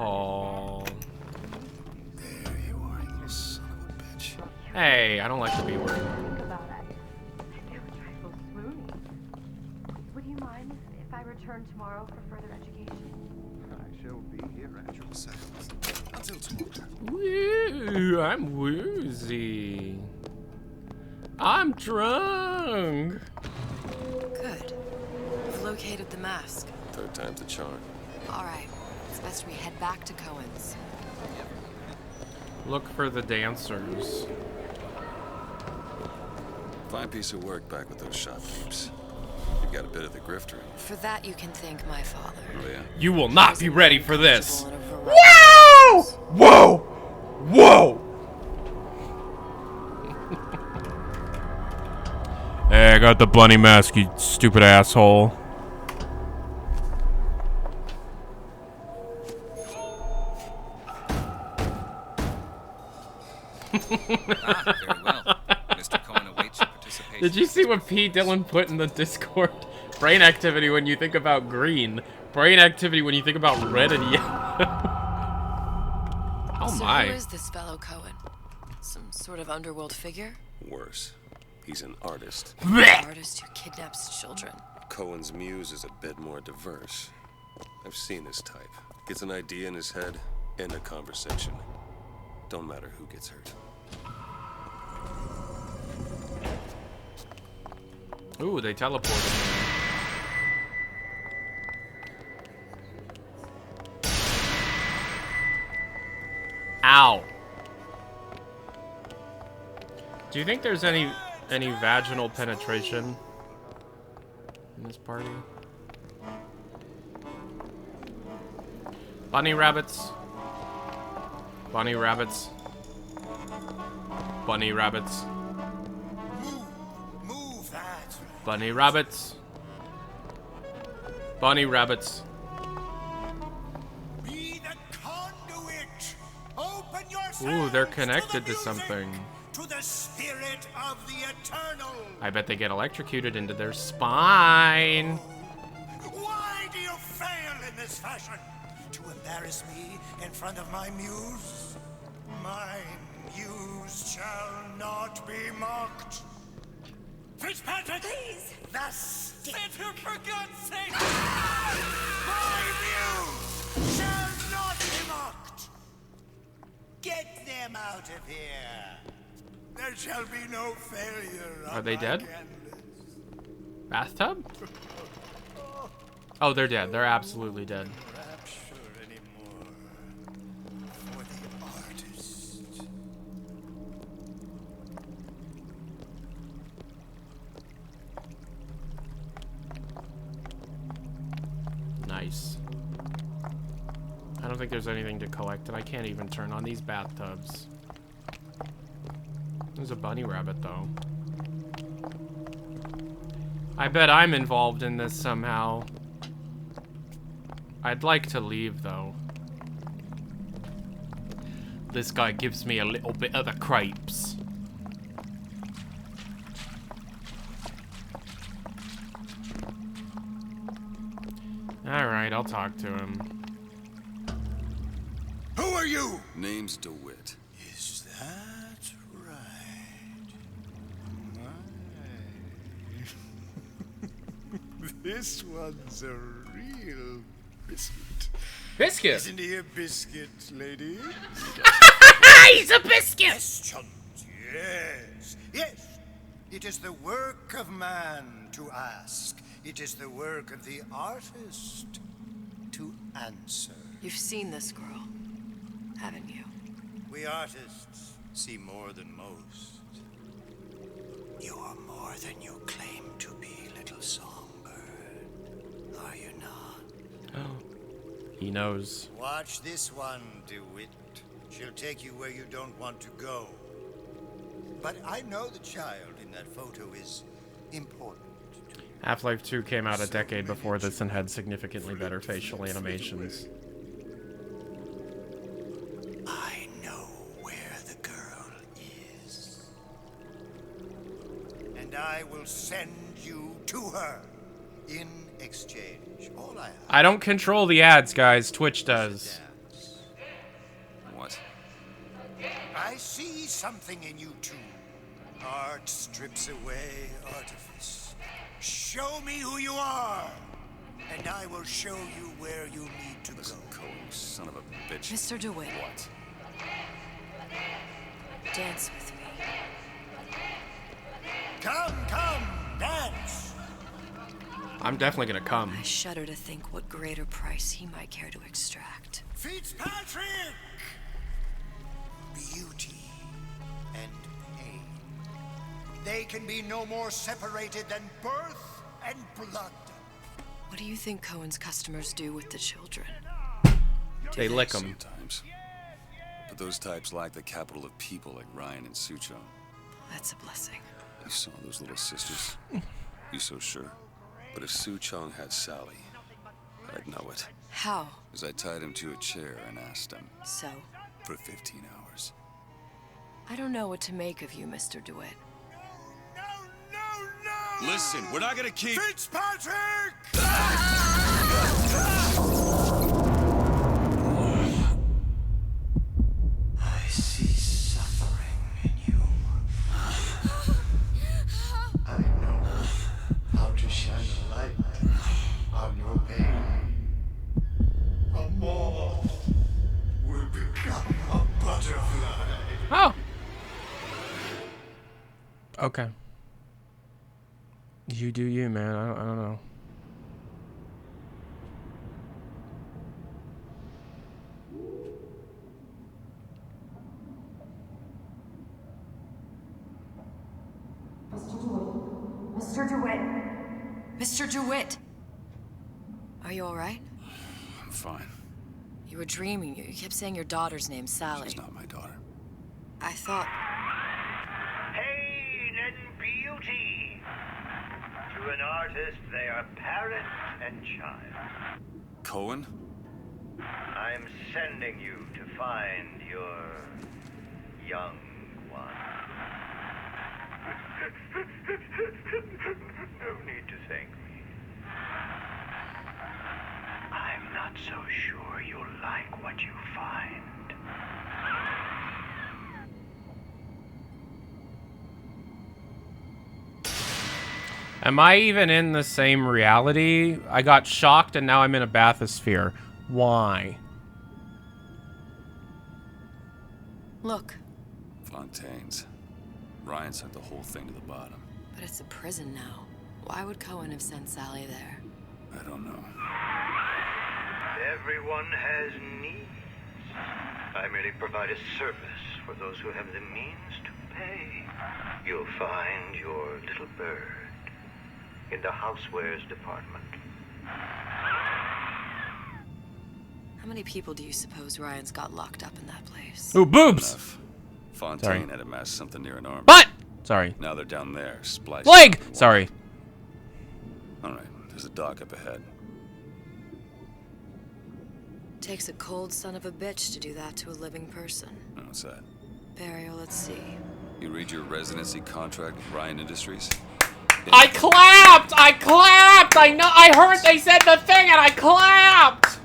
[SPEAKER 12] There you are, you son of a bitch.
[SPEAKER 2] Hey, I don't like the B word.
[SPEAKER 7] Think about it. I feel a trifle swoony. Would you mind if I return tomorrow for further education?
[SPEAKER 12] I shall be here at your service. Until tomorrow.
[SPEAKER 2] Woo, I'm woozy. I'm drunk.
[SPEAKER 3] Good. You've located the mask.
[SPEAKER 4] Third time's a charm.
[SPEAKER 3] All right. It's best we head back to Cohen's.
[SPEAKER 2] Look for the dancers.
[SPEAKER 4] Fine piece of work back with those shot tapes. You've got a bit of the grifter in you.
[SPEAKER 3] For that, you can thank my father.
[SPEAKER 4] Oh, yeah?
[SPEAKER 2] You will not be ready for this. Whoa! Whoa! Whoa! Hey, I got the bunny mask, you stupid asshole.
[SPEAKER 10] Very well. Mr. Cohen awaits your participation.
[SPEAKER 2] Did you see what P. Dillon put in the Discord? Brain activity when you think about green. Brain activity when you think about red and yellow. Oh
[SPEAKER 3] So
[SPEAKER 2] my.
[SPEAKER 3] who is this fellow Cohen? Some sort of underworld figure?
[SPEAKER 4] Worse. He's an artist.
[SPEAKER 3] An artist who kidnaps children.
[SPEAKER 4] Cohen's muse is a bit more diverse. I've seen this type. Gets an idea in his head, end a conversation. Don't matter who gets hurt.
[SPEAKER 2] Ooh, they teleported. Ow. Do you think there's any vaginal penetration in this party? Bunny rabbits. Bunny rabbits. Bunny rabbits.
[SPEAKER 18] Move that.
[SPEAKER 2] Bunny rabbits. Bunny rabbits.
[SPEAKER 18] Be the conduit. Open yourself.
[SPEAKER 2] Ooh, they're connected to something.
[SPEAKER 8] to the spirit of the eternal.
[SPEAKER 2] I bet they get electrocuted into their spine.
[SPEAKER 8] Why do you fail in this fashion? To embarrass me in front of my muse? My muse shall not be mocked. Fitzpatrick!
[SPEAKER 14] Please!
[SPEAKER 8] The stick!
[SPEAKER 13] For God's sake!
[SPEAKER 8] My muse shall not be mocked! Get them out of here! There shall be no failure.
[SPEAKER 2] Are they dead? Bathtub? Oh, they're dead. They're absolutely dead.
[SPEAKER 8] For the artist.
[SPEAKER 2] Nice. I don't think there's anything to collect, and I can't even turn on these bathtubs. There's a bunny rabbit, though. I bet I'm involved in this somehow. I'd like to leave, though. This guy gives me a little bit of the crepes. Alright, I'll talk to him.
[SPEAKER 8] Who are you?
[SPEAKER 19] Name's DeWitt.
[SPEAKER 8] Is that right? This one's a real biscuit.
[SPEAKER 2] Biscuit?
[SPEAKER 8] Isn't he a biscuit, lady?
[SPEAKER 2] He's a biscuit!
[SPEAKER 8] Questions, yes. Yes. It is the work of man to ask. It is the work of the artist to answer.
[SPEAKER 3] You've seen this girl, haven't you?
[SPEAKER 8] We artists see more than most. You are more than you claim to be, little songbird. Are you not?
[SPEAKER 2] Oh, he knows.
[SPEAKER 8] Watch this one, DeWitt. She'll take you where you don't want to go. But I know the child in that photo is important.
[SPEAKER 2] Half-Life 2 came out a decade before this and had significantly better facial animations.
[SPEAKER 8] I know where the girl is. And I will send you to her in exchange. All I have.
[SPEAKER 2] I don't control the ads, guys. Twitch does.
[SPEAKER 19] What?
[SPEAKER 8] I see something in you too. Art strips away artifice. Show me who you are, and I will show you where you need to go.
[SPEAKER 19] Cohen, son of a bitch.
[SPEAKER 3] Mr. DeWitt.
[SPEAKER 19] What?
[SPEAKER 3] Dance with me.
[SPEAKER 8] Come, dance.
[SPEAKER 2] I'm definitely gonna come.
[SPEAKER 3] I shudder to think what greater price he might care to extract.
[SPEAKER 8] Fitzpatrick! Beauty and pain. They can be no more separated than birth and blood.
[SPEAKER 3] What do you think Cohen's customers do with the children?
[SPEAKER 2] They lick them.
[SPEAKER 19] Sometimes. But those types lack the capital of people like Ryan and Sucho.
[SPEAKER 3] That's a blessing.
[SPEAKER 19] You saw those little sisters? You so sure? But if Su Chong had Sally, I'd know it.
[SPEAKER 3] How?
[SPEAKER 19] As I tied him to a chair and asked him.
[SPEAKER 3] So?
[SPEAKER 19] For 15 hours.
[SPEAKER 3] I don't know what to make of you, Mr. DeWitt.
[SPEAKER 19] Listen, we're not gonna keep...
[SPEAKER 8] Fitzpatrick! I see suffering in you. I know how to shine a light on your pain. A moth will become a butterfly.
[SPEAKER 2] Oh. Okay. You do you, man. I don't know.
[SPEAKER 3] Mr. DeWitt. Mr. DeWitt. Are you all right?
[SPEAKER 19] I'm fine.
[SPEAKER 3] You were dreaming. You kept saying your daughter's name, Sally.
[SPEAKER 19] She's not my daughter.
[SPEAKER 3] I thought...
[SPEAKER 16] Pain and beauty. To an artist, they are parent and child.
[SPEAKER 19] Cohen?
[SPEAKER 16] I'm sending you to find your young one. No need to thank me. I'm not so sure you'll like what you find.
[SPEAKER 2] Am I even in the same reality? I got shocked and now I'm in a bathysphere. Why?
[SPEAKER 3] Look.
[SPEAKER 19] Fontaine's. Ryan sent the whole thing to the bottom.
[SPEAKER 3] But it's a prison now. Why would Cohen have sent Sally there?
[SPEAKER 19] I don't know.
[SPEAKER 16] Everyone has needs. I merely provide a service for those who have the means to pay. You'll find your little bird in the housewares department.
[SPEAKER 3] How many people do you suppose Ryan's got locked up in that place?
[SPEAKER 2] Ooh, boobs!
[SPEAKER 19] Enough. Fontaine
[SPEAKER 2] Sorry.
[SPEAKER 19] had amassed something near an arm.
[SPEAKER 2] Butt! Sorry.
[SPEAKER 19] Now they're down there, spliced.
[SPEAKER 2] Leg! Sorry.
[SPEAKER 19] Alright, there's a dock up ahead.
[SPEAKER 3] Takes a cold son of a bitch to do that to a living person.
[SPEAKER 19] What's that?
[SPEAKER 3] Burial, let's see.
[SPEAKER 19] You read your residency contract with Ryan Industries?
[SPEAKER 2] I clapped! I clapped! I know. I heard they said the thing and I clapped!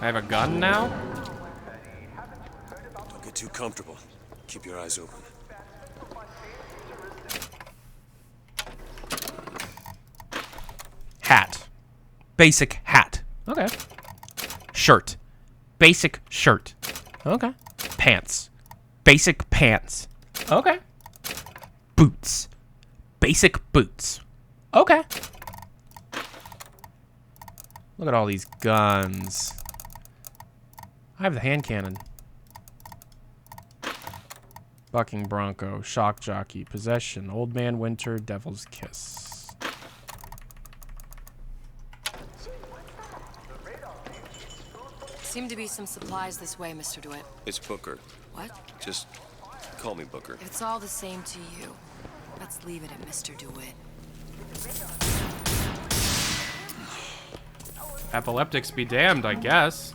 [SPEAKER 2] I have a gun now?
[SPEAKER 4] Don't get too comfortable. Keep your eyes open.
[SPEAKER 2] Hat. Basic hat. Okay. Shirt. Basic shirt. Okay. Pants. Basic pants. Okay. Boots. Basic boots. Okay. Look at all these guns. I have the hand cannon. Bucking Bronco, Shock Jockey, Possession, Old Man Winter, Devil's Kiss.
[SPEAKER 3] Seem to be some supplies this way, Mr. DeWitt.
[SPEAKER 19] It's Booker.
[SPEAKER 3] What?
[SPEAKER 19] Just call me Booker.
[SPEAKER 3] If it's all the same to you, let's leave it at Mr. DeWitt.
[SPEAKER 2] Epileptics be damned, I guess.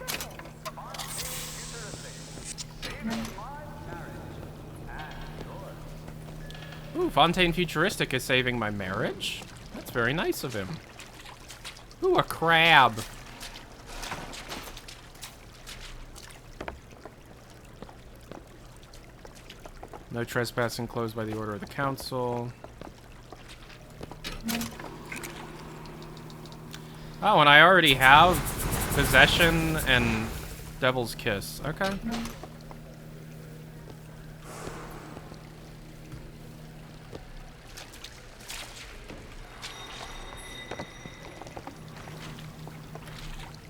[SPEAKER 2] Ooh, Fontaine Futuristic is saving my marriage? That's very nice of him. Ooh, a crab. No trespassing closed by the order of the council. Oh, and I already have Possession and Devil's Kiss. Okay.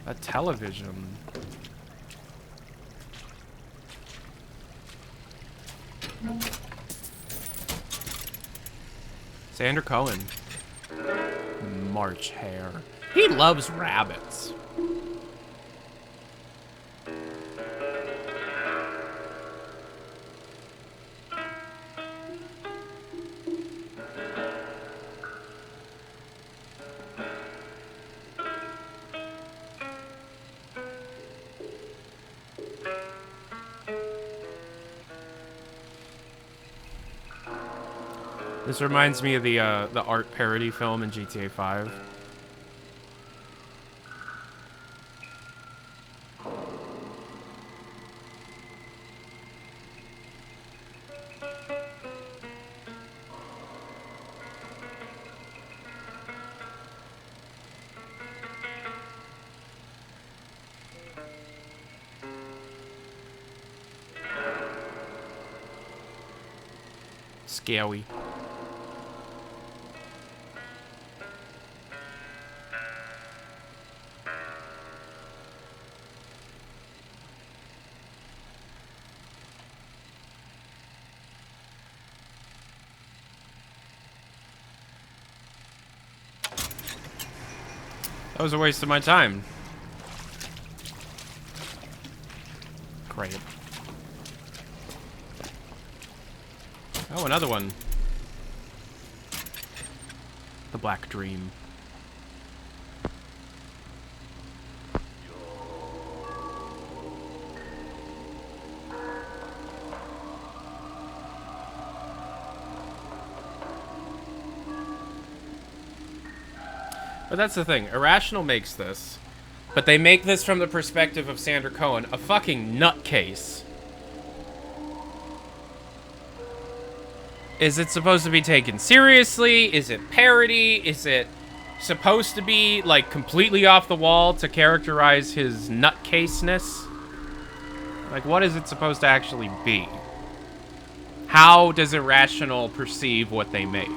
[SPEAKER 2] A television. Sander Cohen. March Hare. He loves rabbits. This reminds me of the art parody film in GTA 5. Scary. That was a waste of my time. Great. Oh, another one. The Black Dream. But that's the thing. Irrational makes this, but they make this from the perspective of Sandra Cohen, a fucking nutcase. Is it supposed to be taken seriously? Is it parody? Is it supposed to be, like, completely off the wall to characterize his nutcaseness? Like, what is it supposed to actually be? How does Irrational perceive what they made?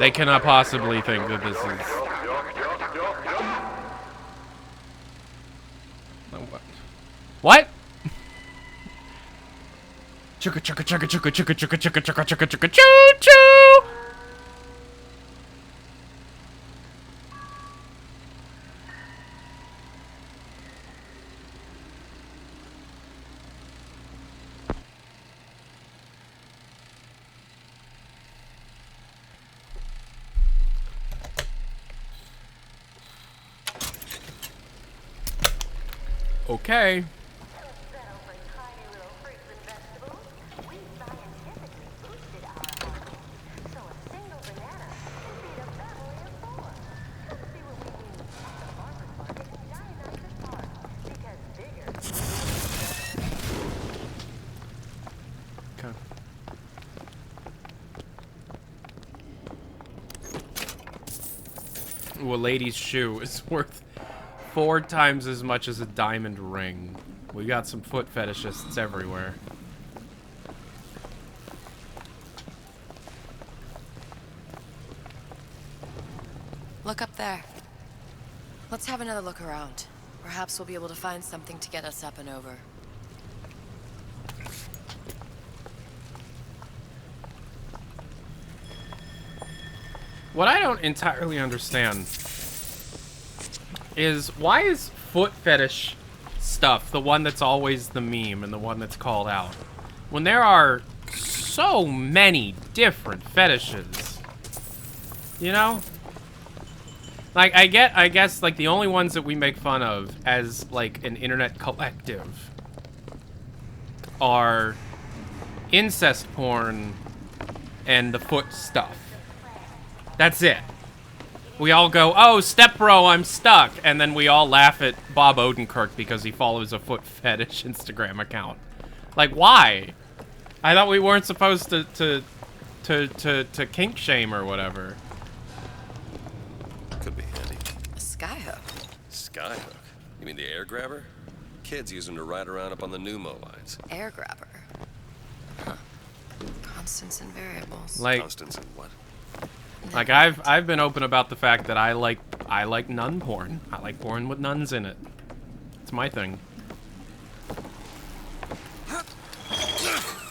[SPEAKER 2] They cannot possibly think that this is... What? Chugga chugga chugga chugga chugga chugga chugga chugga chugga chugga choo choo! Okay. Ooh, a lady's shoe is worth 4 times as much as a diamond ring. We got some foot fetishists everywhere.
[SPEAKER 3] Look up there. Let's have another look around. Perhaps we'll be able to find something to get us up and over.
[SPEAKER 2] What I don't entirely understand is why is foot fetish stuff the one that's always the meme and the one that's called out when there are so many different fetishes, you know? Like, I guess like the only ones that we make fun of as like an internet collective are incest porn and the foot stuff. That's it. We all go, oh, step bro, I'm stuck. And then we all laugh at Bob Odenkirk because he follows a foot fetish Instagram account. Like, why? I thought we weren't supposed to kink shame or whatever.
[SPEAKER 19] Could be handy.
[SPEAKER 3] A skyhook.
[SPEAKER 19] Skyhook? You mean the air grabber? Kids use them to ride around up on the pneumo lines.
[SPEAKER 3] Air grabber. Huh. Constants and variables.
[SPEAKER 2] Like,
[SPEAKER 19] Constants and what?
[SPEAKER 2] Like I've been open about the fact that I like nun porn. I like porn with nuns in it. It's my thing.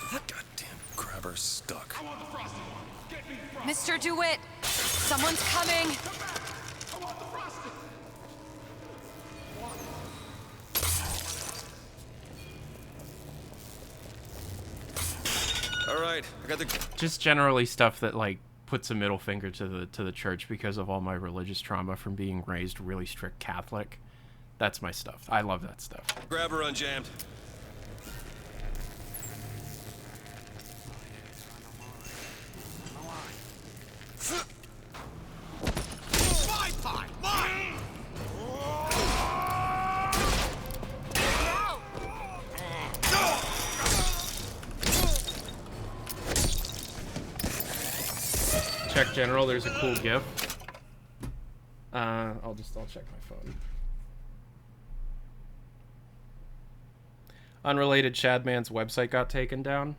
[SPEAKER 19] Goddamn grabber stuck.
[SPEAKER 3] Mr. DeWitt, someone's coming.
[SPEAKER 19] All right, I got the.
[SPEAKER 2] Just generally stuff that like puts a middle finger to the church because of all my religious trauma from being raised really strict Catholic. That's my stuff. I love that stuff.
[SPEAKER 19] Grabber unjammed.
[SPEAKER 8] My pie! Mine!
[SPEAKER 2] Check general, there's a cool GIF. I'll check my phone. Unrelated, Shadman's website got taken down.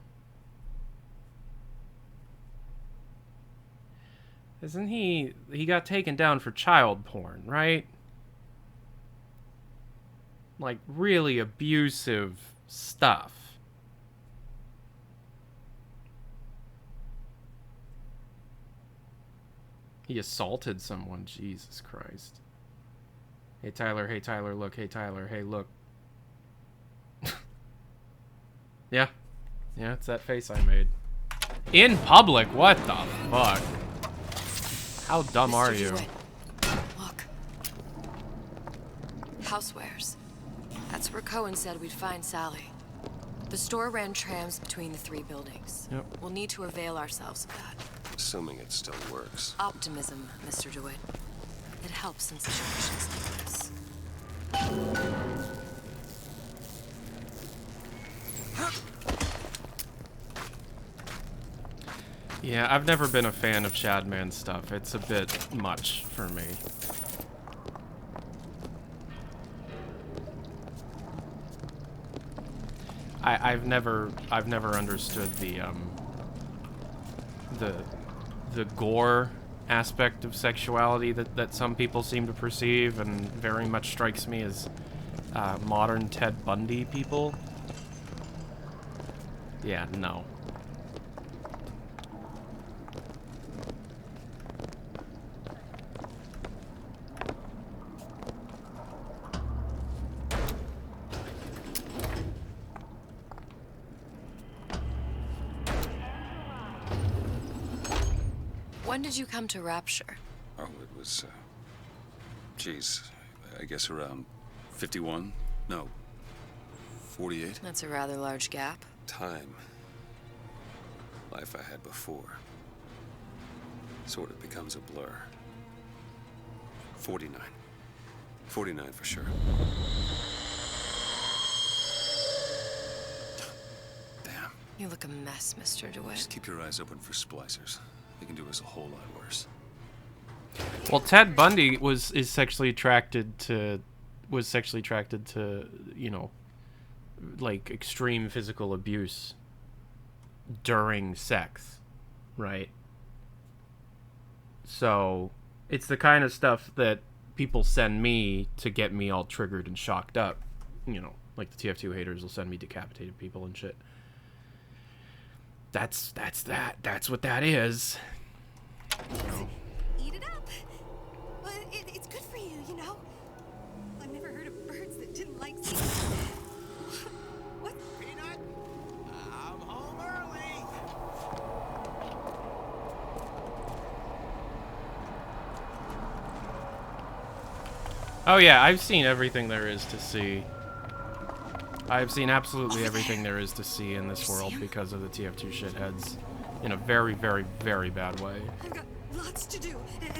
[SPEAKER 2] Isn't he got taken down for child porn, right? Like really abusive stuff. He assaulted someone, Jesus Christ. Hey Tyler, look, hey Tyler, hey look. Yeah, it's that face I made. In public? What the fuck? How dumb
[SPEAKER 3] Mr.
[SPEAKER 2] are you?
[SPEAKER 3] DeWitt, look. Housewares. That's where Cohen said we'd find Sally. The store ran trams between the 3 buildings.
[SPEAKER 2] Yep.
[SPEAKER 3] We'll need to avail ourselves of that.
[SPEAKER 19] Assuming it still works.
[SPEAKER 3] Optimism, Mr. DeWitt. It helps in situations like this.
[SPEAKER 2] Yeah, I've never been a fan of Shadman stuff. It's a bit much for me. I've never understood the gore aspect of sexuality that some people seem to perceive, and very much strikes me as modern Ted Bundy people. Yeah, no.
[SPEAKER 3] When did you come to Rapture?
[SPEAKER 19] Oh, it was, geez, I guess around 51? No, 48?
[SPEAKER 3] That's a rather large gap.
[SPEAKER 19] Time. Life I had before. Sort of becomes a blur. 49. 49 for sure. Damn.
[SPEAKER 3] You look a mess, Mr. DeWitt.
[SPEAKER 19] Just keep your eyes open for splicers. They can do us a whole lot worse.
[SPEAKER 2] Well, Ted Bundy was sexually attracted to, you know, like extreme physical abuse during sex, right? So it's the kind of stuff that people send me to get me all triggered and shocked up. You know, like the TF2 haters will send me decapitated people and shit. That's that. That's what that is. You know?
[SPEAKER 22] Eat it up. Well, it's good for you, you know. I've never heard of birds that didn't like seeds. What?
[SPEAKER 10] Peanut? I'm home early.
[SPEAKER 2] Oh yeah, I've seen everything there is to see. I've seen absolutely everything there is to see in this world because of the TF2 shitheads. In a very, very, very bad way.
[SPEAKER 22] I've got lots to do.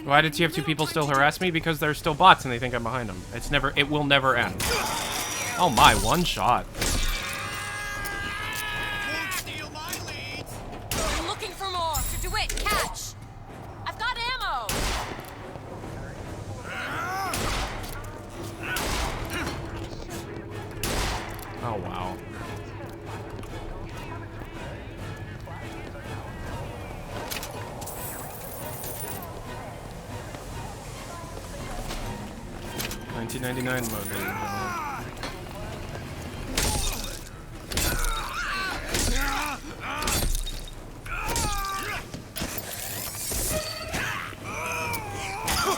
[SPEAKER 2] Why did TF2 people still harass me? Because they're still bots and they think I'm behind them. It will never end. Oh my, one shot.
[SPEAKER 3] I'm looking for more. Mr. DeWitt, catch! I've got ammo!
[SPEAKER 2] Oh wow. $19.99 mode.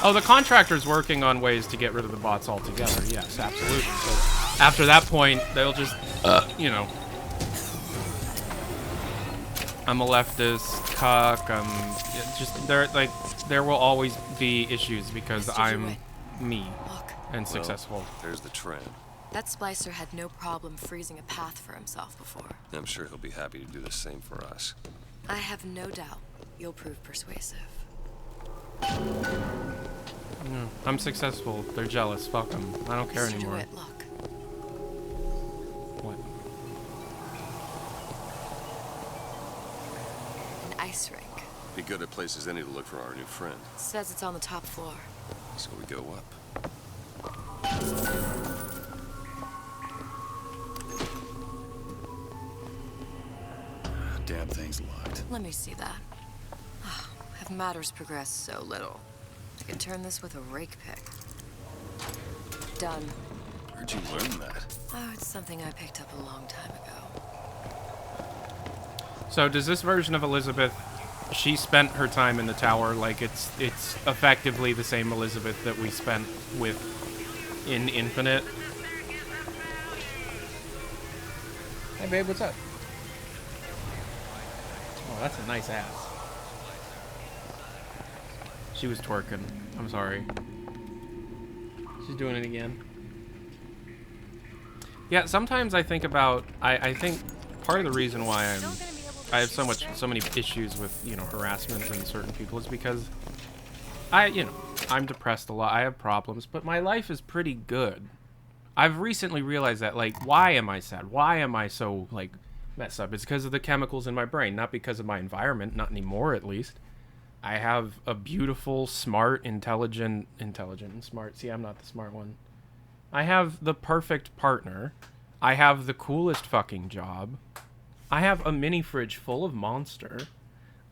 [SPEAKER 2] Oh, the contractor's working on ways to get rid of the bots altogether. Yes, absolutely. So after that point, they'll just, you know, I'm a leftist cuck. Just there will always be issues because I'm me and successful.
[SPEAKER 19] Well, there's the tram.
[SPEAKER 3] That splicer had no problem freezing a path for himself before.
[SPEAKER 19] I'm sure he'll be happy to do the same for us.
[SPEAKER 3] I have no doubt you'll prove persuasive.
[SPEAKER 2] No, I'm successful. They're jealous. Fuck them. I don't care anymore.
[SPEAKER 3] DeWitt, look.
[SPEAKER 2] What?
[SPEAKER 3] An ice rink.
[SPEAKER 19] Be good at places any to look for our new friend.
[SPEAKER 3] Says it's on the top floor.
[SPEAKER 19] So we go up.
[SPEAKER 12] Damn thing's locked.
[SPEAKER 3] Let me see that. Oh, have matters progressed so little? I could turn this with a rake pick. Done.
[SPEAKER 19] Where'd you learn that?
[SPEAKER 3] Oh, it's something I picked up a long time ago.
[SPEAKER 2] So does this version of Elizabeth, she spent her time in the tower like it's effectively the same Elizabeth that we spent with in Infinite? Hey babe, what's up? Oh, that's a nice ass. She was twerking. I'm sorry. She's doing it again. Yeah, sometimes I think about... I think part of the reason why I have so many issues with, you know, harassment and certain people is because I'm depressed a lot. I have problems, but my life is pretty good. I've recently realized that, like, why am I sad? Why am I so, like, messed up? It's because of the chemicals in my brain, not because of my environment, not anymore at least. I have a beautiful, smart, intelligent and smart. See, I'm not the smart one. I have the perfect partner. I have the coolest fucking job. I have a mini fridge full of Monster.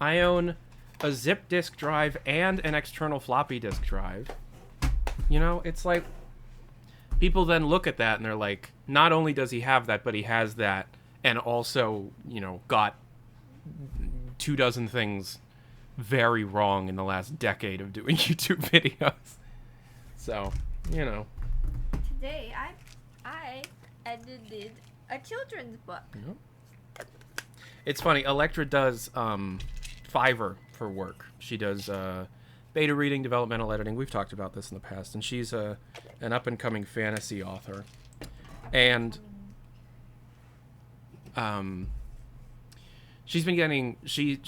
[SPEAKER 2] I own a zip disk drive and an external floppy disk drive. You know, it's like... People then look at that and they're like, not only does he have that, but he has that, and also, you know, got 24 things very wrong in the last decade of doing YouTube videos. So, you know.
[SPEAKER 9] Today, I edited a children's book.
[SPEAKER 2] Yep. It's funny, Electra does Fiverr for work. She does beta reading, developmental editing. We've talked about this in the past, and she's an up-and-coming fantasy author. And she's been getting...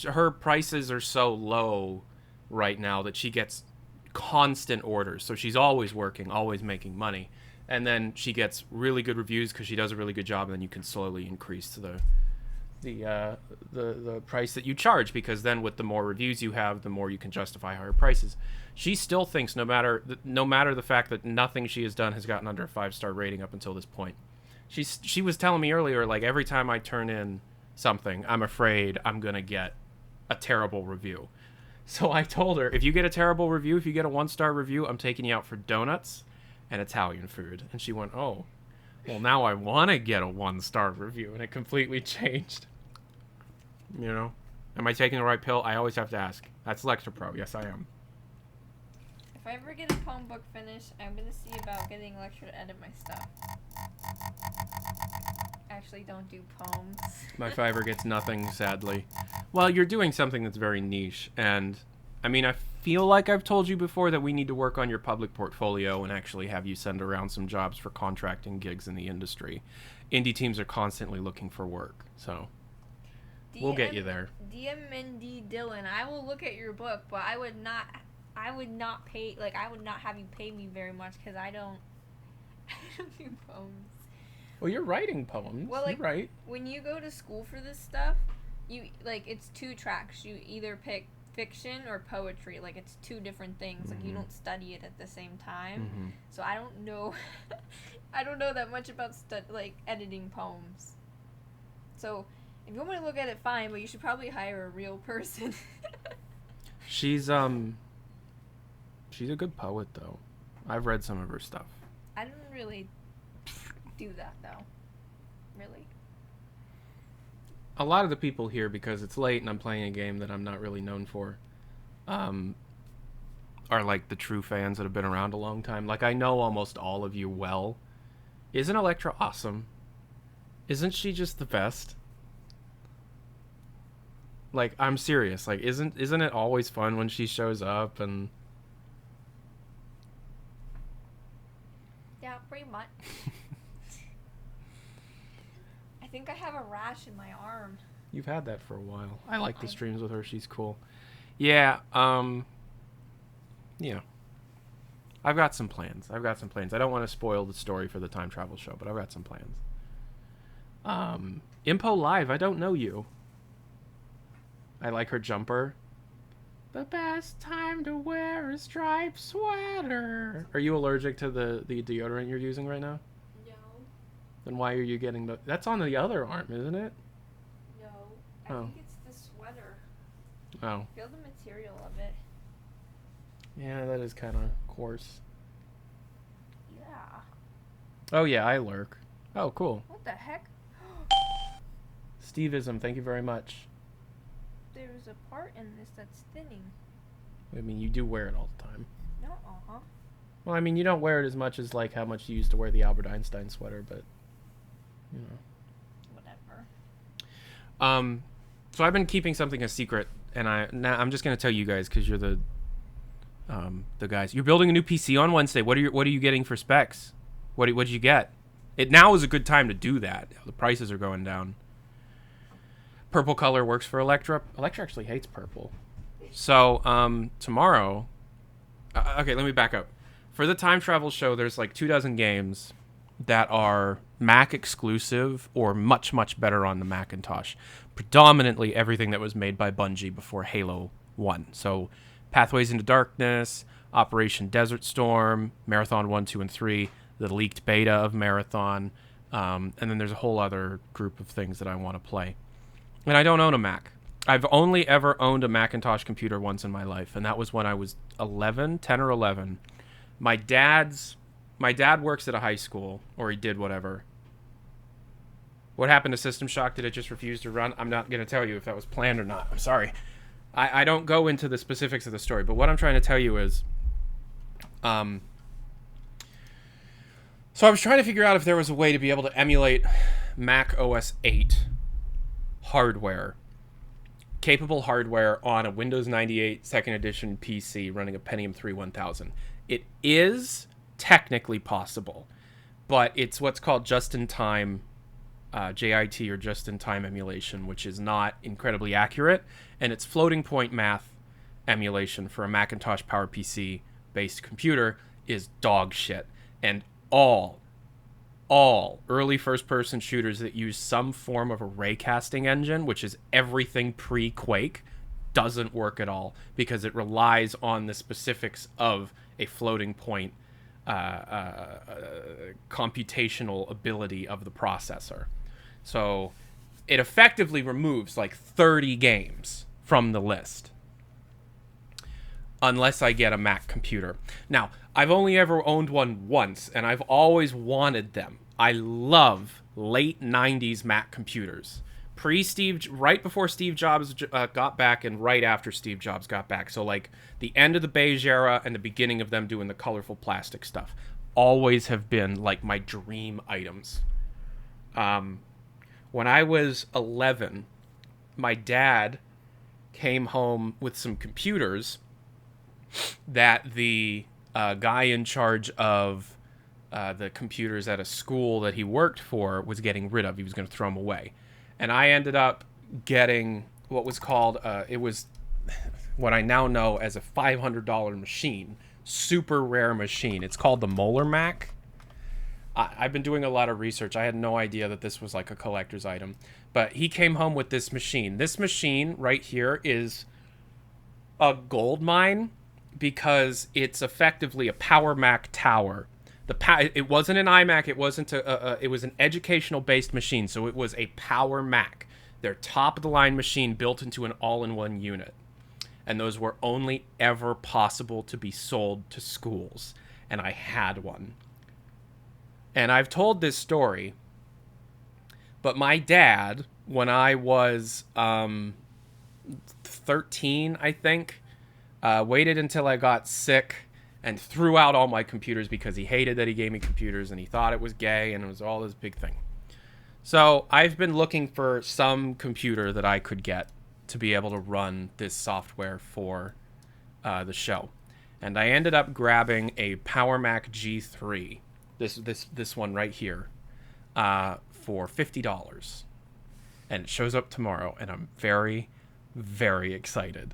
[SPEAKER 2] her prices are so low right now that she gets constant orders. So she's always working, always making money. And then she gets really good reviews because she does a really good job, and then you can slowly increase the price that you charge, because then with the more reviews you have, the more you can justify higher prices. She still thinks no matter the fact that nothing she has done has gotten under a 5-star rating up until this point. She was telling me earlier, like, every time I turn in something, I'm afraid I'm gonna get a terrible review. So I told her, if you get a terrible review, if you get a 1-star review, I'm taking you out for donuts and Italian food. And she went, oh, well, now I want to get a 1-star review, and it completely changed. You know? Am I taking the right pill? I always have to ask. That's Lexapro. Yes, I am.
[SPEAKER 9] If I ever get a poem book finished, I'm gonna see about getting Lecture to edit my stuff. Actually, don't do poems.
[SPEAKER 2] My Fiverr gets nothing, sadly. Well, you're doing something that's very niche, and I mean, I feel like I've told you before that we need to work on your public portfolio and actually have you send around some jobs for contracting gigs in the industry. Indie teams are constantly looking for work, so we'll get you there.
[SPEAKER 9] DMND Dylan, I will look at your book, but I would not have you pay me very much, because I don't do poems.
[SPEAKER 2] Well, you're writing poems.
[SPEAKER 9] Well, like,
[SPEAKER 2] you're right.
[SPEAKER 9] When you go to school for this stuff, it's 2 tracks. You either pick fiction or poetry. Like, it's 2 different things. Like, you don't study it at the same time.
[SPEAKER 2] Mm-hmm.
[SPEAKER 9] So I don't know. I don't know that much about editing poems. So if you want me to look at it, fine. But you should probably hire a real person.
[SPEAKER 2] She's a good poet, though. I've read some of her stuff.
[SPEAKER 9] I don't really do that, though. Really.
[SPEAKER 2] A lot of the people here, because it's late and I'm playing a game that I'm not really known for, are like the true fans that have been around a long time. Like, I know almost all of you well. Isn't Electra awesome? Isn't she just the best? Like, I'm serious. Like, isn't it always fun when she shows up? And
[SPEAKER 9] yeah, pretty much. I think I have a rash in my arm.
[SPEAKER 2] You've had that for a while. I like the streams with her. She's cool. Yeah, yeah. I've got some plans. I don't want to spoil the story for the time travel show, but I've got some plans. Impo Live, I don't know you. I like her jumper. The best time to wear a striped sweater. Are you allergic to the deodorant you're using right now?
[SPEAKER 9] No.
[SPEAKER 2] Then why are you getting the... That's on the other arm, isn't it?
[SPEAKER 9] No. I think it's the sweater.
[SPEAKER 2] Oh.
[SPEAKER 9] Feel the material of it.
[SPEAKER 2] Yeah, that is kind of coarse.
[SPEAKER 9] Yeah.
[SPEAKER 2] Oh, yeah, I lurk. Oh, cool.
[SPEAKER 9] What the heck?
[SPEAKER 2] Steveism, thank you very much.
[SPEAKER 9] There's a part in this that's thinning.
[SPEAKER 2] I mean, you do wear it all the time.
[SPEAKER 9] No,
[SPEAKER 2] Well, I mean, you don't wear it as much as, like, how much you used to wear the Albert Einstein sweater, but, you know.
[SPEAKER 9] Whatever.
[SPEAKER 2] So I've been keeping something a secret, and I'm just gonna tell you guys because you're the guys. You're building a new PC on Wednesday. What are you getting for specs? What did you get? Now is a good time to do that. The prices are going down. Purple color works for Electra. Electra actually hates purple. So tomorrow. Okay, let me back up. For the time travel show, there's like 24 games that are Mac exclusive or much, much better on the Macintosh. Predominantly everything that was made by Bungie before Halo 1. So Pathways into Darkness, Operation Desert Storm, Marathon 1, 2, and 3, the leaked beta of Marathon, and then there's a whole other group of things that I want to play. And I don't own a Mac. I've only ever owned a Macintosh computer once in my life, and that was when I was 10 or 11. My dad works at a high school, or he did, whatever. What happened to System Shock? Did it just refuse to run? I'm not going to tell you if that was planned or not. I'm sorry. I don't go into the specifics of the story, but what I'm trying to tell you is... So I was trying to figure out if there was a way to be able to emulate Mac OS 8 hardware, capable hardware on a Windows 98 2nd edition PC running a Pentium 3 1000. It is technically possible, but it's what's called just-in-time JIT or just-in-time emulation, which is not incredibly accurate, and it's floating point math emulation for a Macintosh PowerPC based computer is dog shit. And all early first-person shooters that use some form of a raycasting engine, which is everything pre-Quake, doesn't work at all because it relies on the specifics of a floating point computational ability of the processor. So it effectively removes like 30 games from the list unless I get a Mac computer. Now, I've only ever owned one once, and I've always wanted them. I love late 90s Mac computers. Right before Steve Jobs got back and right after Steve Jobs got back. So like the end of the beige era and the beginning of them doing the colorful plastic stuff. Always have been like my dream items. When I was 11, my dad came home with some computers that the guy in charge of the computers at a school that he worked for was getting rid of. He was going to throw them away. And I ended up getting what was called, it was what I now know as a $500 machine. Super rare machine. It's called the Molar Mac. I've been doing a lot of research. I had no idea that this was like a collector's item. But he came home with this machine. This machine right here is a gold mine because it's effectively a Power Mac tower. It wasn't an iMac. It wasn't it was an educational-based machine, so it was a Power Mac. Their top-of-the-line machine built into an all-in-one unit. And those were only ever possible to be sold to schools. And I had one. And I've told this story, but my dad, when I was 13, I think, waited until I got sick and threw out all my computers because he hated that he gave me computers and he thought it was gay and it was all this big thing. So I've been looking for some computer that I could get to be able to run this software for the show. And I ended up grabbing a Power Mac G3. This one right here, for $50, and it shows up tomorrow, and I'm very, very excited.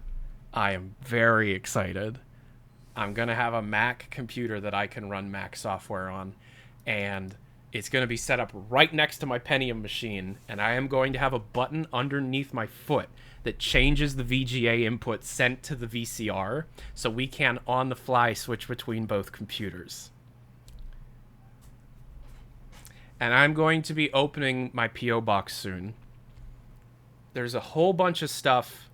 [SPEAKER 2] I am very excited. I'm gonna have a Mac computer that I can run Mac software on, and it's gonna be set up right next to my Pentium machine, and I am going to have a button underneath my foot that changes the VGA input sent to the VCR, so we can on the fly switch between both computers. And I'm going to be opening my P.O. box soon. There's a whole bunch of stuff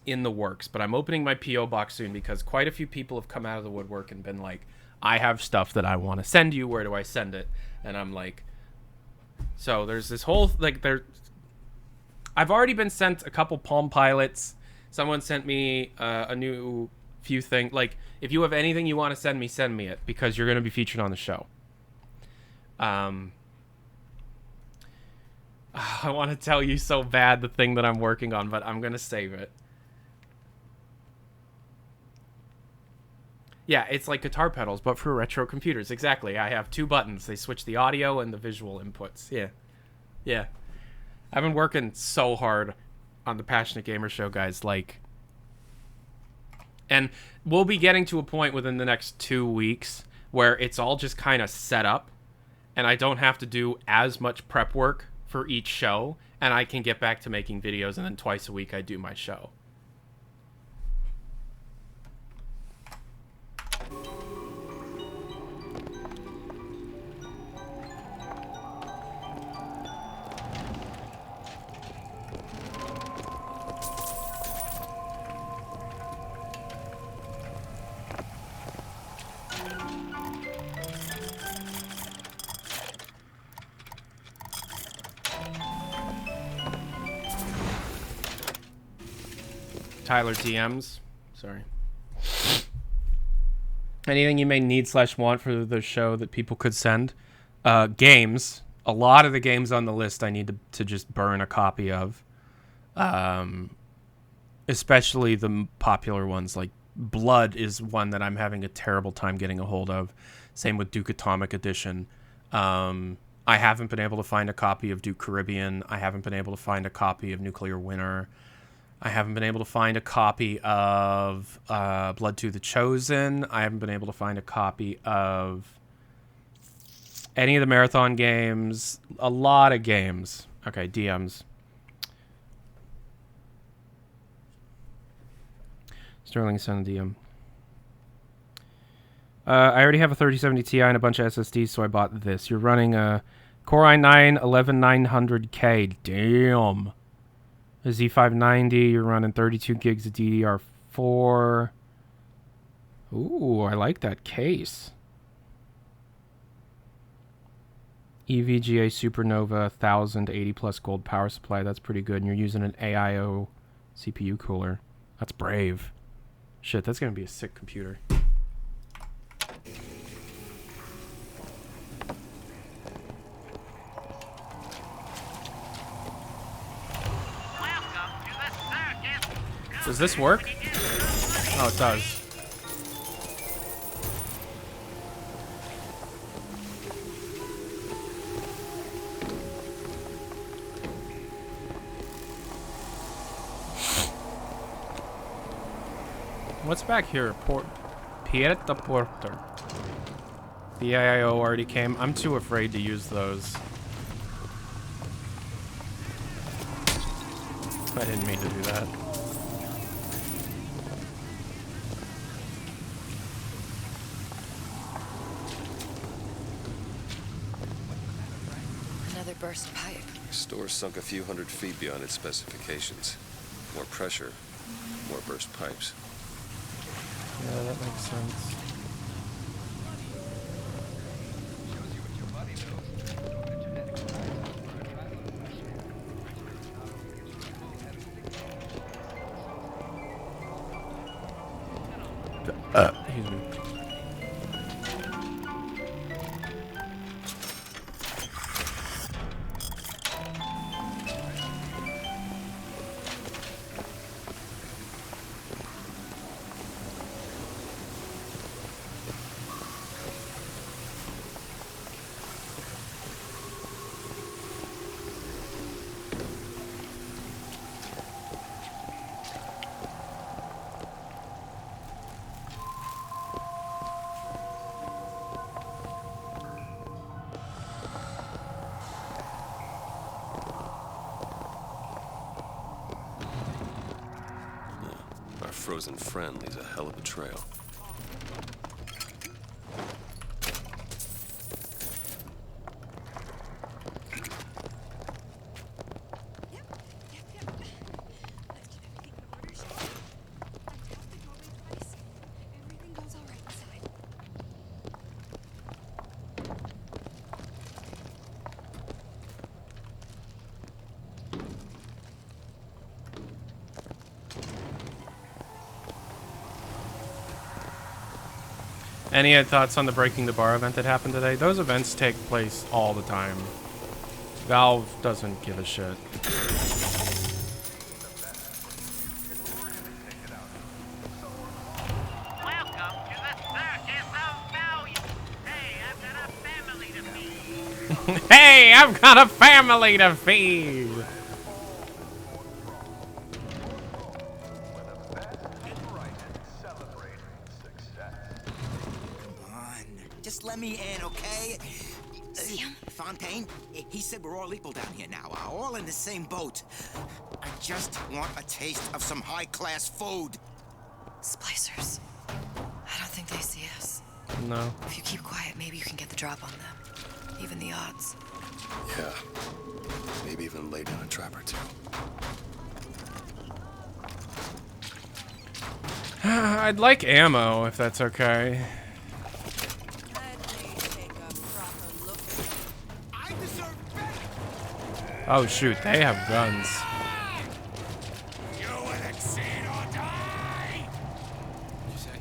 [SPEAKER 2] in the works, but I'm opening my P.O. box soon because quite a few people have come out of the woodwork and been like, I have stuff that I want to send you. Where do I send it? And I'm like, so there's this whole, like, I've already been sent a couple Palm Pilots. Someone sent me a new few things. Like, if you have anything you want to send me it because you're going to be featured on the show. I want to tell you so bad the thing that I'm working on, but I'm going to save it. Yeah, it's like guitar pedals, but for retro computers. Exactly. I have 2 buttons. They switch the audio and the visual inputs. Yeah. Yeah. I've been working so hard on the Passionate Gamer Show, guys. Like, and we'll be getting to a point within the next 2 weeks where it's all just kind of set up, and I don't have to do as much prep work for each show, and I can get back to making videos, and then twice a week I do my show. Tyler DMs. Sorry. Anything you may need / want for the show that people could send? Games. A lot of the games on the list I need to just burn a copy of. Especially the popular ones. Like Blood is one that I'm having a terrible time getting a hold of. Same with Duke Atomic Edition. I haven't been able to find a copy of Duke Caribbean. I haven't been able to find a copy of Nuclear Winter. I haven't been able to find a copy of Blood to the Chosen. I haven't been able to find a copy of any of the Marathon games. A lot of games. Okay, DMs. Sterling sent a DM. I already have a 3070 Ti and a bunch of SSDs, so I bought this. You're running a Core i9 11900K. Damn. A Z590, you're running 32 gigs of DDR4. Ooh, I like that case. EVGA Supernova 1080 plus gold power supply. That's pretty good. And you're using an AIO CPU cooler. That's brave. Shit, that's going to be a sick computer. Does this work? Oh, it does. What's back here? Pieta Porter. The AIO already came. I'm too afraid to use those. I didn't mean to do that.
[SPEAKER 3] Another burst pipe.
[SPEAKER 19] Store sunk a few hundred feet beyond its specifications. More pressure, more burst pipes.
[SPEAKER 2] Yeah, that makes sense. Excuse me.
[SPEAKER 19] Frozen friend leaves a hell of a trail.
[SPEAKER 2] Any thoughts on the Breaking the Bar event that happened today? Those events take place all the time. Valve doesn't give a shit. Hey, I've got a family to feed!
[SPEAKER 10] Just let me in, okay? Fontaine, he said we're all equal down here now, all in the same boat. I just want a taste of some high-class food.
[SPEAKER 3] Splicers. I don't think they see us.
[SPEAKER 2] No.
[SPEAKER 3] If you keep quiet, maybe you can get the drop on them. Even the odds.
[SPEAKER 19] Yeah. Maybe even lay down a trap or two.
[SPEAKER 2] I'd like ammo, if that's okay. Oh shoot, they have guns.
[SPEAKER 8] You will exceed or die!
[SPEAKER 13] What'd you say?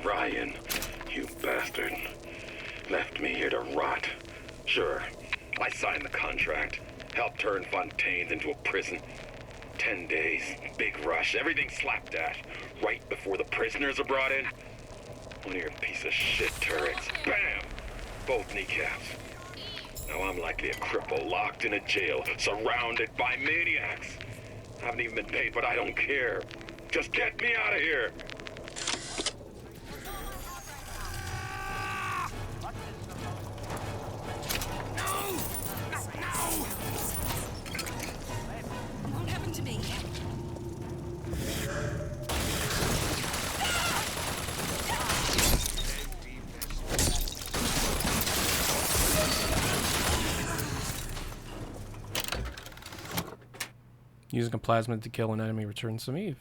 [SPEAKER 11] Ryan, you bastard. Left me here to rot. Sure, I signed the contract. Helped turn Fontaine into a prison. 10 days, big rush, everything slapdash. Right before the prisoners are brought in. One of your piece of shit turrets. Bam! Both kneecaps. Now I'm likely a cripple locked in a jail, surrounded by maniacs. Haven't even been paid, but I don't care. Just get me out of here!
[SPEAKER 22] It won't happen to me.
[SPEAKER 2] Using a plasmid to kill an enemy returns some Eve.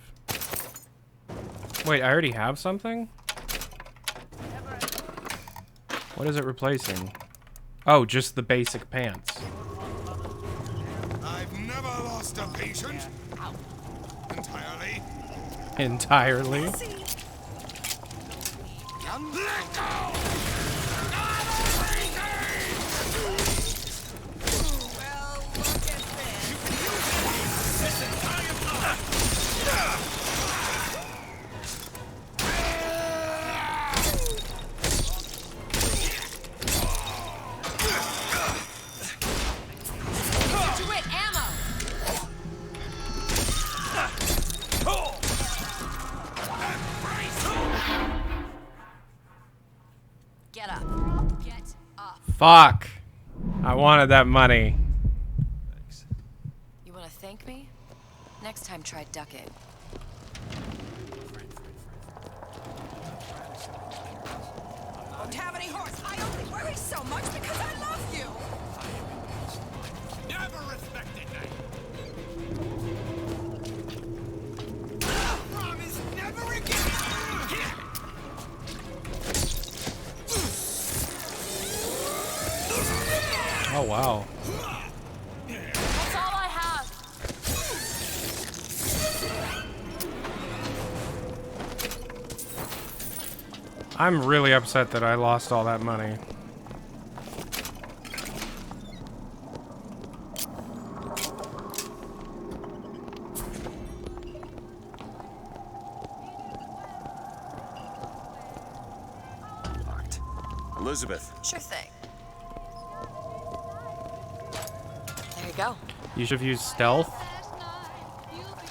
[SPEAKER 2] Wait, I already have something? What is it replacing? Oh, just the basic pants.
[SPEAKER 8] I've never lost a patient. Entirely.
[SPEAKER 2] Entirely?
[SPEAKER 8] Let go!
[SPEAKER 3] Get up. Get up.
[SPEAKER 2] Fuck! I wanted that money.
[SPEAKER 3] You want to thank me? Next time, try ducking.
[SPEAKER 14] Don't have any horse. I only worry so much because I love you.
[SPEAKER 8] Never respected me. Promise never again.
[SPEAKER 2] Oh wow.
[SPEAKER 3] That's all I have.
[SPEAKER 2] I'm really upset that I lost all that money.
[SPEAKER 19] Locked. Elizabeth.
[SPEAKER 3] Sure thing. There you go.
[SPEAKER 2] You should have used stealth.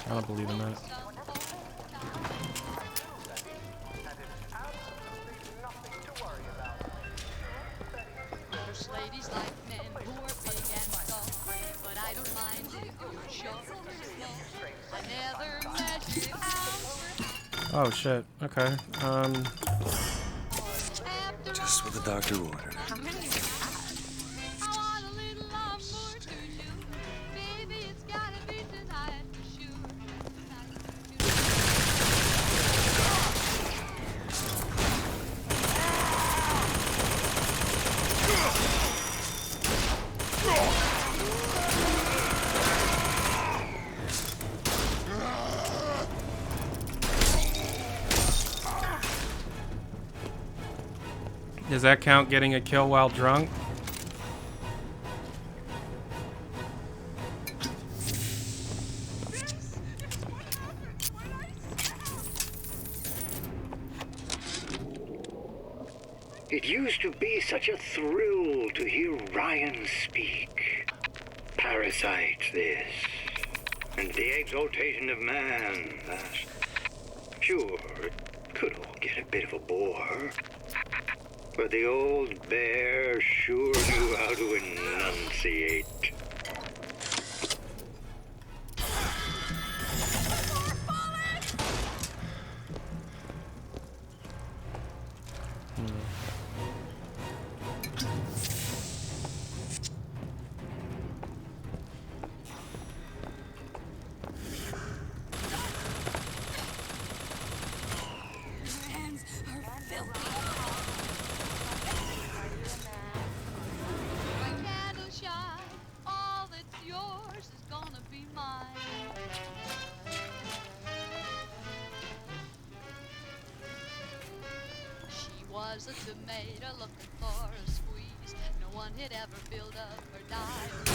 [SPEAKER 2] I don't believe in that.
[SPEAKER 15] Ladies like men who are big and tall, but I don't mind if you're short or small. I never measured out.
[SPEAKER 2] Oh shit. Okay.
[SPEAKER 19] Just what the doctor ordered.
[SPEAKER 15] How many is that? I want a little love more to you. Baby, it's gotta be tonight for sure.
[SPEAKER 2] Does that count getting a kill while drunk?
[SPEAKER 1] It used to be such a thrill to hear Ryan speak. Parasite this, and the exaltation of man that. Sure, it could all get a bit of a bore, but the old bear sure knew how to enunciate.
[SPEAKER 15] My candle shine, all that's yours is gonna be mine. She was a tomato looking for a squeeze. No one had ever filled up her diary.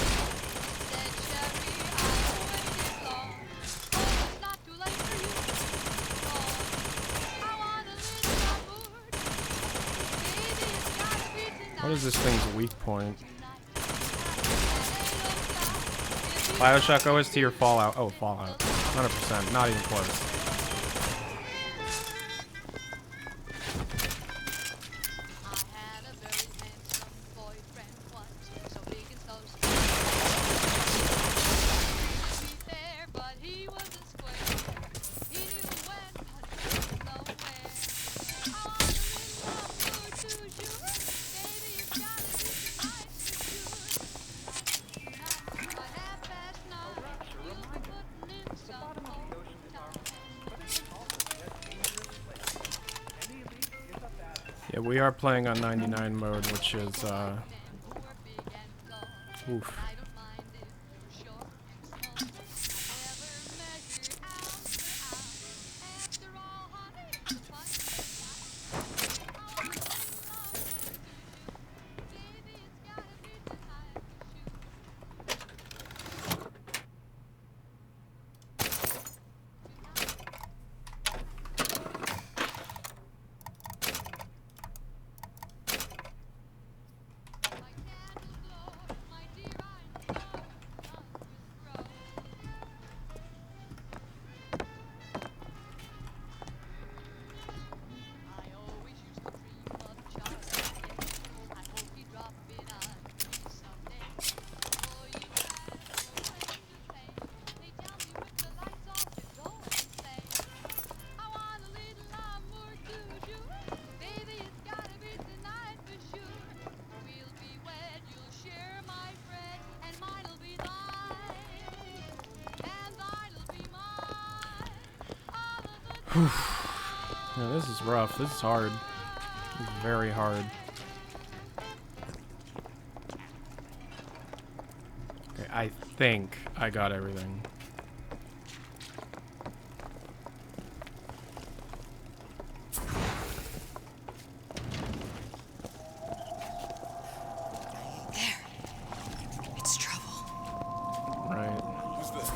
[SPEAKER 15] Said Sherry, I waited long. Oh, it's not too late for you. Oh, I want a little amour. Baby, it's gotta be tonight.
[SPEAKER 2] What is this thing's weak point? Bioshock OST or Fallout? Oh, Fallout. 100%. Not even close. Yeah, we are playing on 99 mode, which is, oof. Yeah, this is rough. This is hard. This is very hard. Okay, I think I got everything.
[SPEAKER 3] It's trouble.
[SPEAKER 2] Right. Where's this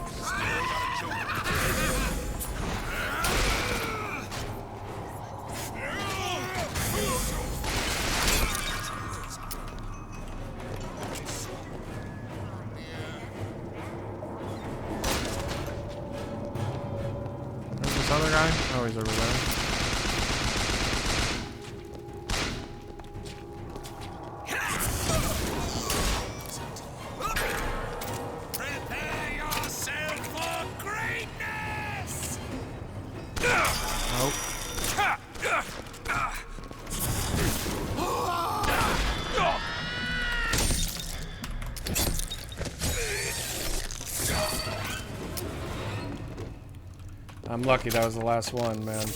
[SPEAKER 2] other guy? Oh, he's over there.
[SPEAKER 8] Prepare yourself for greatness!
[SPEAKER 2] Nope. I'm lucky that was the last one, man.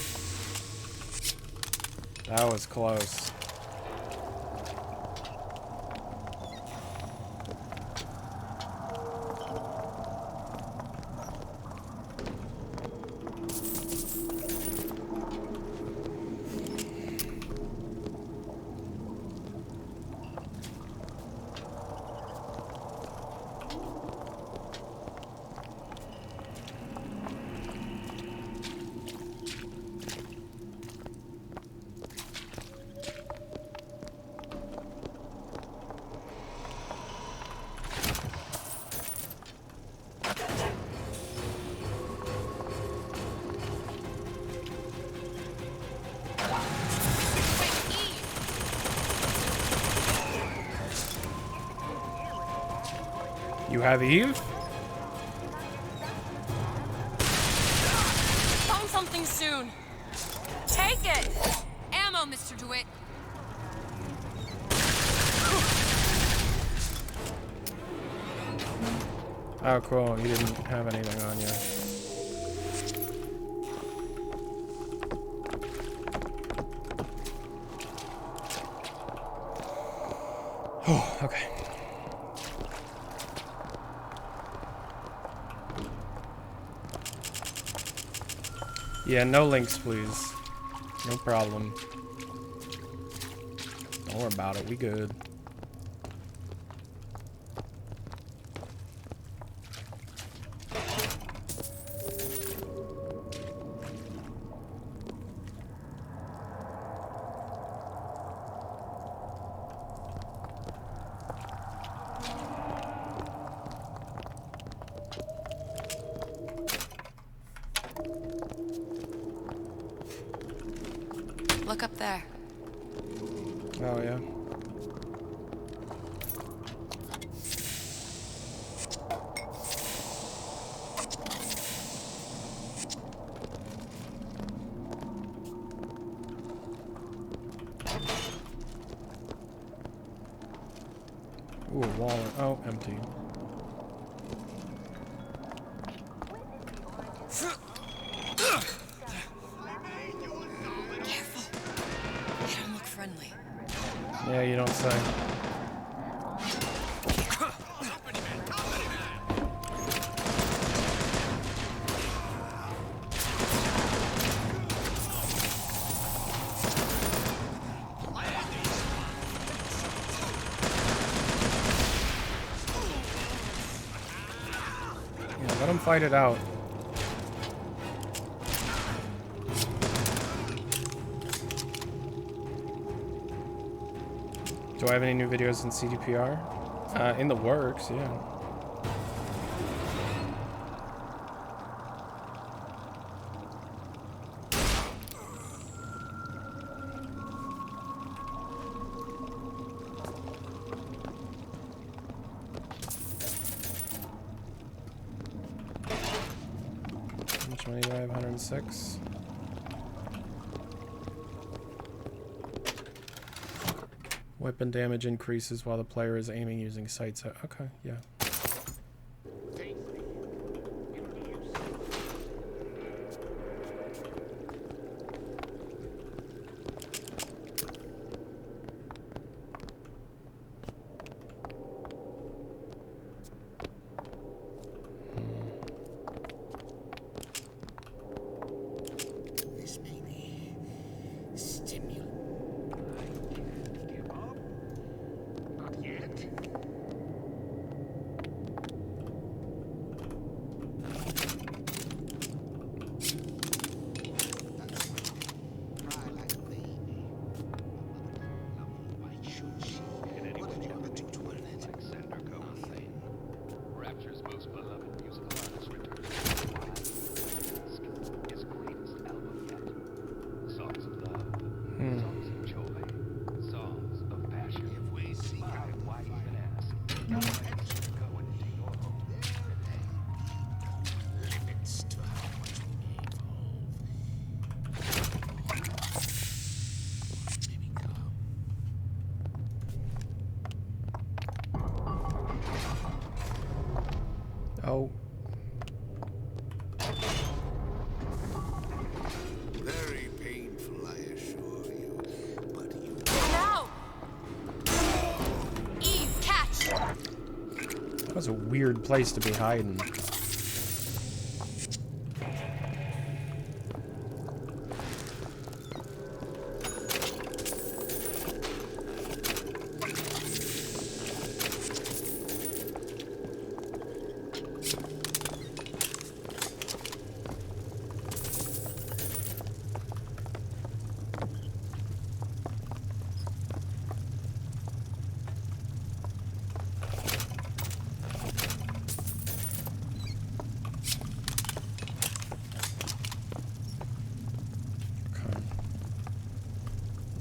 [SPEAKER 2] That was close. you have Eve?
[SPEAKER 3] Find something soon. Take it. Ammo, Mr. DeWitt.
[SPEAKER 2] Oh, cool. You didn't have anything on you. Oh, okay. Yeah, no links, please. No problem. Don't worry about it. We good.
[SPEAKER 3] Look up there.
[SPEAKER 2] Oh, yeah. Ooh, a wallet. Oh, empty.
[SPEAKER 3] Careful. They don't look friendly.
[SPEAKER 2] Yeah, you don't say. Yeah, let them fight it out. Do I have any new videos in CDPR? In the works, yeah. How much money do I have? 106. Weapon damage increases while the player is aiming using sights. Okay, yeah.
[SPEAKER 18] This may be stimulant. Not yet.
[SPEAKER 11] Rapture's most beloved musical artist returns. His greatest album yet. Songs of love, songs of joy, songs of passion.
[SPEAKER 18] If we see
[SPEAKER 11] My wife even asked, let's go into your home today.
[SPEAKER 18] limits to how much we may evolve. Maybe come.
[SPEAKER 2] Oh.
[SPEAKER 18] Very painful, I assure you. But you.
[SPEAKER 3] Now! Eve, catch!
[SPEAKER 2] That was a weird place to be hiding.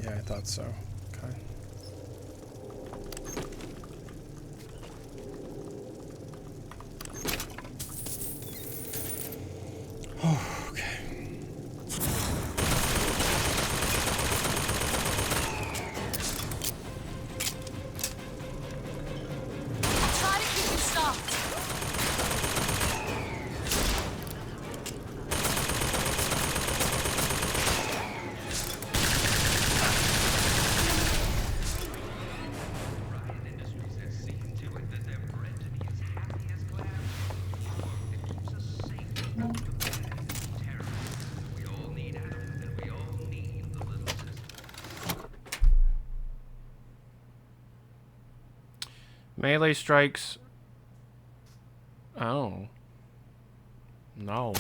[SPEAKER 2] Yeah, I thought so. Okay. Melee strikes. Oh. No.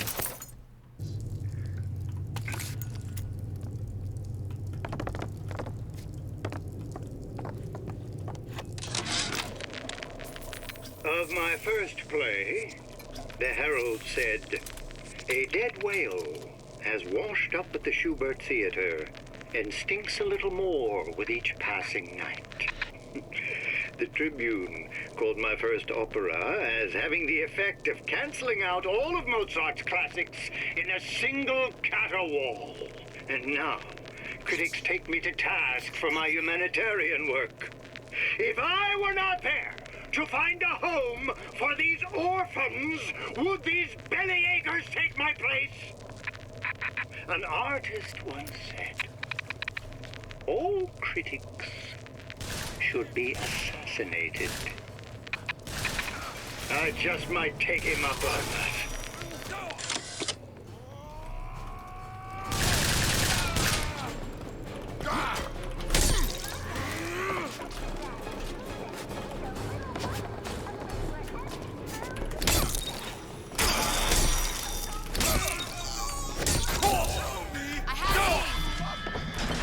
[SPEAKER 1] Of my first play, the herald said, "A dead whale has washed up at the Schubert Theater and stinks a little more with each passing night." The Tribune called my first opera as having the effect of canceling out all of Mozart's classics in a single caterwaul. And now, critics take me to task for my humanitarian work. If I were not there to find a home for these orphans, would these bellyachers take my place? An artist once said, "All critics should be assassinated." I just might take him up on that.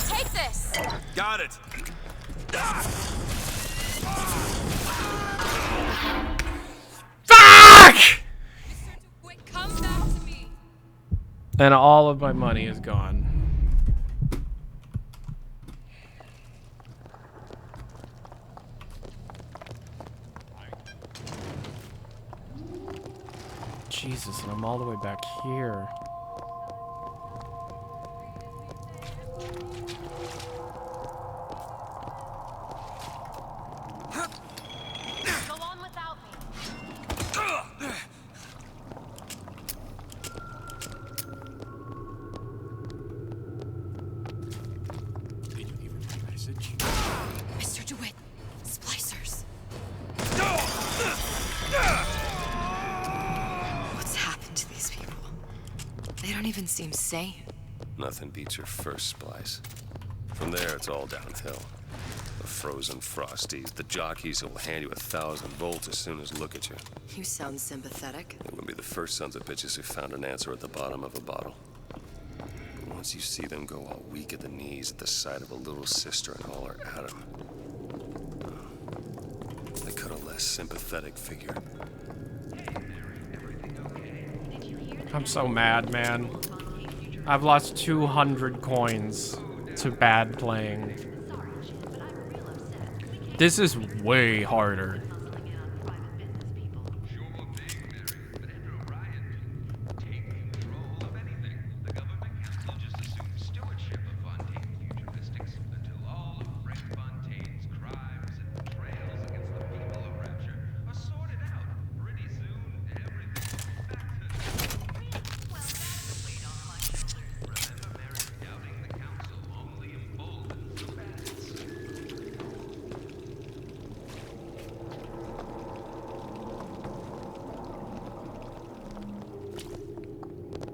[SPEAKER 3] Take this!
[SPEAKER 12] Got it!
[SPEAKER 2] Fuck!
[SPEAKER 3] Come back to me.
[SPEAKER 2] And all of my money is gone. Jesus, and I'm all the way back here.
[SPEAKER 3] Go on without me.
[SPEAKER 21] Did you give him my message?
[SPEAKER 3] Mr. DeWitt, splicers. What's happened to these people? They don't even seem sane.
[SPEAKER 19] Nothing beats your first splice. From there, it's all downhill. The frozen frosties, the jockeys who will hand you 1,000 volts as soon as look at you.
[SPEAKER 3] You sound sympathetic.
[SPEAKER 19] They wouldn't be the first sons of bitches who found an answer at the bottom of a bottle. Once you see them go all weak at the knees at the sight of a little sister and all her atom, they cut a less sympathetic figure.
[SPEAKER 2] I'm so mad, man. I've lost 200 coins to bad playing. This is way harder.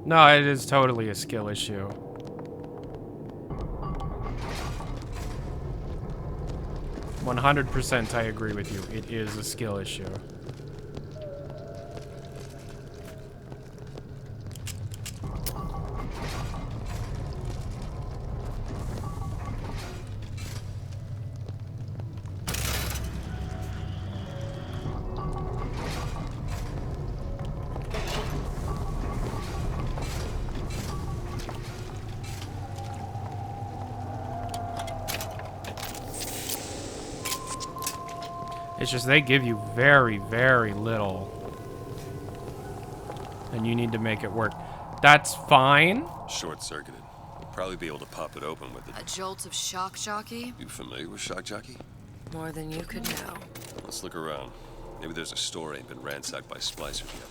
[SPEAKER 2] No, it is totally a skill issue. %, I agree with you. It is a skill issue. It's just they give you very, very little. And you need to make it work. That's fine.
[SPEAKER 19] Short-circuited. We'll probably be able to pop it open with it.
[SPEAKER 3] A jolt of shock jockey?
[SPEAKER 19] You familiar with shock jockey?
[SPEAKER 3] More than you could know.
[SPEAKER 19] Let's look around. Maybe there's a store ain't been ransacked by splicers yet.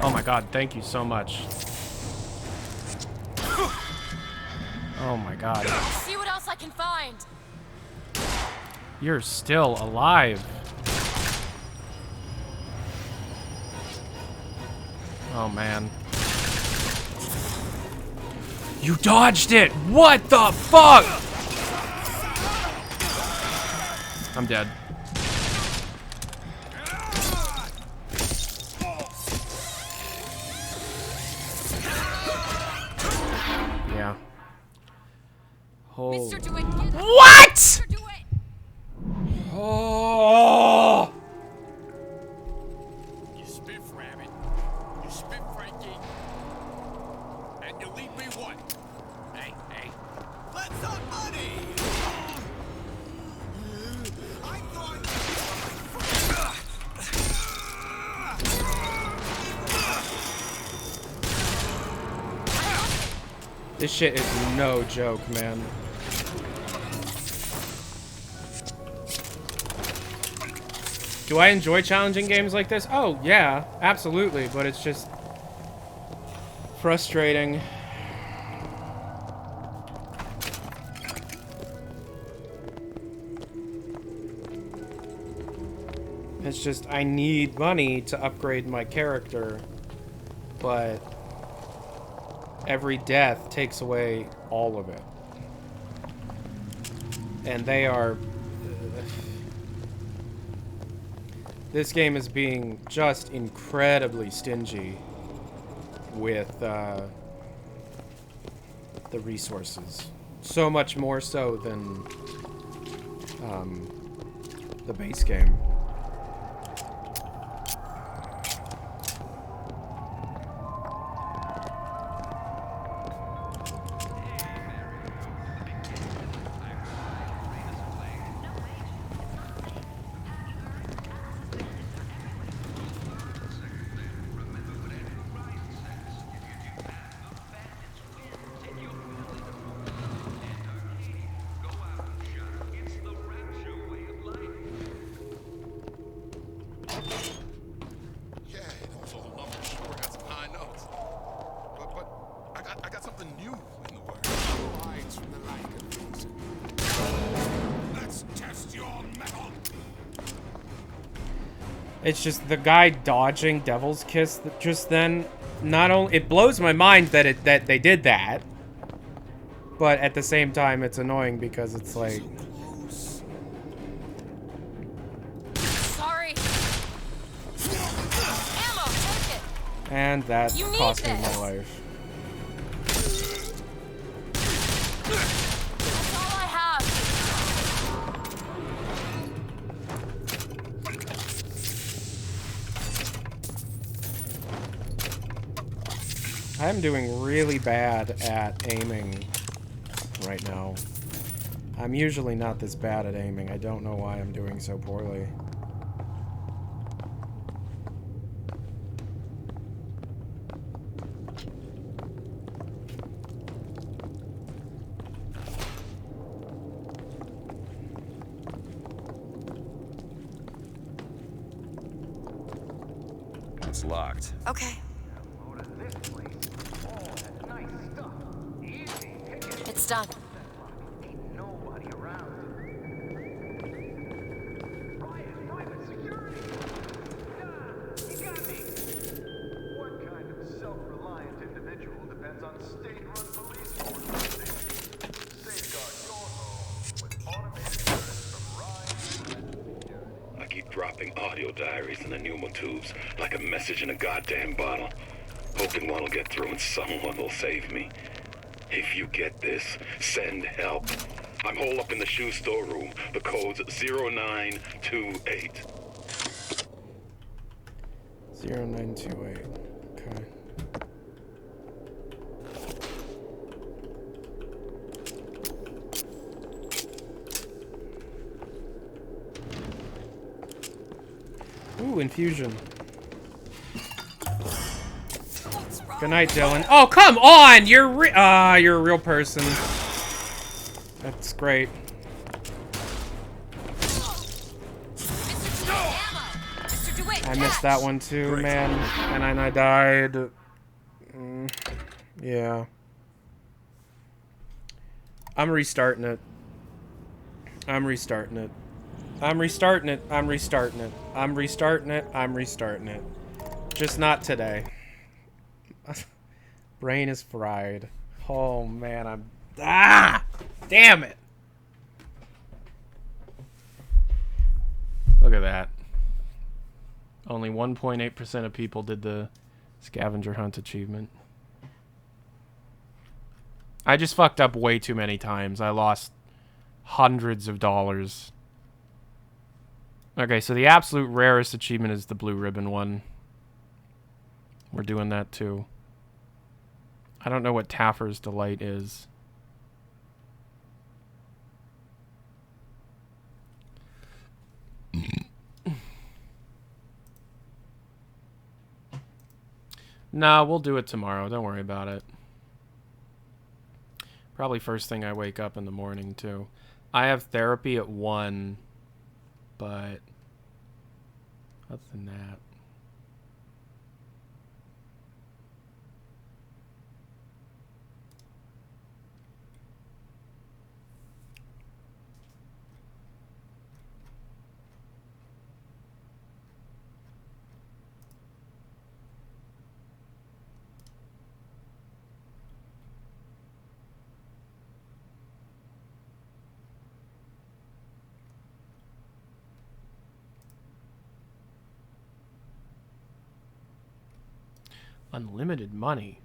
[SPEAKER 2] Oh my god, thank you so much. Oh my god.
[SPEAKER 3] See what else I can find.
[SPEAKER 2] You're still alive. Oh man. You dodged it! What the fuck? I'm dead. Yeah. Oh. What? Oh.
[SPEAKER 17] You spiff, Rabbit. You spiff, Frankie. And you leave me what? Hey, hey. Let's not money! I thought...
[SPEAKER 2] This shit is no joke, man. Do I enjoy challenging games like this? Oh, yeah, absolutely, but it's just frustrating. It's just, I need money to upgrade my character, but every death takes away all of it. And they are... This game is being just incredibly stingy with the resources. So much more so than the base game. It's just the guy dodging Devil's Kiss just then. Not only it blows my mind that they did that, but at the same time it's annoying because it's like.
[SPEAKER 3] Sorry. Ammo, take it.
[SPEAKER 2] And that cost me my life.
[SPEAKER 3] That's all I have.
[SPEAKER 2] I'm doing really bad at aiming right now. I'm usually not this bad at aiming. I don't know why I'm doing so poorly.
[SPEAKER 19] It's locked.
[SPEAKER 3] Okay. It's done.
[SPEAKER 11] I keep dropping audio diaries in the pneumo tubes like a message in a goddamn bottle, hoping one will get through and someone will save me. If you get this, send help. I'm holed up in the shoe storeroom. The code's 0928.
[SPEAKER 2] 0928. Okay. Ooh, infusion. Good night, Dylan. Oh, come on! You're a real person. That's great. I missed that one too, man. And then I died. Yeah. I'm restarting it. I'm restarting it. I'm restarting it. I'm restarting it. I'm restarting it. I'm restarting it. Just not today. Brain is fried. Oh, man. I'm... Ah! Damn it! Look at that. Only 1.8% of people did the scavenger hunt achievement. I just fucked up way too many times. I lost hundreds of dollars. Okay, so the absolute rarest achievement is the blue ribbon one. We're doing that too. I don't know what Taffer's Delight is. Nah, we'll do it tomorrow. Don't worry about it. Probably first thing I wake up in the morning, too. I have therapy at 1, but other than that... Unlimited money.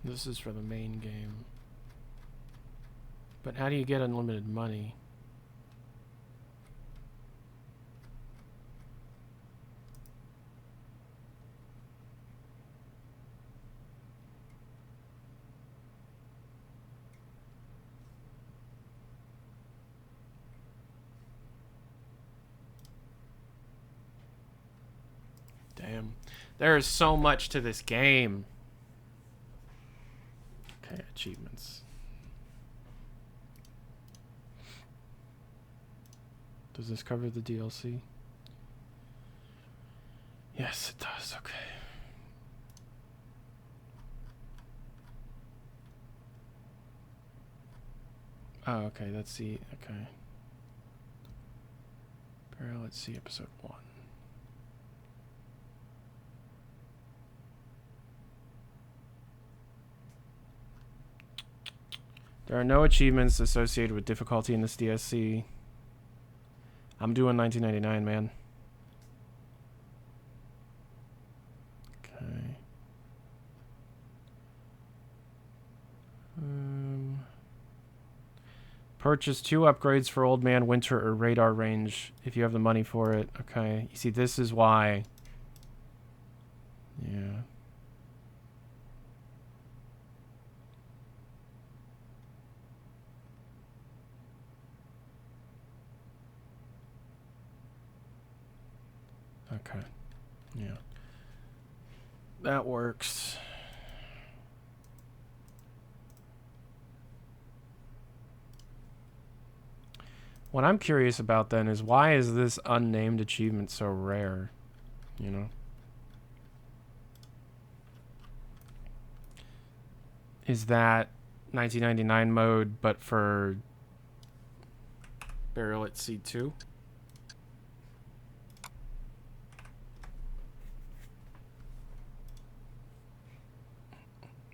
[SPEAKER 2] This is for the main game. But how do you get unlimited money? Damn. There is so much to this game. Okay, achievements. Does this cover the DLC? Yes, it does. Okay. Oh, okay. Let's see. Okay. Let's see episode 1. There are no achievements associated with difficulty in this DSC. I'm doing 1999, man. Okay. Purchase 2 upgrades for Old Man Winter or Radar Range if you have the money for it. Okay. You see, this is why. Yeah. Okay. Yeah. That works. What I'm curious about then is why is this unnamed achievement so rare? You know? Is that 1999 mode but for Burial at Sea 2?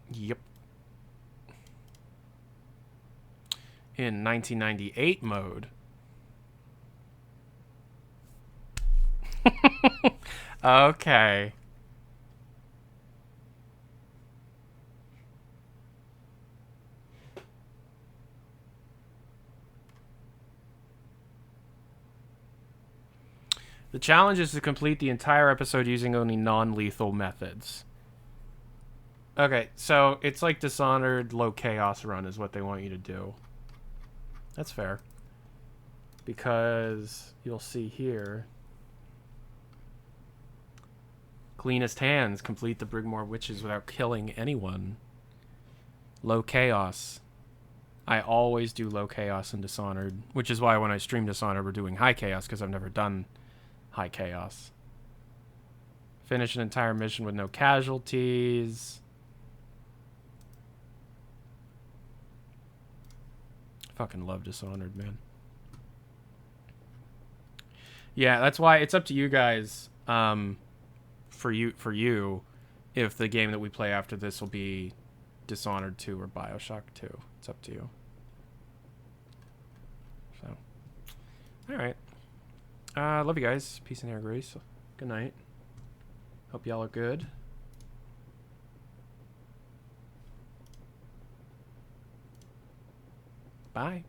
[SPEAKER 2] Yep. In 1998 mode. Okay. The challenge is to complete the entire episode using only non-lethal methods. Okay, so it's like Dishonored low chaos run is what they want you to do. That's fair. Because you'll see here. Cleanest hands. Complete the Brigmore Witches without killing anyone. Low chaos. I always do low chaos in Dishonored, which is why when I stream Dishonored, we're doing high chaos, because I've never done high chaos. Finish an entire mission with no casualties. Fucking love Dishonored, man. Yeah, that's why it's up to you guys. For you, if the game that we play after this will be Dishonored 2 or Bioshock 2. It's up to you. So, all right. Love you guys. Peace and air, grace. Good night. Hope y'all are good. Bye.